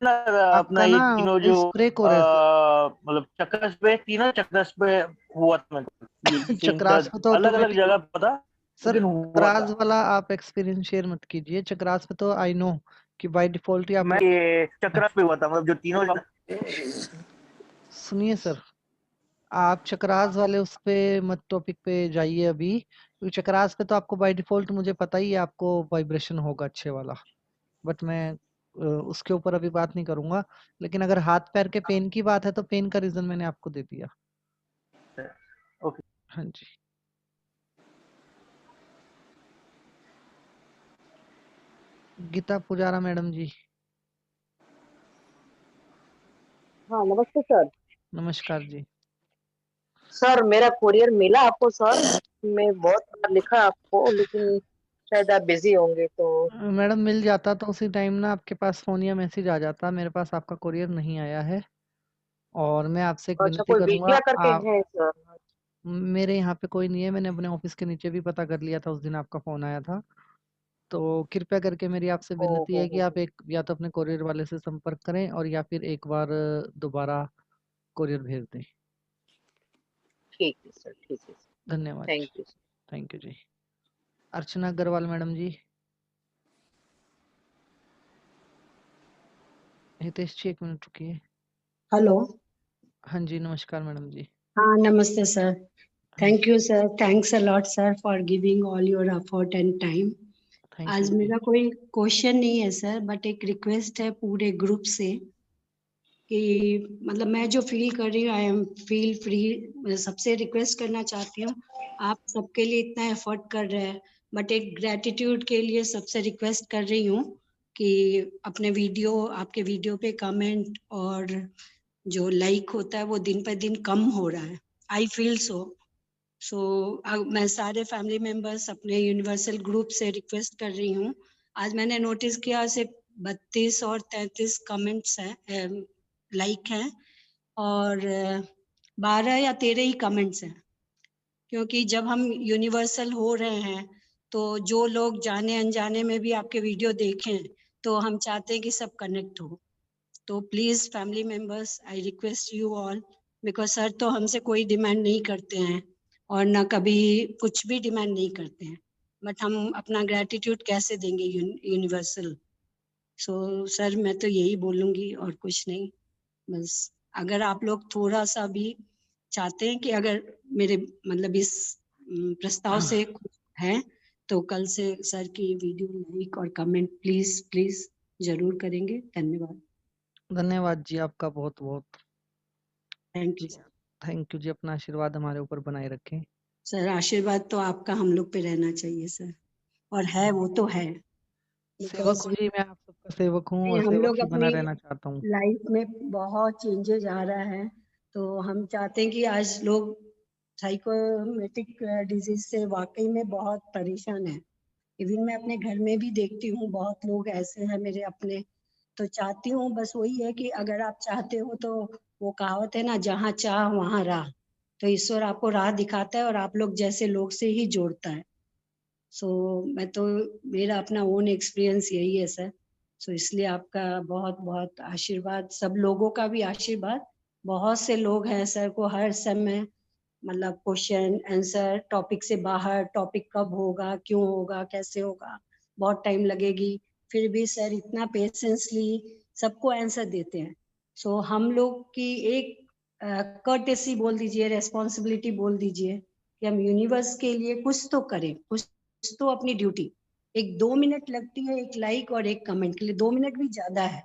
ना, अपना आपका ये ना तीनों जो वॉइस ब्रेक हो रहा है सर। मतलब चक्रस पे तीनों चक्रस पे हुआ था मेरे को। ये सेम चक्रास दर्द पे तो अलग अलग ऑटोमेटिक, जगह पता, सर लेकिन हुआ चक्रास था। वाला आप एक्सपीरियंस शेयर मत कीजिए, चक्रास पे तो आई नो कि बाय डिफॉल्ट ही आप मैं लोग। ये चक्रस पे हुआ था, मतलब जो तीनों सुनिए सर, आप चक्रास वाले उस पे मत, टॉपिक पे जाइए अभी, क्योंकि चक्रास पे तो आपको बाय डिफॉल्ट मुझे पता ही है आपको वाइब्रेशन होगा अच्छे वाला, बट मैं उसके ऊपर अभी बात नहीं करूंगा। लेकिन अगर हाथ पैर के पेन की बात है तो पेन का रीजन मैंने आपको दे दिया। ओके। हाँ जी, गीता पुजारा मैडम जी। हाँ नमस्ते सर। नमस्कार जी। सर मेरा कोरियर मिला आपको सर? मैं बहुत बार लिखा आपको, लेकिन शायद आप बिजी होंगे तो। मैडम मिल जाता तो उसी टाइम ना आपके पास फोन या मैसेज आ जाता, मेरे पास आपका कोरियर नहीं आया है, और मैं आपसे एक अच्छा विनती कोई करूंगा, विजया करके आप, है सर? मेरे यहाँ पे कोई नहीं है, मैंने अपने ऑफिस के नीचे भी पता कर लिया था उस दिन आपका फोन आया था, तो कृपया करके मेरी आपसे ओ विनती है कि हो। आप एक या तो अपने कोरियर वाले से संपर्क करें और या फिर एक बार दोबारा कोरियर भेज दें। ठीक है सर, ठीक है सर, धन्यवाद थैंक जी, यू सर। थैंक यू जी। अर्चना अग्रवाल मैडम जी। हितेश जी 1 मिनट रुकिए। हेलो। हाँ जी, नमस्कार मैडम जी। हाँ नमस्ते सर। हाँ थैंक जी, you sir, thanks a lot sir for giving all your effort and time. Thank you आज जी। मेरा कोई क्वेश्चन नहीं है सर, बट एक रिक्वेस्ट है पूरे ग्रुप से कि मतलब मैं जो फील कर रही हूँ, आई एम फील फ्री, सबसे रिक्वेस्ट करना चाहती हूँ, आप सबके लिए इतना एफर्ट कर रहे हैं, बट एक ग्रेटिट्यूड के लिए सबसे रिक्वेस्ट कर रही हूँ कि अपने वीडियो, आपके वीडियो पे कमेंट और जो लाइक होता है वो दिन पर दिन कम हो रहा है। आई फील सो मैं सारे फैमिली मेंबर्स अपने यूनिवर्सल ग्रुप से रिक्वेस्ट कर रही हूँ। आज मैंने नोटिस किया सिर्फ 32 और 33 कमेंट्स हैं, लाइक हैं, और 12 या 13 ही कमेंट्स हैं, क्योंकि जब हम यूनिवर्सल हो रहे हैं तो जो लोग जाने अनजाने में भी आपके वीडियो देखें तो हम चाहते हैं कि सब कनेक्ट हो। तो please family members, I request you all, because sir तो हमसे कोई डिमांड नहीं करते हैं और ना कभी कुछ भी डिमांड नहीं करते हैं, बट हम अपना ग्रेटिट्यूड कैसे देंगे यूनिवर्सल। सो सर मैं तो यही बोलूंगी और कुछ नहीं, बस अगर आप लोग थोड़ा सा भी चाहते हैं कि अगर मेरे मतलब इस प्रस्ताव से कुछ है तो कल से सर की वीडियो लाइक और कमेंट प्लीज प्लीज जरूर करेंगे। धन्यवाद। धन्यवाद जी आपका बहुत बहुत। थैंक यू थैंक यू जी, अपना आशीर्वाद हमारे ऊपर बनाए रखें। सर। आशीर्वाद तो आपका हम लोग पे रहना चाहिए सर, और है वो तो है। सेवक बिकॉज हूँ जी मैं आप सबका। का सेवक हूँ और हम सेवक लोग ही बना अपनी रहना चाहता हूँ। लाइफ में बहुत चेंजेस आ रहा है, तो हम चाहते हैं कि आज लोग साइकोमेटिक डिजीज से वाकई में बहुत परेशान है। इवन मैं अपने घर में भी देखती हूँ बहुत लोग ऐसे हैं मेरे अपने, तो चाहती हूँ बस वही है कि अगर आप चाहते हो तो वो कहावत है ना, जहाँ चाह वहाँ राह, तो ईश्वर आपको राह दिखाता है और आप लोग जैसे लोग से ही जोड़ता है। सो मैं तो, मेरा अपना ओन एक्सपीरियंस यही है सर। सो इसलिए आपका बहुत बहुत आशीर्वाद, सब लोगों का भी आशीर्वाद। बहुत से लोग हैं सर को हर समय मतलब क्वेश्चन आंसर, टॉपिक से बाहर, टॉपिक कब होगा, क्यों होगा, कैसे होगा, बहुत टाइम लगेगी, फिर भी सर इतना पेशेंसली सबको आंसर देते हैं। सो हम लोग की एक कर्टेसी बोल दीजिए, रेस्पॉन्सिबिलिटी बोल दीजिए कि हम यूनिवर्स के लिए कुछ तो करें, कुछ तो अपनी ड्यूटी। एक 2 मिनट लगती है एक लाइक और एक कमेंट के लिए, 2 मिनट भी ज्यादा है।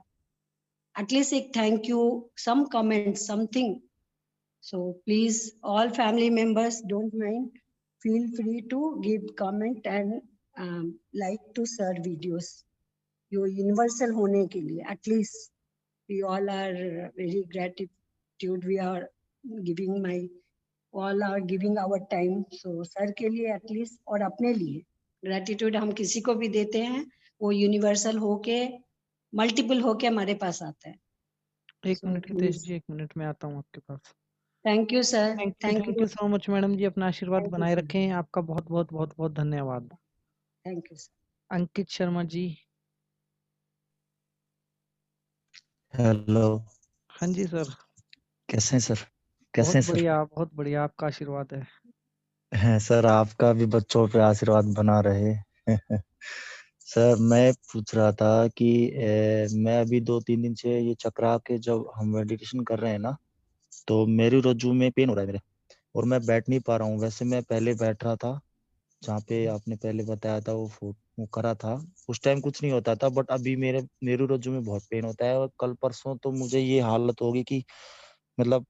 एटलीस्ट एक thank you, some comment, something. So please, all family members, don't mind. Feel free to give comment and like to sir videos. Yo universal होने के लिए, at least we all are very gratitude. We are giving all are giving our time. So sir के लिए at least और अपने लिए gratitude हम किसी को भी देते हैं, वो universal होके multiple होके हमारे पास आता है। एक So मिनट हितेश please, जी, 1 मिनट में आता हूँ आपके पास। thank you sir. Thank thank you. You so much madam जी, अपना आशीर्वाद Thank you बनाए sir. रखें। आपका बहुत बहुत बहुत बहुत धन्यवाद। Thank you sir. Ankit Sharma ji. Hello. हाँ जी सर। कैसे हैं सर? कैसे बहुत हैं सर? बढ़िया, बहुत बढ़िया, आपका आशीर्वाद है। हैं सर, आपका भी बच्चों पे आशीर्वाद बना रहे। सर मैं पूछ रहा था कि मैं अभी 2-3 दिन से ये चक्रा के जब हम मेडिटेशन कर रहे हैं ना, तो मेरी रज्जू में पेन हो रहा है मेरे, और मैं बैठ नहीं पा रहा हूँ। वैसे मैं पहले बैठ रहा था जहाँ पे आपने पहले बताया था, वो करा था, उस टाइम कुछ नहीं होता था, बट अभी मेरी रज्जू में बहुत पेन होता है। और कल परसों तो मुझे ये हालत होगी कि मतलब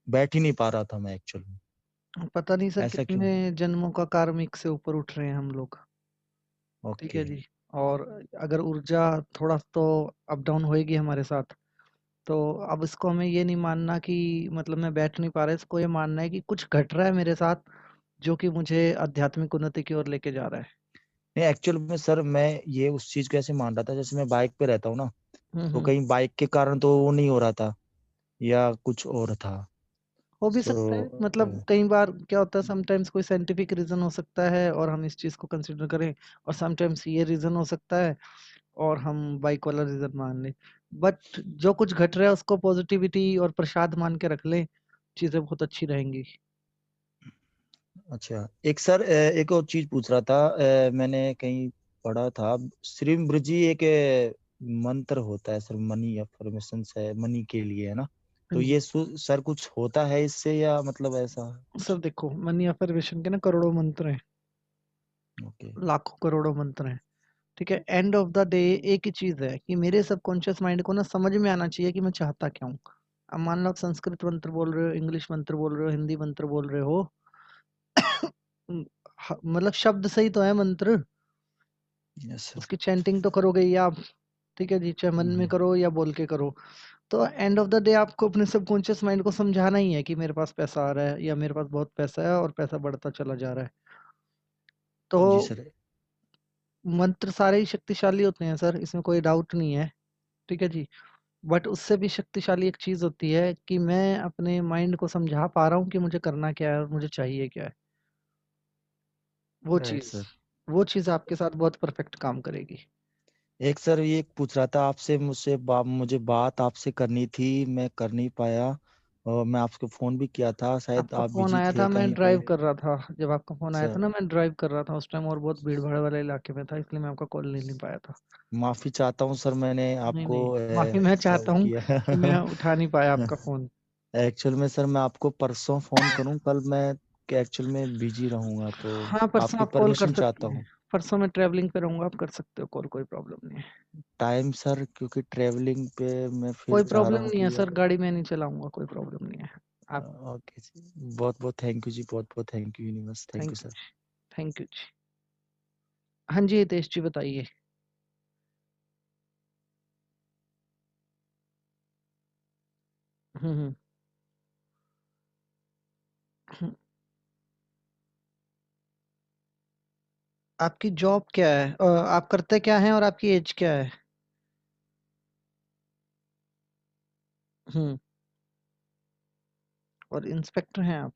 बैठ ही नहीं पा रहा था मैं एक्चुअली में। पता नहीं सर ऐसा क्यों? कितने जन्मों का कार्मिक से ऊपर उठ रहे हैं हम लोग। ठीक है ओके। जी। और अगर ऊर्जा थोड़ा तो अप डाउन होएगी हमारे साथ, तो अब इसको हमें ये नहीं मानना कि मतलब मैं बैठ नहीं पा रहा, इसको ये मानना है कि कुछ घट रहा है मेरे साथ, जो कि मुझे आध्यात्मिक उन्नति की ओर लेके जा रहा है। नहीं, एक्चुअल में सर मैं ये उस चीज को ऐसे मान रहा था, जैसे मैं बाइक पे रहता हूँ ना, तो कहीं बाइक के कारण तो वो नहीं हो रहा था या कुछ और था। हो भी सकता है, मतलब कई बार क्या होता है, समटाइम्स कोई साइंटिफिक रीजन हो सकता है और हम इस चीज को कंसिडर करें, और समटाइम्स ये रीजन हो सकता है और हम बाइक वाला रीजन मान लें। बट जो कुछ घट रहा है उसको पॉजिटिविटी और प्रसाद मान के रख लें, चीजें बहुत अच्छी रहेंगी। अच्छा, एक सर एक और चीज पूछ रहा था, मैंने कहीं पढ़ा था, श्री ब्रजी एक मंत्र होता है सर, मनी अफर्मेशन है, मनी के लिए, है ना? तो हाँ जी। ये सर कुछ होता है इससे, या मतलब ऐसा? सर देखो, मनी अफर्मेशन के ना करोड़ों मंत्र हैं, ओके। लाखों करोड़ों मंत्र हैं। ठीक है, एंड ऑफ द डे एक ही चीज है कि मेरे सबकॉन्शियस माइंड को ना समझ में आना चाहिए कि मैं चाहता क्या हूँ। अब मान लो आप संस्कृत मंत्र बोल रहे हो, इंग्लिश मंत्र बोल रहे हो, हिंदी मंत्र बोल रहे हो, मतलब शब्द सही तो है मंत्र, यस सर। उसकी चैंटिंग तो करोगे ही आप। ठीक है जी, चाहे मन में करो या बोल के करो। तो एंड ऑफ द डे आपको अपने सबकॉन्शियस माइंड को समझाना ही है कि मेरे पास पैसा आ रहा है या मेरे पास बहुत पैसा है और पैसा बढ़ता चला जा रहा है। तो जी सर। मंत्र सारे ही शक्तिशाली होते हैं सर, इसमें कोई डाउट नहीं है। ठीक है जी। बट उससे भी शक्तिशाली एक चीज होती है कि मैं अपने माइंड को समझा पा रहा हूँ कि मुझे करना क्या है और मुझे चाहिए क्या है। वो राइट चीज सर। वो चीज आपके साथ बहुत परफेक्ट काम करेगी। एक सर ये पूछ रहा था आपसे, मुझे बात आपसे करनी थी, मैं कर नहीं पाया, और मैं आपको फोन भी किया था, शायद आपका आप फोन बिजी आया थे था, मैं कहीं पे। ड्राइव कर रहा था। जब आपका फोन आया था सर ना, मैं ड्राइव कर रहा था उस टाइम, और बहुत भीड़ भाड़ वाले इलाके में था, इसलिए मैं आपका कॉल नहीं पाया था। माफी चाहता हूँ सर, मैंने नहीं आपको नहीं, माफी मैं सब चाहता हूँ किया। कि मैं उठा नहीं पाया आपका फोन। एक्चुअल में सर मैं आपको परसों फोन करूं, कल मैं एक्चुअल में बिजी रहूंगा, तो हाँ, परसों आपकी आप कॉल कर परमिशन सकते चाहता हैं। हूँ। परसों मैं ट्रैवलिंग पे रहूंगा, आप कर सकते हो कॉल, कोई प्रॉब्लम नहीं है। टाइम सर, क्योंकि ट्रेवलिंग पे मैं फिर कोई चाह रहा प्रॉब्लम हूँ नहीं है कि सर, गाड़ी में नहीं चलाऊंगा, कोई प्रॉब्लम नहीं है। आप ओके जी, बहुत बहुत थैंक यू जी, बहुत बहुत thank you universe, thank you thank you sir. जी, थैंक यू जी। हाँ जी हितेश जी बताइए। हम्म। हम्म। आपकी जॉब क्या है? आप करते क्या हैं और आपकी एज क्या है? हम्म। और इंस्पेक्टर हैं आप?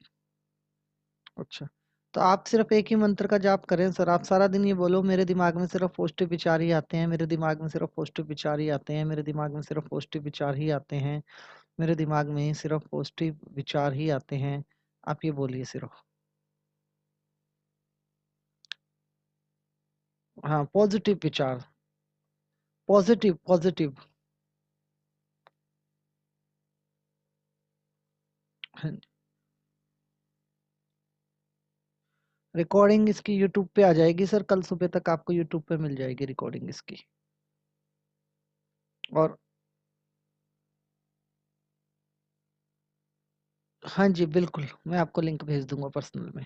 अच्छा, तो आप सिर्फ एक ही मंत्र का जाप करें सर। आप सारा दिन ये बोलो, मेरे दिमाग में सिर्फ पॉजिटिव विचार ही आते हैं, मेरे दिमाग में सिर्फ पॉजिटिव विचार ही आते हैं, मेरे दिमाग में सिर्फ पॉजिटिव विचार ही आते हैं, मेरे दिमाग में सिर्फ पॉजिटिव विचार ही आते हैं। आप ये बोलिए सिर्फ। हाँ, पॉजिटिव विचार, पॉजिटिव पॉजिटिव। रिकॉर्डिंग इसकी यूट्यूब पे आ जाएगी सर, कल सुबह तक आपको यूट्यूब पे मिल जाएगी रिकॉर्डिंग इसकी। और हाँ जी बिल्कुल, मैं आपको लिंक भेज दूंगा पर्सनल में।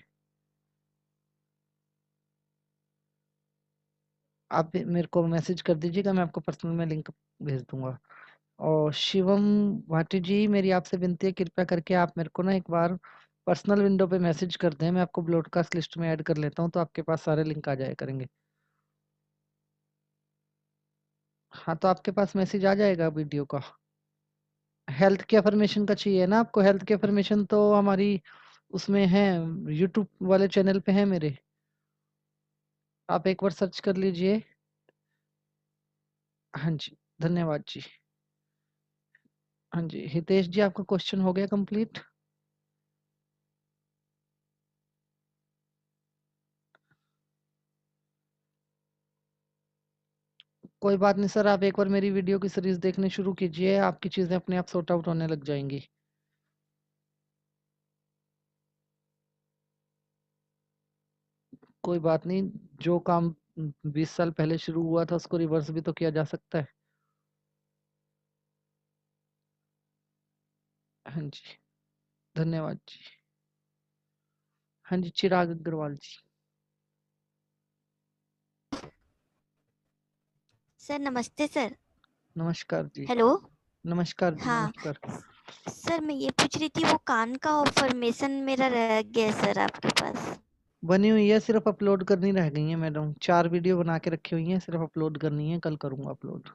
आप मेरे को मैसेज कर दीजिएगा, मैं आपको पर्सनल में लिंक भेज दूंगा। और शिवम भाटी जी, मेरी आपसे विनती है, कृपया करके आप मेरे को ना एक बार पर्सनल विंडो पे मैसेज कर दें, मैं आपको ब्रॉडकास्ट लिस्ट में ऐड कर लेता हूँ, तो आपके पास सारे लिंक आ जाया करेंगे। हाँ, तो आपके पास मैसेज आ जाएगा वीडियो का। हेल्थ की अफर्मेशन का चाहिए ना आपको? हेल्थ की अफर्मेशन तो हमारी उसमें है, यूट्यूब वाले चैनल पे है मेरे, आप एक बार सर्च कर लीजिए। हाँ जी, धन्यवाद जी। हाँ जी, हितेश जी, आपका क्वेश्चन हो गया कंप्लीट? कोई बात नहीं सर, आप एक बार मेरी वीडियो की सीरीज देखने शुरू कीजिए, आपकी चीजें अपने आप सॉर्ट आउट होने लग जाएंगी। कोई बात नहीं, जो काम 20 साल पहले शुरू हुआ था उसको रिवर्स भी तो किया जा सकता है। हाँ जी, धन्यवाद जी। हाँ जी, चिराग अग्रवाल जी। सर नमस्ते सर। नमस्कार जी। हेलो। नमस्कार जी। हाँ नमस्कार। सर, मैं ये पूछ रही थी, वो कान का ऑफर्मेशन मेरा रह गया सर आपके पास। बनी हुई है, सिर्फ अपलोड करनी रह गई है मैडम। 4 वीडियो बना के रखी हुई हैं, सिर्फ अपलोड करनी है, कल करूंगा अपलोड।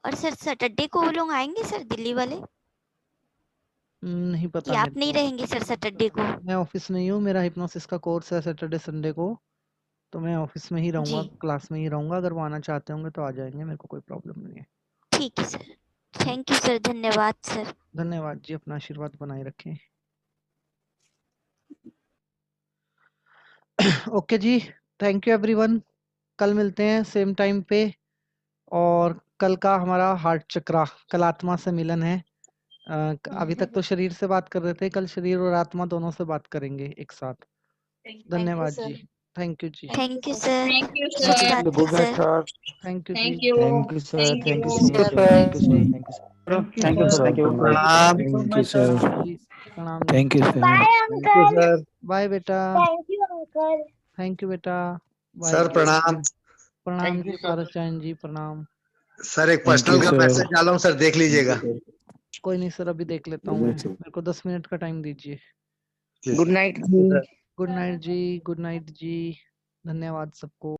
और सर सैटरडे को वो लोग आएंगे सर, दिल्ली वाले? नहीं कि पता आप मेरे नहीं को, रहेंगे सर सैटरडे को? मैं ऑफिस नहीं हूँ, मेरा हिप्नोसिस का कोर्स है सैटरडे संडे को, तो मैं ऑफिस में ही रहूंगा, जी क्लास में ही रहूंगा। अगर वो आना चाहते होंगे तो आ जाएंगे, मेरे को कोई प्रॉब्लम नहीं है। ठीक है सर। थैंक यू सर, धन्यवाद सर। धन्यवाद जी, अपना आशीर्वाद बनाए रखें। ओके जी, थैंक यू एवरीवन। कल मिलते हैं सेम टाइम पे। और कल का हमारा हार्ट चक्रा, कल आत्मा से मिलन है। अभी तक तो शरीर से बात कर रहे थे, कल शरीर और आत्मा दोनों से बात करेंगे एक साथ। धन्यवाद जी, थैंक यू जी। Thank you sir. Thank you, शुभ sir. रात्रि good night sir. Sir. Thank you जी। Thank you. Thank you sir, Thank thank you you. So much sir, thank you sir, thank you sir, thank you sir, thank you. प्रणाम, thank thank you sir, जी, प्रणाम जी। Thank you sir, Bye, uncle. Bye बेटा। Thank you, uncle. Thank you बेटा। Bye sir bye. प्रणाम। प्रणाम जी पारसचंद जी, प्रणाम। Sir एक थैंक यू पर्सनल का सर। मैसेज डाला हूँ सर, देख लीजिएगा। कोई नहीं सर, अभी देख लेता हूँ मैं, मेरे को 10 मिनट का टाइम दीजिए। Good night sir. Good night जी, गुड नाइट जी। धन्यवाद सबको।